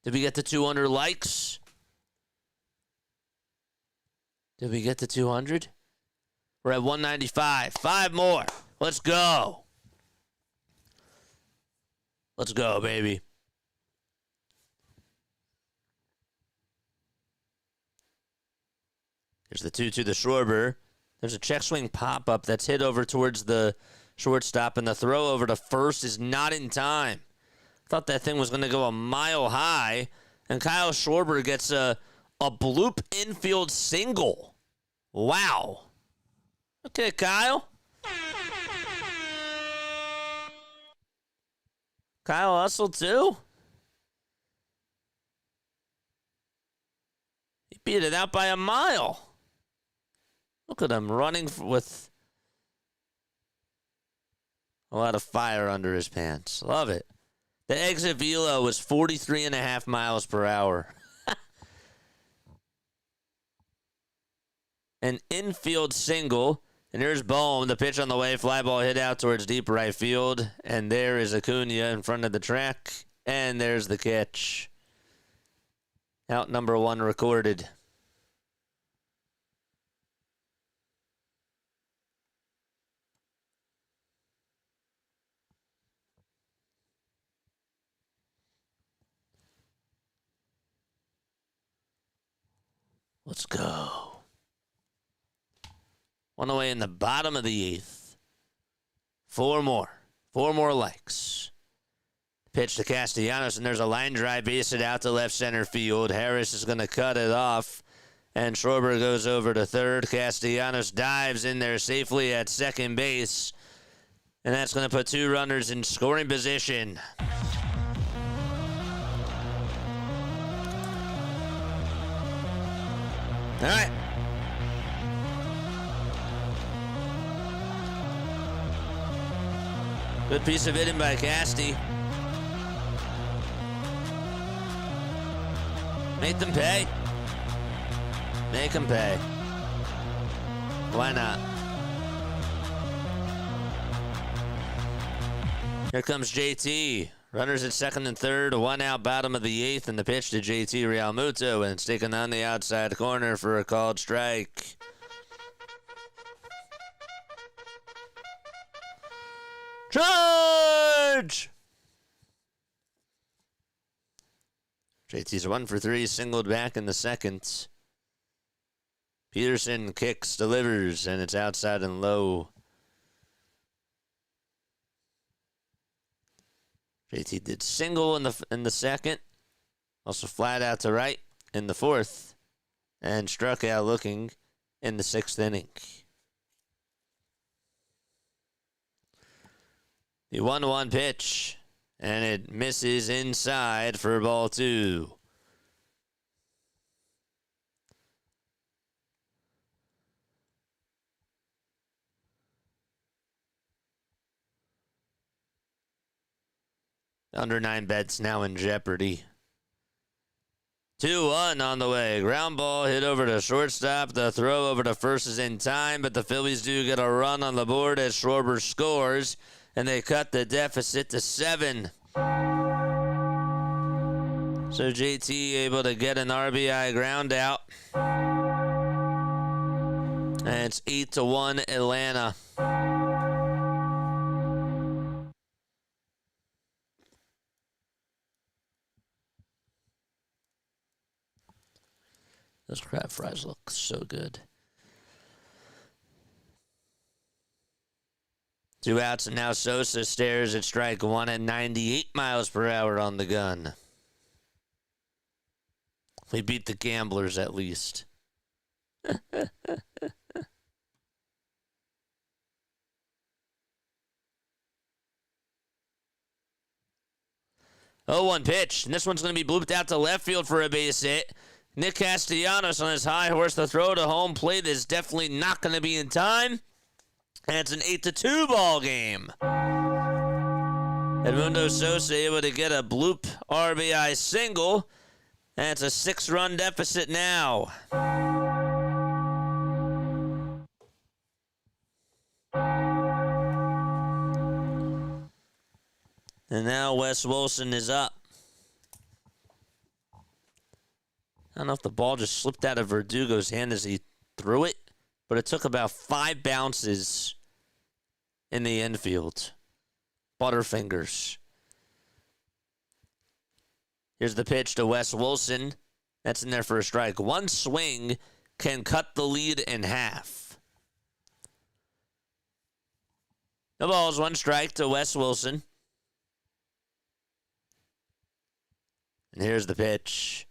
Did we get to 200 likes? Did we get to 200? We're at 195. 5 more. Let's go. Let's go, baby. Here's the 2 to the Schwarber. There's a check swing pop-up that's hit over towards the shortstop, and the throw over to first is not in time. Thought that thing was going to go a mile high, and Kyle Schwarber gets a bloop infield single. Wow. Okay, Kyle. Kyle hustled too. He beat it out by a mile. Look at him running with a lot of fire under his pants. Love it. The exit velo was 43.5 miles per hour. An infield single. And there's Bohm. The pitch on the way. Fly ball hit out towards deep right field. And there is Acuna in front of the track. And there's the catch. Out number 1 recorded. Let's go. 1 away in the bottom of the 8th. 4 more. 4 more likes. Pitch to Castellanos, and there's a line drive base it out to left center field. Harris is going to cut it off, and Schwarber goes over to third. Castellanos dives in there safely at second base. And that's going to put 2 runners in scoring position. All right. Good piece of hitting by Casty. Make them pay. Make them pay. Why not? Here comes JT. Runners at second and third. 1 out, bottom of the 8th, and the pitch to JT Realmuto, and it's taken on the outside corner for a called strike. Charge! JT's 1 for 3, singled back in the second. Peterson kicks, delivers, and it's outside and low. JT did single in the second, also flat out to right in the 4th, and struck out looking in the 6th inning. The 1-1 pitch, and it misses inside for ball 2. Under 9 bets now in jeopardy. 2-1 on the way. Ground ball hit over to shortstop. The throw over to first is in time, but the Phillies do get a run on the board as Schwarber scores, and they cut the deficit to 7. So JT able to get an RBI ground out. And it's 8-1 Atlanta. Those crab fries look so good. 2 outs, and now Sosa stares at strike 1 at 98 miles per hour on the gun. We beat the gamblers at least. 0-1 pitch, and this one's going to be blooped out to left field for a base hit. Nick Castellanos on his high horse. The throw to home plate is definitely not going to be in time. And it's an 8-2 ball game. Edmundo Sosa able to get a bloop RBI single. And it's a 6-run deficit now. And now Wes Wilson is up. I don't know if the ball just slipped out of Verdugo's hand as he threw it, but it took about 5 bounces in the infield. Butterfingers. Here's the pitch to Wes Wilson. That's in there for a strike. 1 swing can cut the lead in half. No balls, 1 strike to Wes Wilson. And here's the pitch.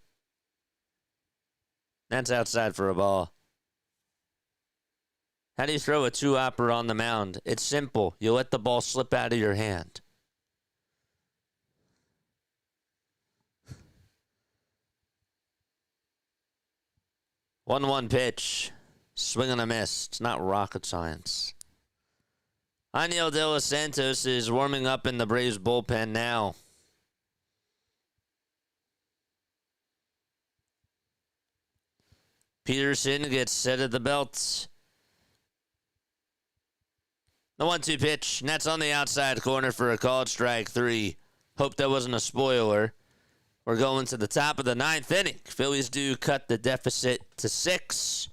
That's outside for a ball. How do you throw a 2-hopper on the mound? It's simple. You let the ball slip out of your hand. One pitch. Swing and a miss. It's not rocket science. Aniel De Los Santos is warming up in the Braves bullpen now. Peterson gets set at the belt. The 1-2 pitch, and that's on the outside corner for a called strike 3. Hope that wasn't a spoiler. We're going to the top of the 9th inning. Phillies do cut the deficit to 6.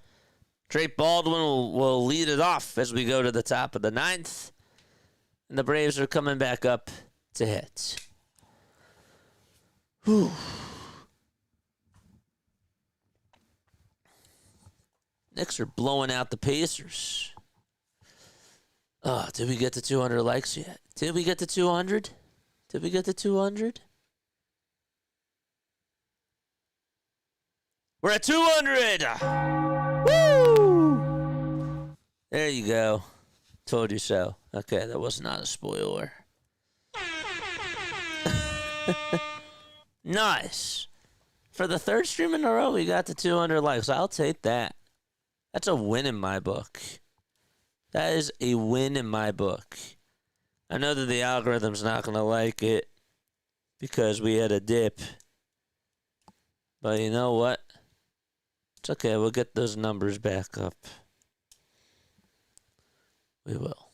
Trey Baldwin will lead it off as we go to the top of the 9th. And the Braves are coming back up to hit. Whew. Knicks are blowing out the Pacers. Oh, did we get to 200 likes yet? Did we get to 200? Did we get to 200? We're at 200! Woo! There you go. Told you so. Okay, that was not a spoiler. Nice. For the third stream in a row, we got to 200 likes. I'll take that. That's a win in my book. That is a win in my book. I know that the algorithm's not going to like it because we had a dip. But you know what? It's okay. We'll get those numbers back up. We will.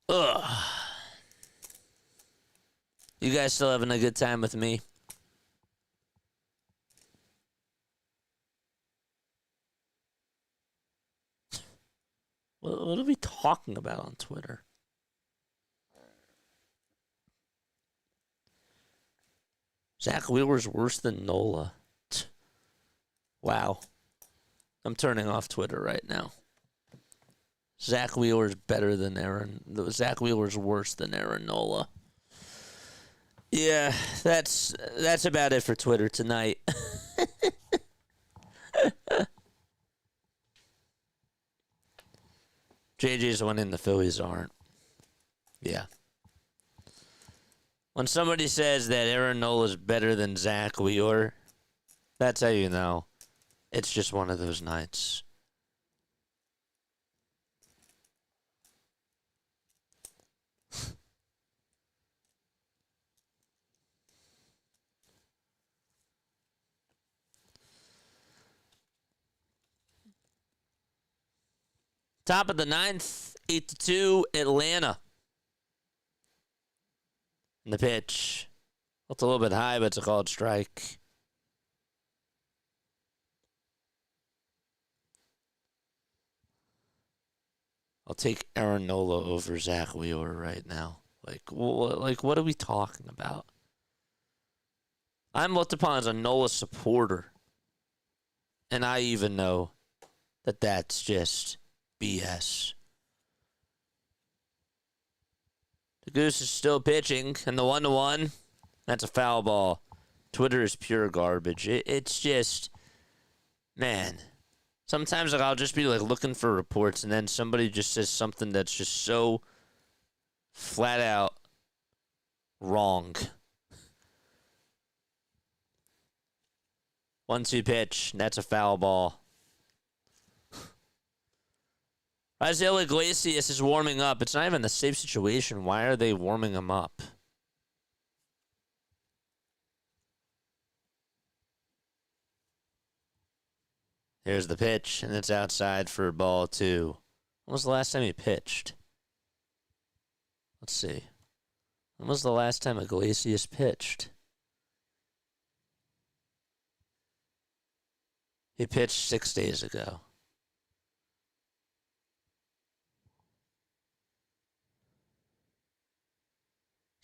Ugh. You guys still having a good time with me? What are we talking about on Twitter? Zack Wheeler's worse than Nola. Wow. I'm turning off Twitter right now. Zack Wheeler's better than Aaron. Zack Wheeler's worse than Aaron Nola. Yeah, that's about it for Twitter tonight. JJ's winning, the Phillies aren't. Yeah. When somebody says that Aaron Nola's better than Zack Wheeler, that's how you know it's just one of those nights. Top of the ninth, 8-2, Atlanta. And the pitch. It's a little bit high, but it's a called strike. I'll take Aaron Nola over Zack Wheeler right now. Like, what are we talking about? I'm looked upon as a Nola supporter. And I even know that that's just BS. The Goose is still pitching, and the 1-1, that's a foul ball. Twitter is pure garbage. It's just, man. Sometimes I'll just be looking for reports, and then somebody just says something that's just so flat out wrong. 1-2 pitch, that's a foul ball. Isaiah Iglesias is warming up. It's not even the safe situation. Why are they warming him up? Here's the pitch, and it's outside for ball 2. When was the last time he pitched? Let's see. When was the last time Iglesias pitched? He pitched 6 days ago.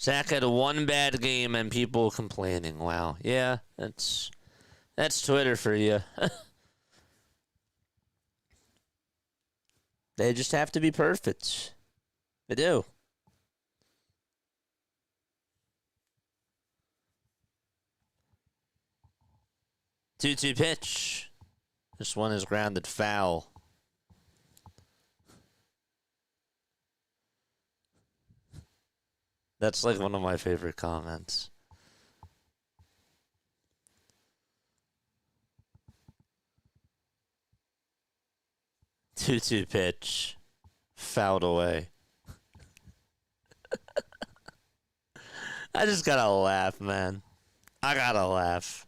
Zach had one bad game and people complaining. Wow. Yeah, that's Twitter for you. They just have to be perfect. They do. Two-two pitch. This one is grounded foul. That's one of my favorite comments. Two-two pitch. Fouled away. I just gotta laugh, man. I gotta laugh.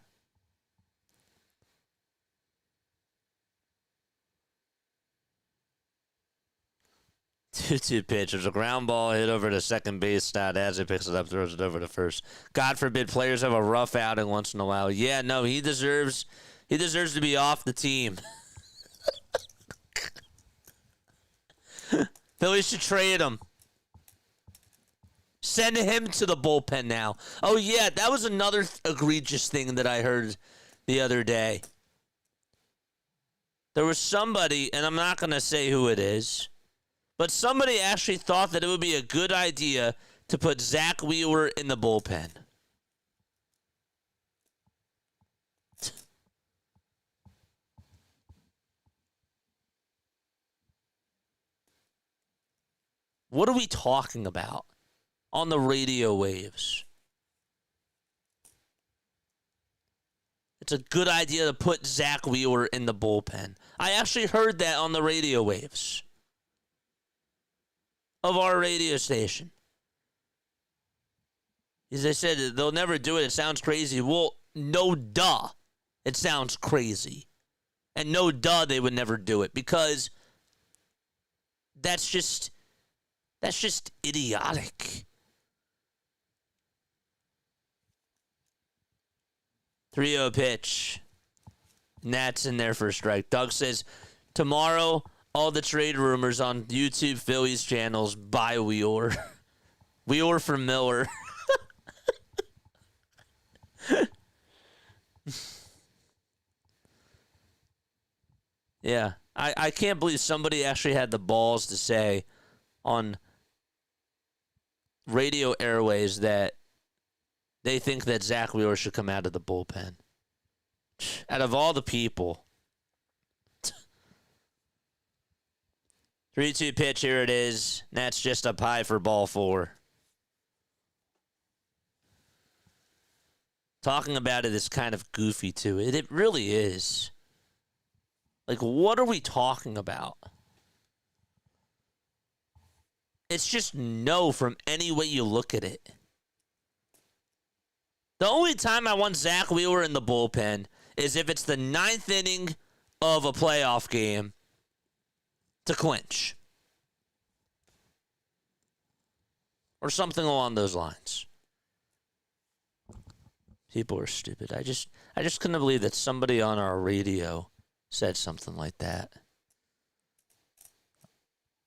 Two-two pitch. There's a ground ball hit over to second base. Stott as he picks it up, throws it over to first. God forbid players have a rough outing once in a while. Yeah, no, he deserves to be off the team. Phillies should trade him. Send him to the bullpen now. Oh, yeah, that was another egregious thing that I heard the other day. There was somebody, and I'm not going to say who it is, but somebody actually thought that it would be a good idea to put Zack Wheeler in the bullpen. What are we talking about on the radio waves? It's a good idea to put Zack Wheeler in the bullpen. I actually heard that on the radio waves of our radio station. As I said, they'll never do it. It sounds crazy. Well, no duh. It sounds crazy. And no duh, they would never do it because that's just idiotic. 3-0 pitch. Nats in there for a strike. Doug says, tomorrow, all the trade rumors on YouTube Phillies channels by Wheeler. Wheeler for Miller. Yeah. I can't believe somebody actually had the balls to say on radio airways that they think that Zack Wheeler should come out of the bullpen. Out of all the people. 3-2 pitch, here it is. That's just up high for ball 4. Talking about it is kind of goofy, too. It really is. Like, what are we talking about? It's just no from any way you look at it. The only time I want Zack Wheeler in the bullpen is if it's the 9th inning of a playoff game to clinch. Or something along those lines. People are stupid. I just couldn't believe that somebody on our radio said something like that.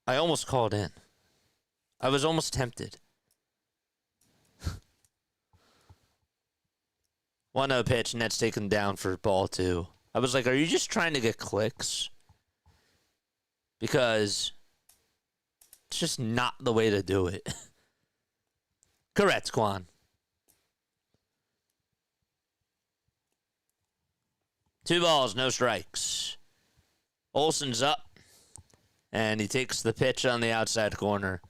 I almost called in. I was almost tempted. 1-0 pitch, and that's taken down for ball 2. I was like, are you just trying to get clicks? Because it's just not the way to do it. Correct, Quan. 2 balls, no strikes. Olson's up, and he takes the pitch on the outside corner.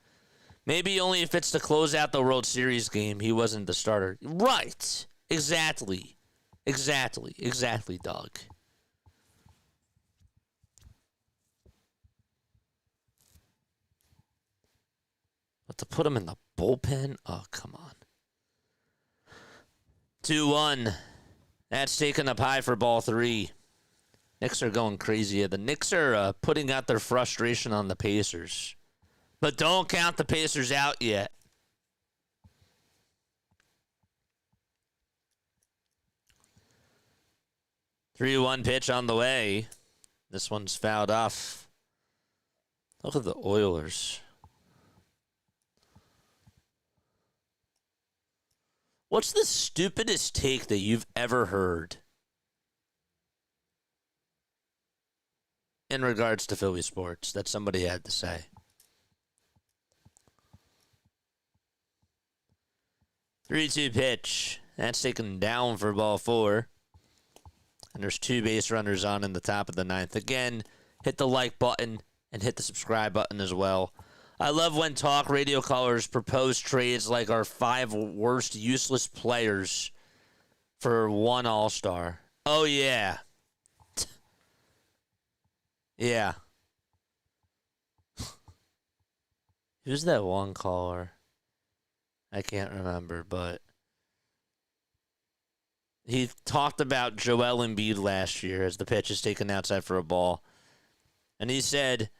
Maybe only if it's to close out the World Series game, he wasn't the starter. Right. Exactly, Doug. But to put him in the bullpen? Oh, come on. 2-1. That's taken up high for ball 3. Knicks are going crazy. The Knicks are putting out their frustration on the Pacers. But don't count the Pacers out yet. Three-one pitch on the way. This one's fouled off. Look at the Oilers. What's the stupidest take that you've ever heard in regards to Philly sports that somebody had to say? 3-2 pitch. That's taken down for ball 4. And there's 2 base runners on in the top of the 9th. Again, hit the like button and hit the subscribe button as well. I love when talk radio callers propose trades like our 5 worst useless players for 1 All-Star. Oh, yeah. Yeah. Who's that one caller? I can't remember, but he talked about Joel Embiid last year as the pitch is taken outside for a ball. And he said,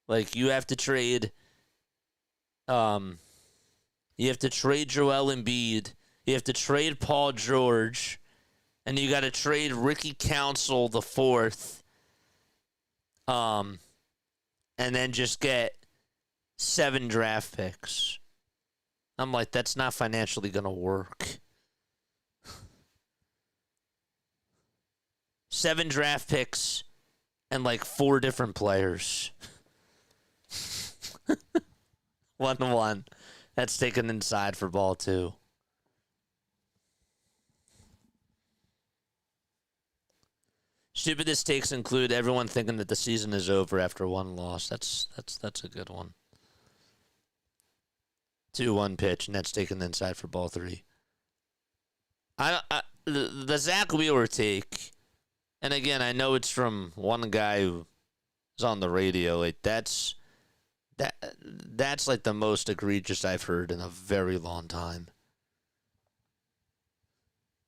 like, you have to trade Joel Embiid, you have to trade Paul George, and you got to trade Ricky Council the 4th, and then just get 7 draft picks. I'm like, that's not financially going to work. 7 draft picks and like 4 different players. 1-1. That's taken inside for ball 2. Stupidest takes include everyone thinking that the season is over after one loss. That's a good one. 2-1 pitch, and that's taken inside for ball 3. The Zack Wheeler take, and again, I know it's from one guy who is on the radio. Like that's like the most egregious I've heard in a very long time.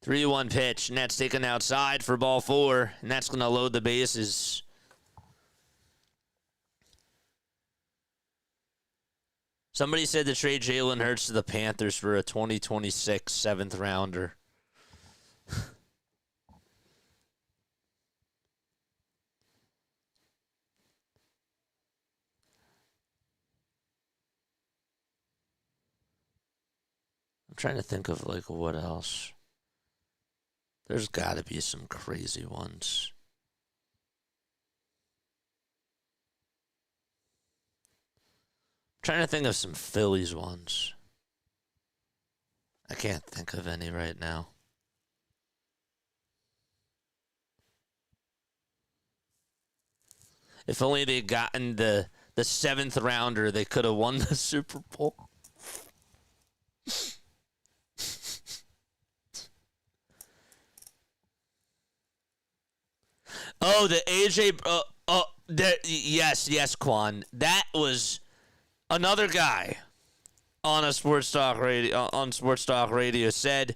3-1 pitch, and that's taken outside for ball 4, and that's going to load the bases. Somebody said to trade Jalen Hurts to the Panthers for a 2026 7th rounder. I'm trying to think of like what else. There's got to be some crazy ones. I'm trying to think of some Phillies ones. I can't think of any right now. If only they'd gotten the 7th rounder, they could have won the Super Bowl. Oh, the AJ. Yes, Quan. That was another guy on a Sports Talk radio. On Sports Talk Radio, said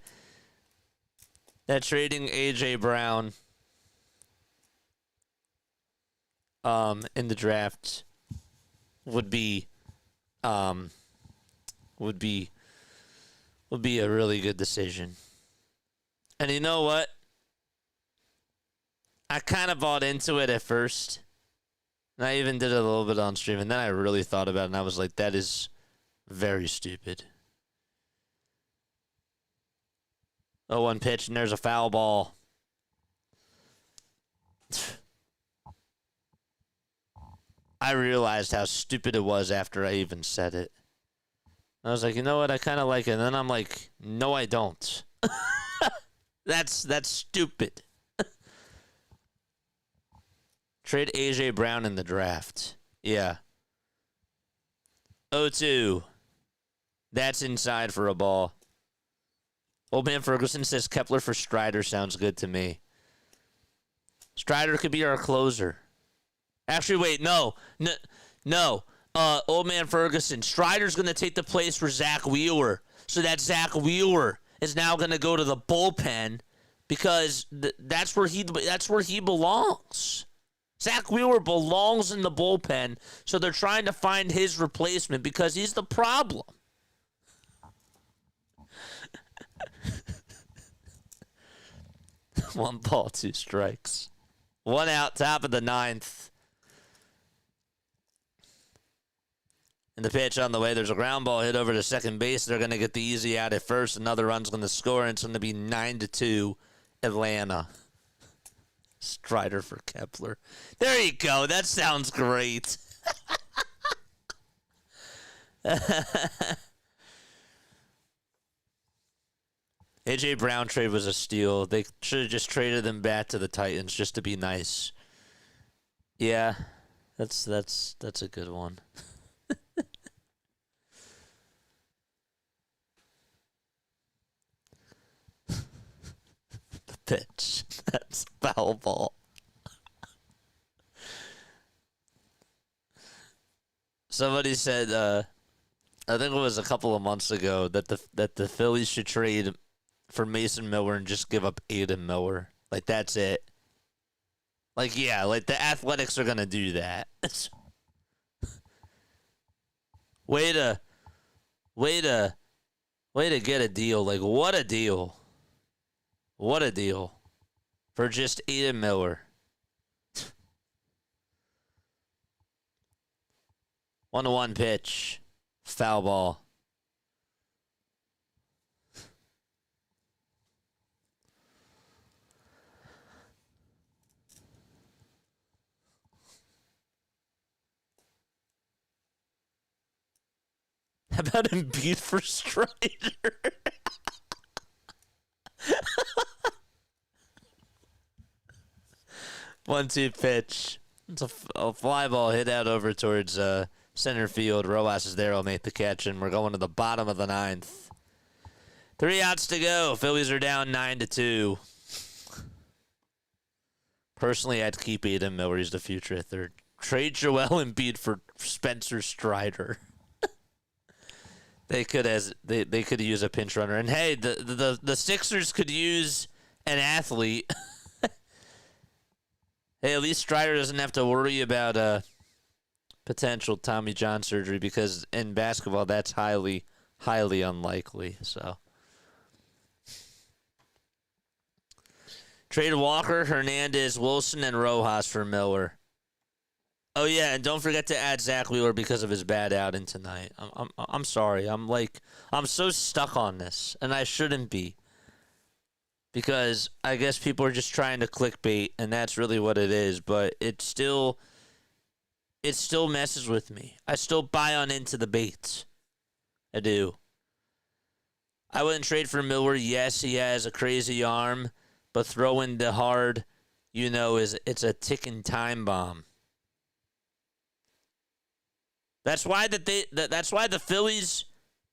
that trading AJ Brown in the draft would be a really good decision. And you know what? I kind of bought into it at first. And I even did it a little bit on stream. And then I really thought about it. And I was like, that is very stupid. 0-1 pitch. And there's a foul ball. I realized how stupid it was after I even said it. I was like, you know what? I kind of like it. And then I'm like, no, I don't. That's stupid. Trade AJ Brown in the draft. Yeah. 0-2. That's inside for a ball. Old Man Ferguson says Kepler for Strider sounds good to me. Strider could be our closer. Actually, wait, no. Old Man Ferguson. Strider's going to take the place for Zack Wheeler. So that Zack Wheeler is now going to go to the bullpen because that's where he belongs. Zack Wheeler belongs in the bullpen, so they're trying to find his replacement because he's the problem. One ball, 2 strikes. 1 out, top of the 9th. And the pitch on the way, there's a ground ball hit over to second base. They're going to get the easy out at first. Another run's going to score, and it's going to be 9-2 Atlanta. Strider for Kepler. There you go. That sounds great. AJ Brown trade was a steal. They should have just traded him back to the Titans just to be nice. Yeah, that's a good one. Pitch. That's foul ball. Somebody said, I think it was a couple of months ago, that the Phillies should trade for Mason Miller and just give up Aiden Miller. Like, that's it. Like, yeah, like the Athletics are gonna do that. Way to get a deal. Like, what a deal. What a deal for just Aiden Miller. 1-1 pitch. Foul ball. How about him beat for Strider? 1-2 pitch. It's a fly ball hit out over towards center field. Rojas is there. Will make the catch, and we're going to the bottom of the ninth. 3 outs to go. Phillies are down 9-2. Personally, I'd keep Adam Miller. He's the future at third. Trade Joel Embiid for Spencer Strider. They could use a pinch runner, and hey, the Sixers could use an athlete. Hey, at least Strider doesn't have to worry about potential Tommy John surgery, because in basketball that's highly, highly unlikely. So trade Walker, Hernandez, Wilson, and Rojas for Miller. Oh yeah, and don't forget to add Zack Wheeler because of his bad outing tonight. I'm sorry. I'm so stuck on this, and I shouldn't be, because I guess people are just trying to clickbait, and that's really what it is. But it still messes with me. I still buy on into the bait. I do. I wouldn't trade for Miller. Yes, he has a crazy arm, but throwing the hard, it's a ticking time bomb. That's why that's why the Phillies,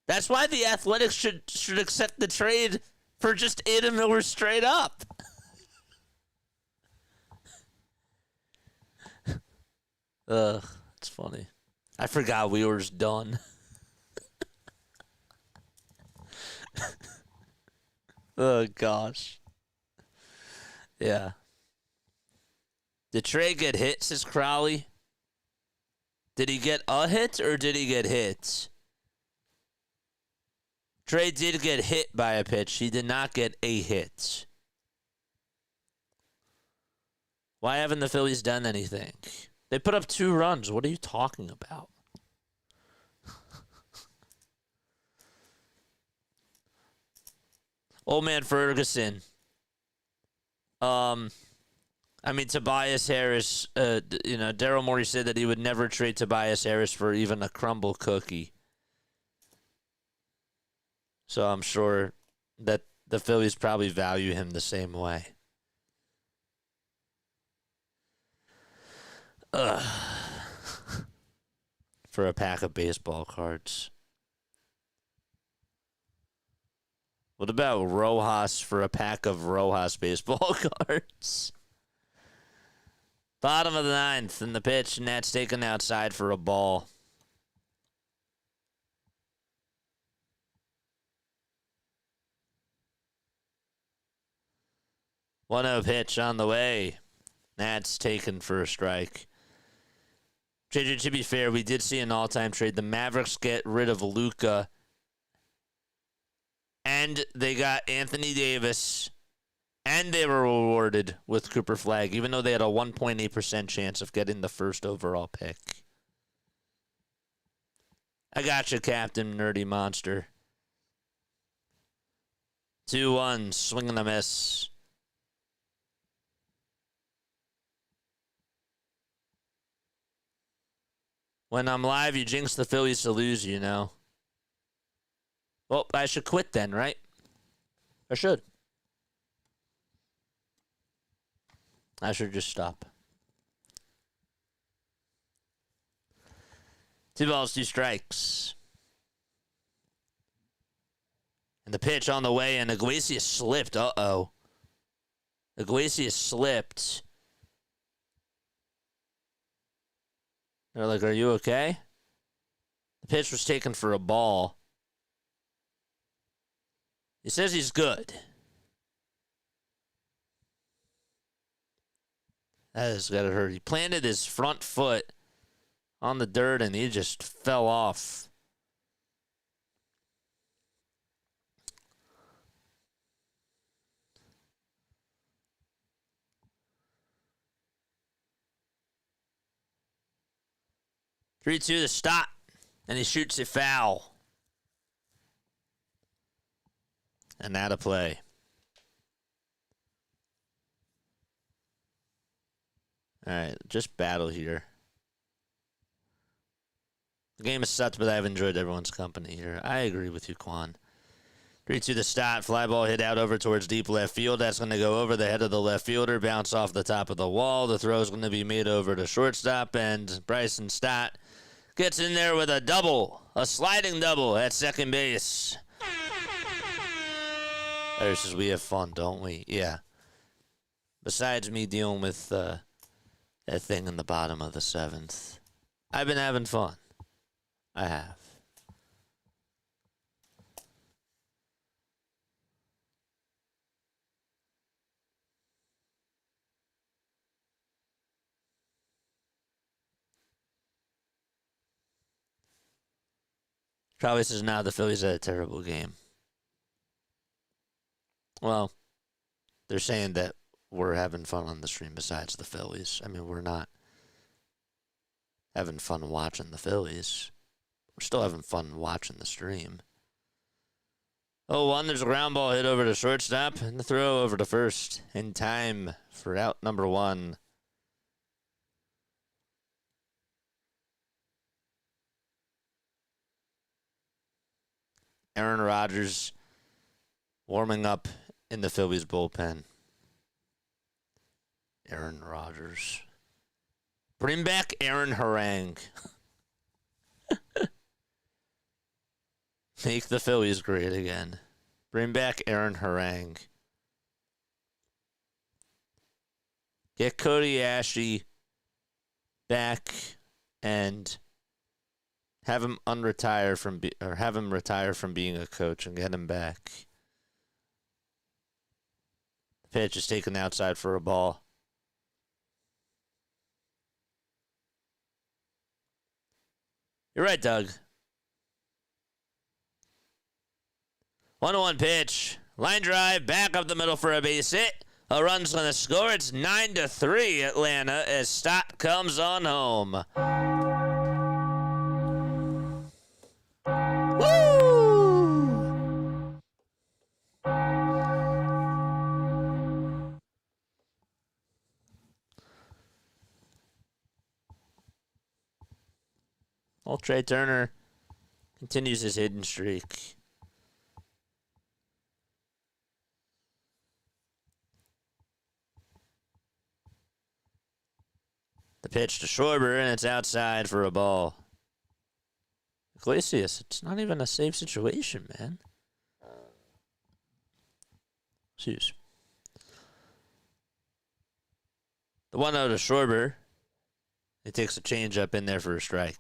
that's why the Athletics should accept the trade for just Adam Miller straight up. Ugh, it's funny. I forgot Wheeler's done. Oh gosh. Yeah. Did Trey get hit, says Crowley? Did he get a hit or did he get hit? Trey did get hit by a pitch. He did not get a hit. Why haven't the Phillies done anything? They put up 2 runs. What are you talking about? Old man Ferguson. Tobias Harris, Daryl Morey said that he would never trade Tobias Harris for even a crumble cookie. So I'm sure that the Phillies probably value him the same way. For a pack of baseball cards. What about Rojas for a pack of Rojas baseball cards? Bottom of the ninth, and the pitch, and that's taken outside for a ball. One 0 pitch on the way. That's taken for a strike. JJ, to be fair, we did see an all-time trade. The Mavericks get rid of Luka, and they got Anthony Davis, and they were rewarded with Cooper Flagg, even though they had a 1.8% chance of getting the first overall pick. I got you, Captain Nerdy Monster. 2-1, swing and a miss. When I'm live, you jinx the Phillies to lose, Well, I should quit then, right? I should. I should just stop. 2 balls, 2 strikes. And the pitch on the way, and Iglesias slipped. Uh-oh. Iglesias slipped. They're like, are you okay? The pitch was taken for a ball. He says he's good. That has got to hurt. He planted his front foot on the dirt, and he just fell off. Three-two to stop, and he shoots a foul. And out of play. All right, just battle here. The game is sucked, but I've enjoyed everyone's company here. I agree with you, Quan. 3-2 the start. Fly ball hit out over towards deep left field. That's going to go over the head of the left fielder, bounce off the top of the wall. The throw is going to be made over to shortstop, and Bryson Stott gets in there with a double, a sliding double at second base. There's just, we have fun, don't we? Yeah. Besides me dealing with that thing in the bottom of the 7th, I've been having fun. I have. Probably says now the Phillies had a terrible game. Well, they're saying that we're having fun on the stream besides the Phillies. I mean, we're not having fun watching the Phillies. We're still having fun watching the stream. 0-1, there's a ground ball hit over to shortstop, and the throw over to first in time for out number 1. Aaron Rodgers warming up in the Phillies bullpen. Aaron Rodgers. Bring back Aaron Harang. Make the Phillies great again. Bring back Aaron Harang. Get Cody Ashley back and have him retire from being a coach and get him back. The pitch is taken outside for a ball. You're right, Doug. 1-1 pitch. Line drive, back up the middle for a base hit. A run's going to score. It's 9-3 Atlanta as Stott comes on home. Woo! Old Trey Turner continues his hidden streak. The pitch to Schwarber, and it's outside for a ball. Iglesias, it's not even a safe situation, man. Jeez. The 1-0 to Schwarber. He takes a changeup in there for a strike.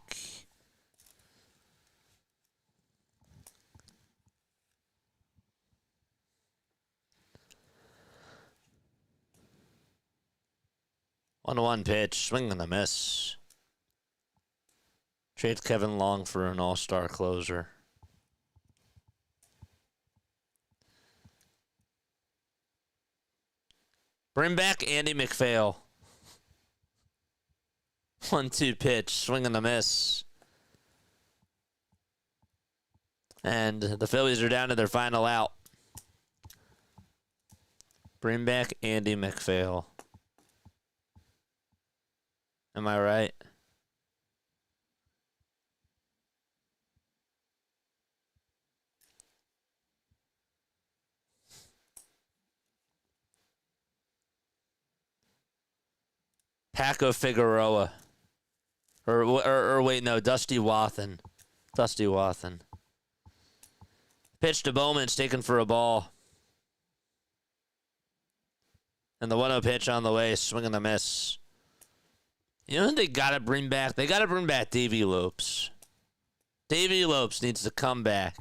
One pitch, swing and a miss. Trades Kevin Long for an all-star closer. Bring back Andy McPhail. 1-2 pitch, swing and a miss. And the Phillies are down to their final out. Bring back Andy McPhail. Am I right? Paco Figueroa. Or wait, no, Dusty Wathan. Dusty Wathan. Pitch to Bowman, it's taken for a ball. And the 1-0 pitch on the way, swing and a miss. You know who they gotta bring back? They gotta bring back Davey Lopes. Davey Lopes needs to come back.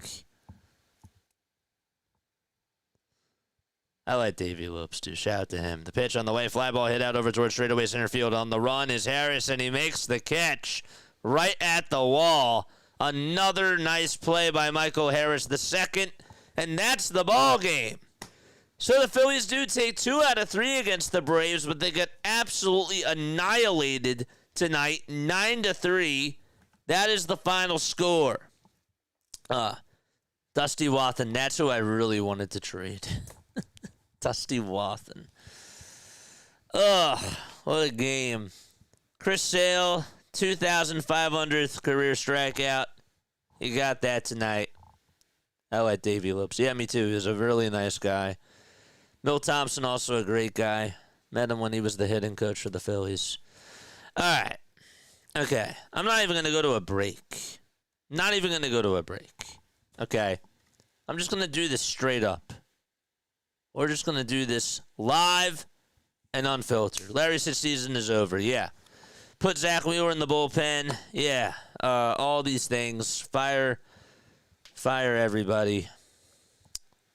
I like Davey Lopes too. Shout out to him. The pitch on the way, fly ball hit out over towards straightaway center field. On the run is Harris, and he makes the catch right at the wall. Another nice play by Michael Harris, the second, and that's the ball game. So the Phillies do take 2 out of 3 against the Braves, but they get absolutely annihilated tonight, 9-3. That is the final score. Dusty Wathan, that's who I really wanted to trade. Dusty Wathan. Ugh, what a game. Chris Sale, 2,500th career strikeout. You got that tonight. I like Davey Lopes. Yeah, me too. He's a really nice guy. Milt Thompson, also a great guy. Met him when he was the hitting coach for the Phillies. All right. Okay. I'm not even going to go to a break. Not even going to go to a break. Okay. I'm just going to do this straight up. We're just going to do this live and unfiltered. Larry said season is over. Yeah. Put Zack Wheeler in the bullpen. Yeah. All these things. Fire everybody.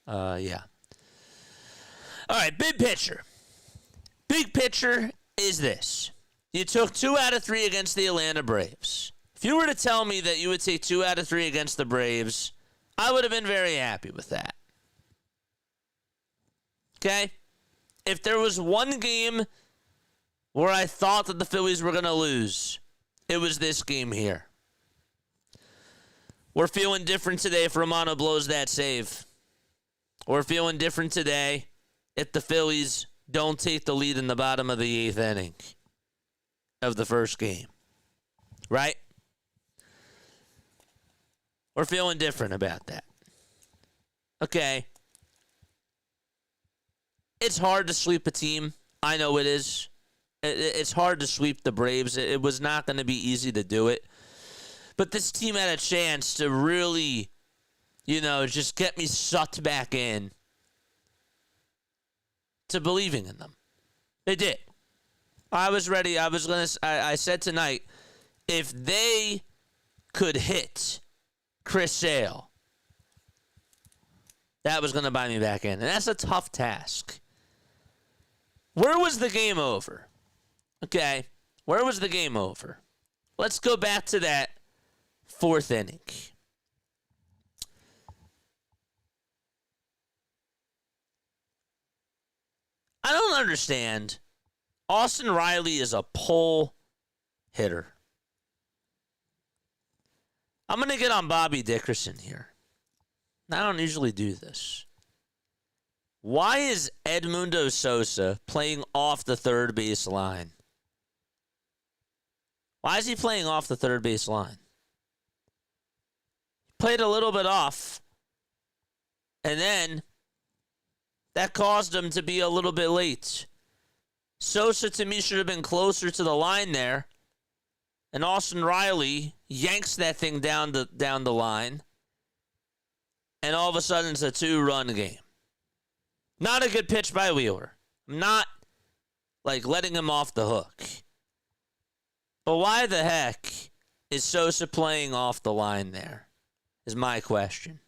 Yeah. All right, big picture. Big picture is this. You took 2 out of 3 against the Atlanta Braves. If you were to tell me that you would take 2 out of 3 against the Braves, I would have been very happy with that. Okay? If there was one game where I thought that the Phillies were going to lose, it was this game here. We're feeling different today if Romano blows that save. We're feeling different today if the Phillies don't take the lead in the bottom of the 8th inning of the first game. Right? We're feeling different about that. Okay. It's hard to sweep a team. I know it is. It's hard to sweep the Braves. It was not going to be easy to do it. But this team had a chance to really, just get me sucked back in to believing in them. They did. I was ready. I said tonight, if they could hit Chris Sale, that was going to buy me back in. And that's a tough task. Where was the game over? Okay. Where was the game over? Let's go back to that 4th inning. I don't understand. Austin Riley is a pull hitter. I'm going to get on Bobby Dickerson here. I don't usually do this. Why is Edmundo Sosa playing off the third base line? Why is he playing off the third base line? Played a little bit off, and then that caused him to be a little bit late. Sosa, to me, should have been closer to the line there, and Austin Riley yanks that thing down the line, and all of a sudden it's a 2-run game. Not a good pitch by Wheeler. I'm not, letting him off the hook. But why the heck is Sosa playing off the line there? Is my question.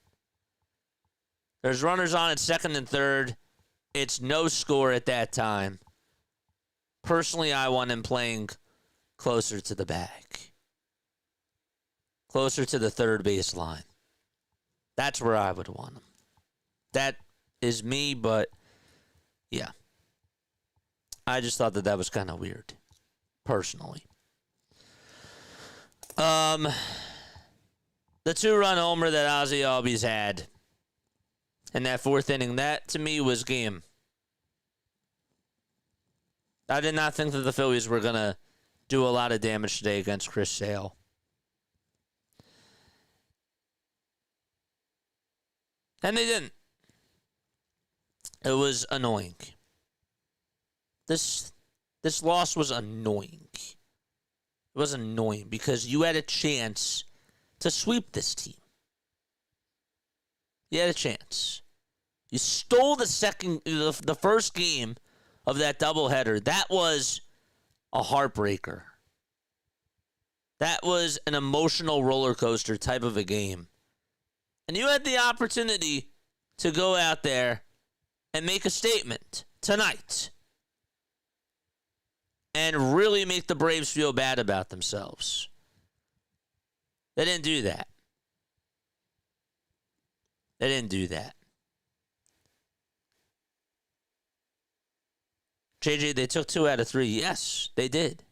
There's runners on at second and third. It's no score at that time. Personally, I want him playing closer to the bag. Closer to the third base line. That's where I would want him. That is me, but yeah. I just thought that was kind of weird, personally. The 2-run homer that Ozzie Albies had in that 4th inning, that to me was game. I did not think that the Phillies were going to do a lot of damage today against Chris Sale. And they didn't. It was annoying. This loss was annoying. It was annoying because you had a chance to sweep this team. You had a chance. You stole the first game of that doubleheader. That was a heartbreaker. That was an emotional roller coaster type of a game. And you had the opportunity to go out there and make a statement tonight and really make the Braves feel bad about themselves. They didn't do that. They didn't do that. JJ, they took 2 out of 3. Yes, they did.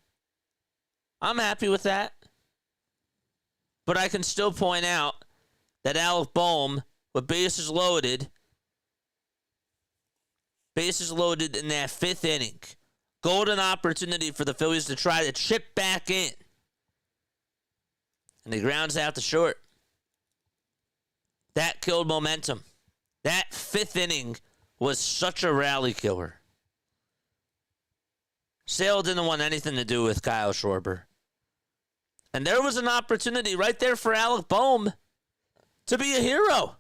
I'm happy with that. But I can still point out that Alec Boehm, with bases loaded in that 5th inning, golden opportunity for the Phillies to try to chip back in. And he grounds out to short. That killed momentum. That 5th inning was such a rally killer. Sale didn't want anything to do with Kyle Schwarber. And there was an opportunity right there for Alec Bohm to be a hero.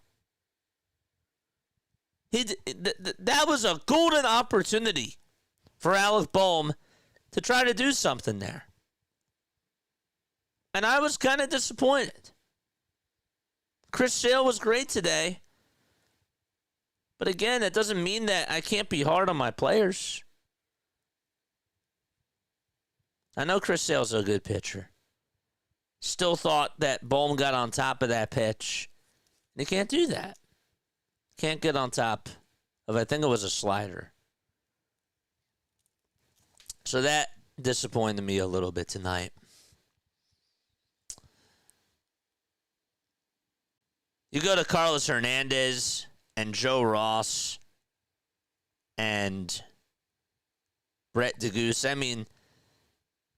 That was a golden opportunity for Alec Bohm to try to do something there. And I was kind of disappointed. Chris Sale was great today. But again, that doesn't mean that I can't be hard on my players. I know Chris Sale's a good pitcher. Still thought that Bohm got on top of that pitch. And he can't do that. Can't get on top of, I think it was a slider. So that disappointed me a little bit tonight. You go to Carlos Hernandez and Joe Ross and Brett DeGoose. I mean,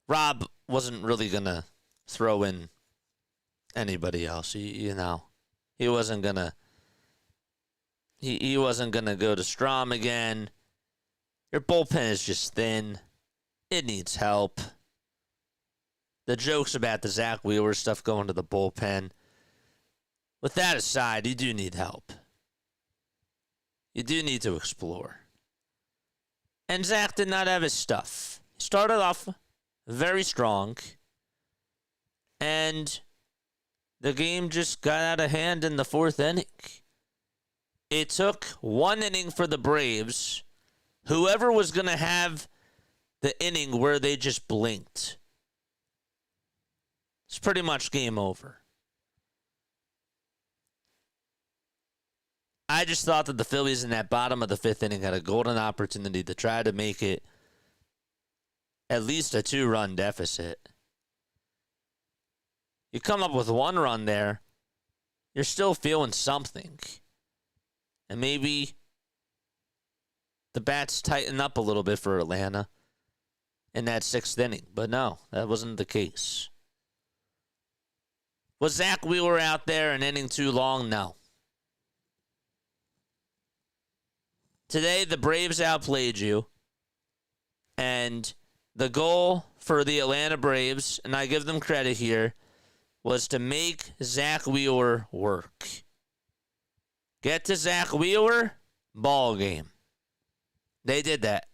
Rob wasn't really going to throw in anybody else. You know, he wasn't going to. He wasn't going to go to Strom again. Your bullpen is just thin. It needs help. The jokes about the Zack Wheeler stuff going to the bullpen. With that aside, you do need help. You do need to explore. And Zach did not have his stuff. He started off very strong. And the game just got out of hand in the 4th inning. It took 1 inning for the Braves. Whoever was going to have the inning where they just blinked. It's pretty much game over. I just thought that the Phillies in that bottom of the 5th inning had a golden opportunity to try to make it at least a 2-run deficit. You come up with 1 run there, you're still feeling something. And maybe the bats tighten up a little bit for Atlanta in that 6th inning. But no, that wasn't the case. Was Zack Wheeler out there an inning too long? No. Today, the Braves outplayed you. And the goal for the Atlanta Braves, and I give them credit here, was to make Zack Wheeler work. Get to Zack Wheeler, ball game. They did that.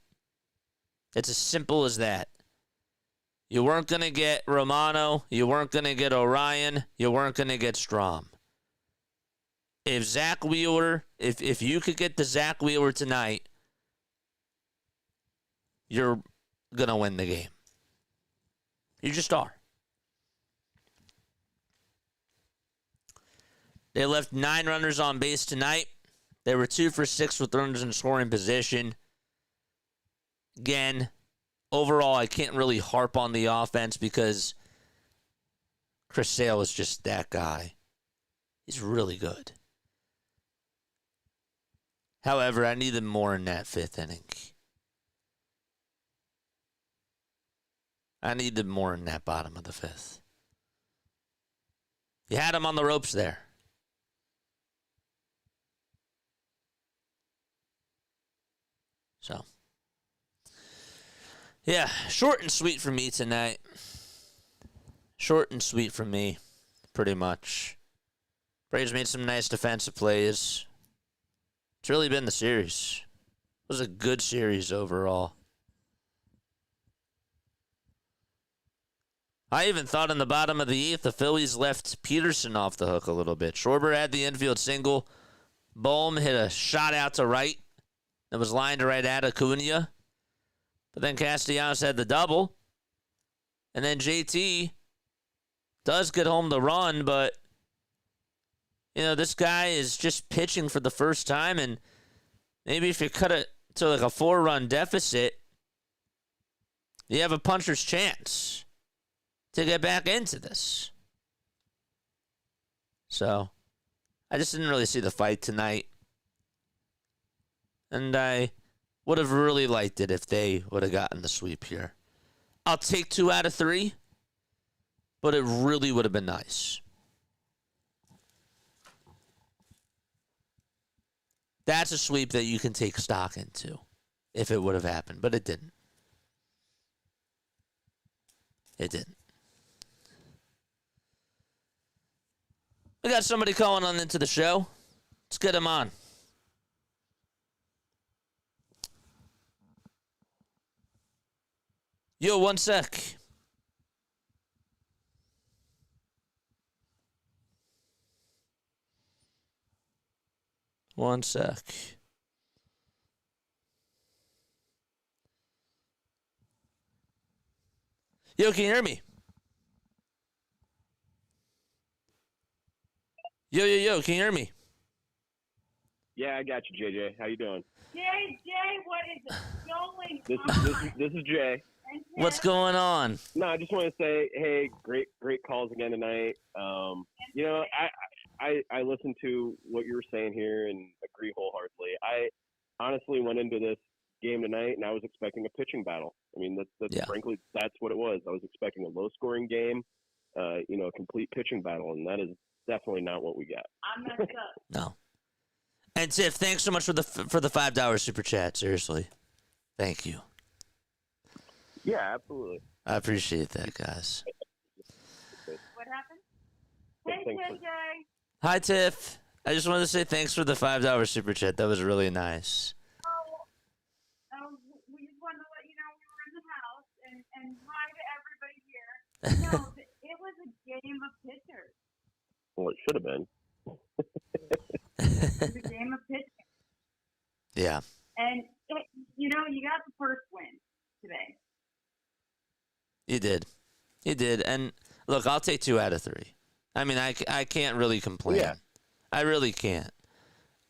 It's as simple as that. You weren't going to get Romano. You weren't going to get Orion. You weren't going to get Strom. If Zack Wheeler, if you could get to Zack Wheeler tonight, you're going to win the game. You just are. They left 9 runners on base tonight. They were 2 for 6 with runners in scoring position. Again, overall, I can't really harp on the offense because Chris Sale is just that guy. He's really good. However, I needed more in that 5th inning. I needed more in that bottom of the 5th. You had him on the ropes there. So, yeah, short and sweet for me tonight. Short and sweet for me, pretty much. Braves made some nice defensive plays. It's really been the series. It was a good series overall. I even thought in the bottom of the 8th, the Phillies left Peterson off the hook a little bit. Schwarber had the infield single. Bohm hit a shot out to right that was lined right at Acuna. But then Castellanos had the double. And then JT does get home the run, but, you know, this guy is just pitching for the first time, and maybe if you cut it to like a 4-run deficit, you have a puncher's chance to get back into this. So, I just didn't really see the fight tonight. And I would have really liked it if they would have gotten the sweep here. I'll take 2 out of 3, but it really would have been nice. That's a sweep that you can take stock into if it would have happened, but it didn't. It didn't. We got somebody calling on into the show. Let's get him on. Yo, one sec. One sec. Yo, can you hear me? Yo, can you hear me? Yeah, I got you, JJ. How you doing? JJ, what is going on? This is Jay. What's going on? No, I just want to say, hey, great calls again tonight. You know, I listened to what you were saying here and agree wholeheartedly. I honestly went into this game tonight and I was expecting a pitching battle. I mean, frankly, that's what it was. I was expecting a low-scoring game, you know, a complete pitching battle, and that is definitely not what we got. I'm messed up. No. And Tiff, thanks so much for the $5 super chat. Seriously, thank you. Yeah, absolutely. I appreciate that, guys. What happened? Hey, JJ. Hi, Tiff. I just wanted to say thanks for the $5 super chat. That was really nice. We just wanted to let you know we were in the house, and hi to everybody here. No, it was a game of pitchers. Well, it should have been. It was a game of pitching. Yeah. And, you know, you got the first win today. You did. And look, I'll take 2 out of 3. I mean, I can't really complain. Yeah. I really can't.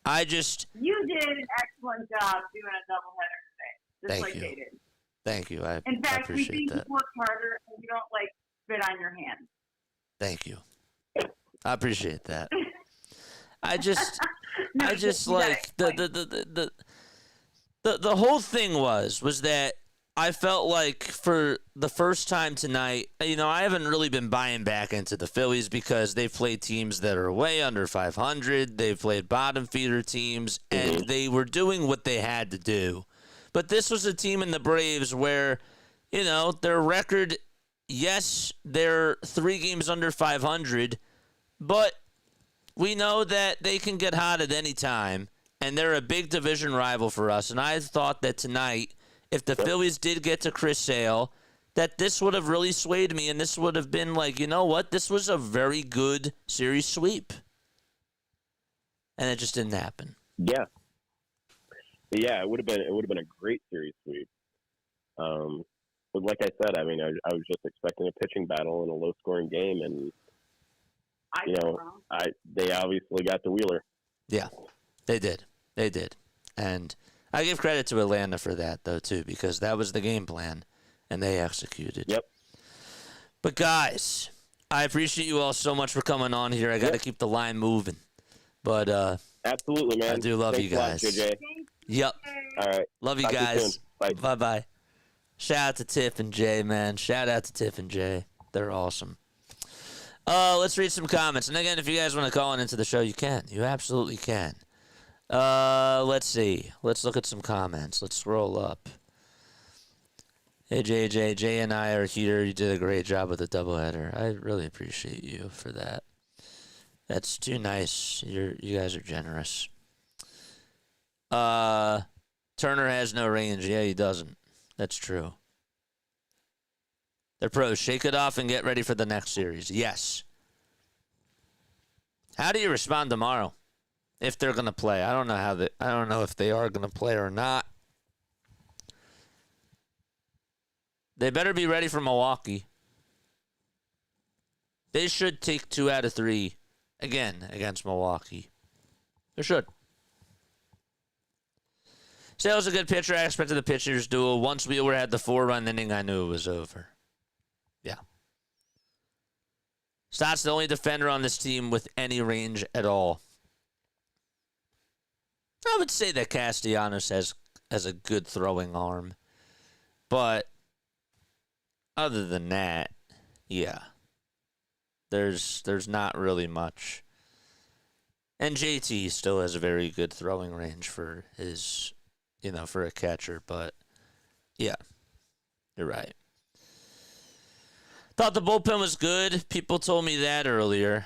You did an excellent job doing a doubleheader today, just like they did. Thank you. I In fact, we appreciate think that. you work harder and you don't, spit on your hands. Thank you. I appreciate that. I just the whole thing was that I felt like for the first time tonight, you know, I haven't really been buying back into the Phillies because they've played teams that are way under 500. They've played bottom feeder teams, and they were doing what they had to do. But this was a team in the Braves where, you know, their record, yes, they're 3 games under 500, but we know that they can get hot at any time, and they're a big division rival for us. And I thought that tonight, if the Phillies did get to Chris Sale, that this would have really swayed me, and this would have been like, you know what, this was a very good series sweep. And it just didn't happen. Yeah, it would have been a great series sweep. But like I said, I mean, I was just expecting a pitching battle in a low-scoring game, and they obviously got the Wheeler. Yeah, they did. And I give credit to Atlanta for that, though, too, because that was the game plan, and they executed. Yep. But, guys, I appreciate you all so much for coming on here. I got to keep the line moving. But absolutely, man. I do love you guys. Thanks a lot, JJ. Yep. All right. Love you Talk to guys. soon. Bye. Bye-bye. Shout out to Tiff and Jay, man. Shout out to Tiff and Jay. They're awesome. Let's read some comments. And, again, if you guys want to call in into the show, you can. You absolutely can. Let's see. Let's look at some comments. Let's scroll up. Hey, JJ. Jay and I are here. You did a great job with the doubleheader. I really appreciate you for that. That's too nice. You guys are generous. Turner has no range. Yeah, he doesn't. That's true. They're pros. Shake it off and get ready for the next series. Yes. How do you respond tomorrow? If they're going to play. I don't know if they are going to play or not. They better be ready for Milwaukee. They should take 2 out of 3 again against Milwaukee. They should. Sale's a good pitcher. I expected the pitchers duel. Once Wheeler had the 4-run inning, I knew it was over. Yeah. Stott's the only defender on this team with any range at all. I would say that Castellanos has a good throwing arm. But other than that, yeah. There's not really much. And JT still has a very good throwing range for his, for a catcher. But, yeah, you're right. Thought the bullpen was good. People told me that earlier.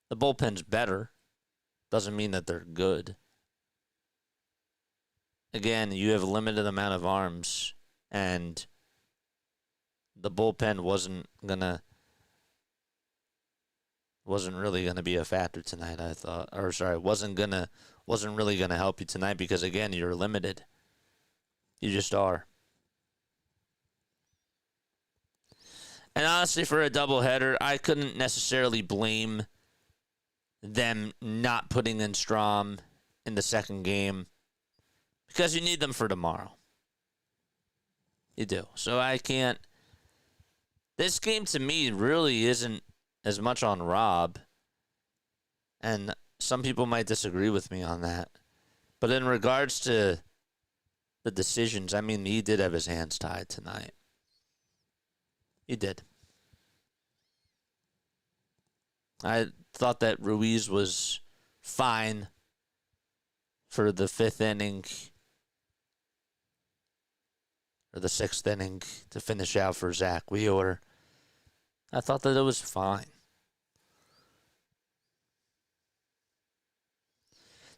The bullpen's better. Doesn't mean that they're good. Again, you have a limited amount of arms, and the bullpen wasn't really gonna be a factor tonight, I thought. Or sorry, wasn't really gonna help you tonight because again, you're limited. You just are. And honestly, for a doubleheader, I couldn't necessarily blame them not putting in Strom in the second game because you need them for tomorrow. You do. So I can't. This game to me really isn't as much on Rob. And some people might disagree with me on that. But in regards to the decisions, I mean, he did have his hands tied tonight. He did. I thought that Ruiz was fine for the fifth inning or the sixth inning to finish out for Zack Wheeler. I thought that it was fine.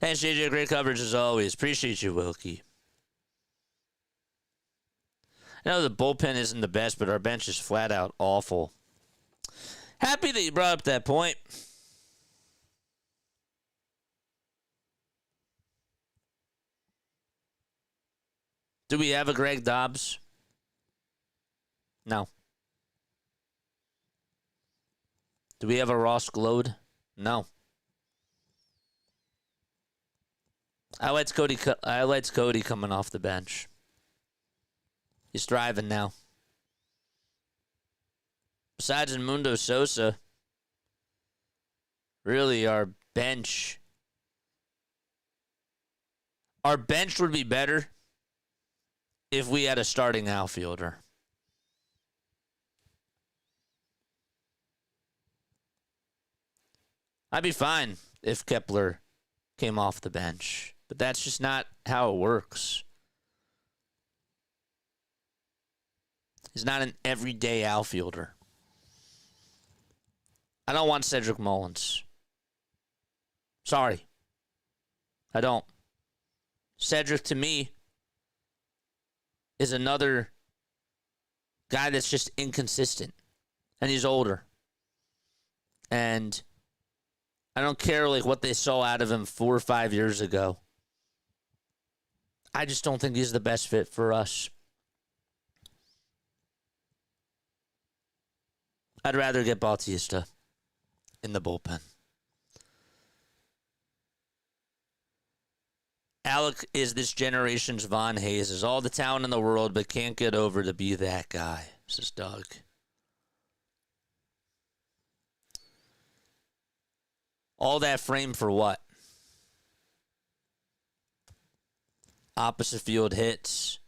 Thanks, JJ. Great coverage as always. Appreciate you, Wilkie. I know the bullpen isn't the best, but our bench is flat out awful. Happy that you brought up that point. Do we have a Greg Dobbs? No. Do we have a Ross Glode? No. I liked Cody coming off the bench. He's thriving now. Besides Mundo Sosa, really our bench would be better if we had a starting outfielder. I'd be fine if Kepler came off the bench, but that's just not how it works. He's not an everyday outfielder. I don't want Cedric Mullins. Sorry. I don't. Cedric, to me, is another guy that's just inconsistent. And he's older. And I don't care what they saw out of him 4 or 5 years ago. I just don't think he's the best fit for us. I'd rather get Bautista in the bullpen. Alec is this generation's Von Hayes. Has all the talent in the world, but can't get over to be that guy, says Doug. All that frame for what? Opposite field hits,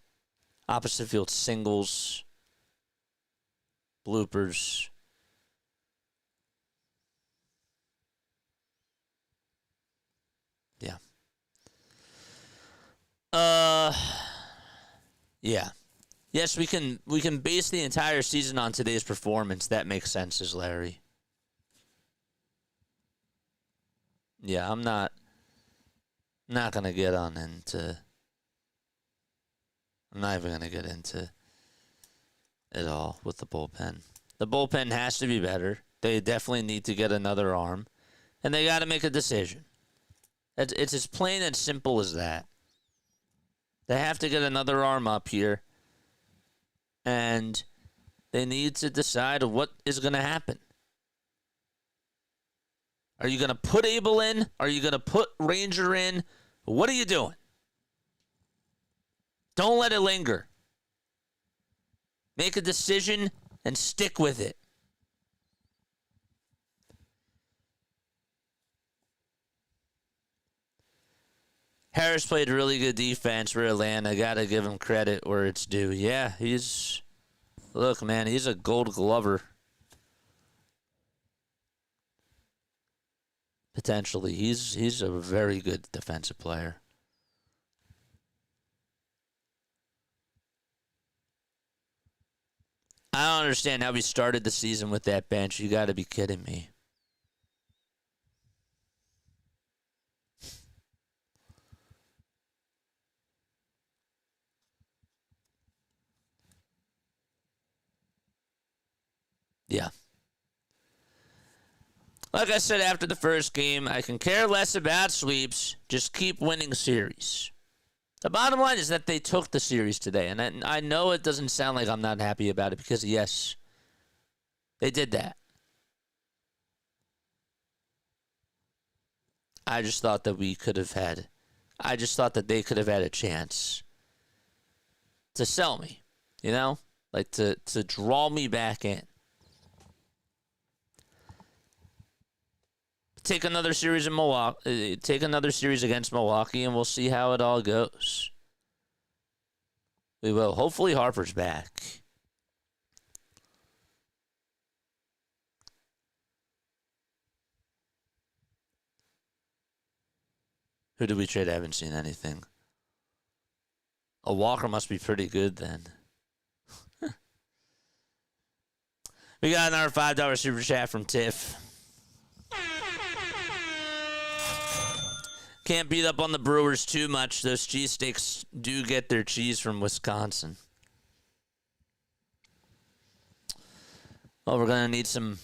opposite field singles, bloopers. Yeah. Yeah. Yes, we can base the entire season on today's performance. That makes sense, says Larry. Yeah, I'm not gonna get on into. I'm not even gonna get into it all with the bullpen. The bullpen has to be better. They definitely need to get another arm, and they got to make a decision. It's as plain and simple as that. They have to get another arm up here, and they need to decide what is going to happen. Are you going to put Abel in? Are you going to put Ranger in? What are you doing? Don't let it linger. Make a decision and stick with it. Harris played really good defense for Atlanta. Got to give him credit where it's due. Yeah, look, man, he's a gold glover. potentially. He's a very good defensive player. I don't understand how we started the season with that bench. You got to be kidding me. Yeah. Like I said after the first game, I can care less about sweeps. Just keep winning series. The bottom line is that they took the series today. And I know it doesn't sound like I'm not happy about it because, yes, they did that. I just thought that they could have had a chance to sell me, like to draw me back in. Take another series in Milwaukee. Take another series against Milwaukee, and we'll see how it all goes. We will. Hopefully, Harper's back. Who did we trade? I haven't seen anything. A Walker must be pretty good then. We got another $5 super chat from Tiff. Can't beat up on the Brewers too much. Those cheesesteaks do get their cheese from Wisconsin. Well, we're going to need some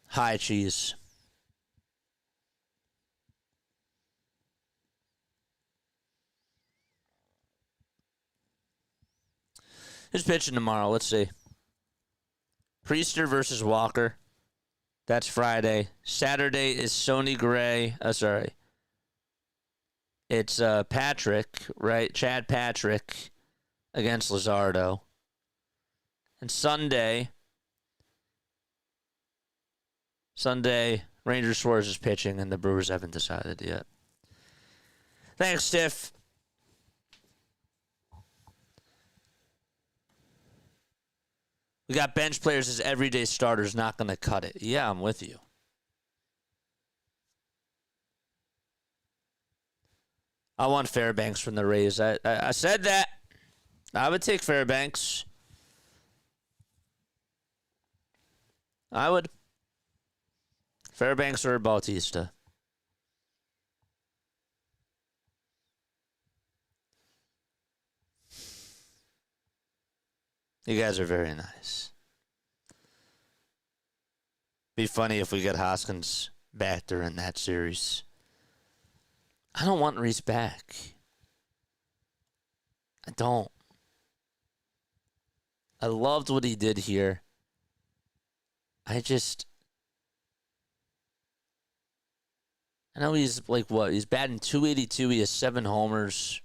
high cheese. Who's pitching tomorrow? Let's see. Priester versus Walker. That's Friday. Saturday is Sonny Gray. It's Patrick, right? Chad Patrick against Luzardo. And Sunday, Ranger Suarez is pitching, and the Brewers haven't decided yet. Thanks, Stiff. We got bench players as everyday starters, not going to cut it. Yeah, I'm with you. I want Fairbanks from the Rays. I said that. I would take Fairbanks. I would. Fairbanks or Bautista. You guys are very nice. Be funny if we get Hoskins back during that series. I don't want Reese back. I don't. I loved what he did here. I know he's like what? He's batting .282. He has 7 homers.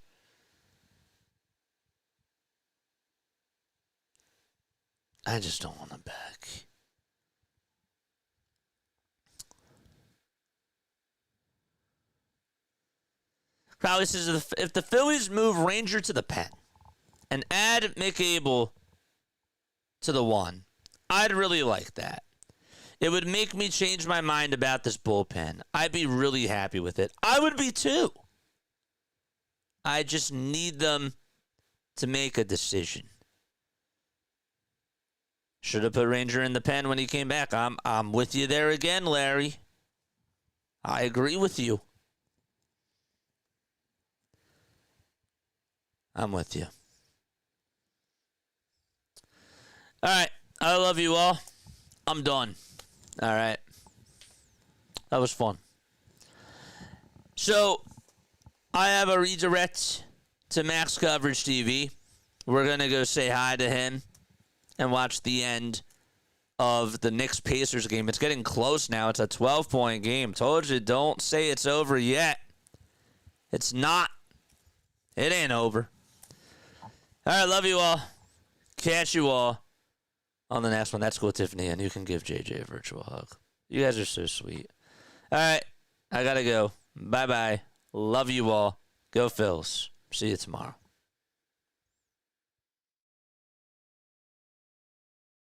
I just don't want him back. Crowley says if the Phillies move Ranger to the pen and add McAble to the 1, I'd really like that. It would make me change my mind about this bullpen. I'd be really happy with it. I would be too. I just need them to make a decision. Should have put Ranger in the pen when he came back. I'm with you there again, Larry. I agree with you. I'm with you. All right. I love you all. I'm done. All right. That was fun. So, I have a redirect to Max Coverage TV. We're going to go say hi to him and watch the end of the Knicks-Pacers game. It's getting close now. It's a 12-point game. Told you, don't say it's over yet. It's not. It ain't over. All right, love you all. Catch you all on the next one. That's cool, Tiffany, and you can give JJ a virtual hug. You guys are so sweet. All right, I got to go. Bye-bye. Love you all. Go Phils. See you tomorrow.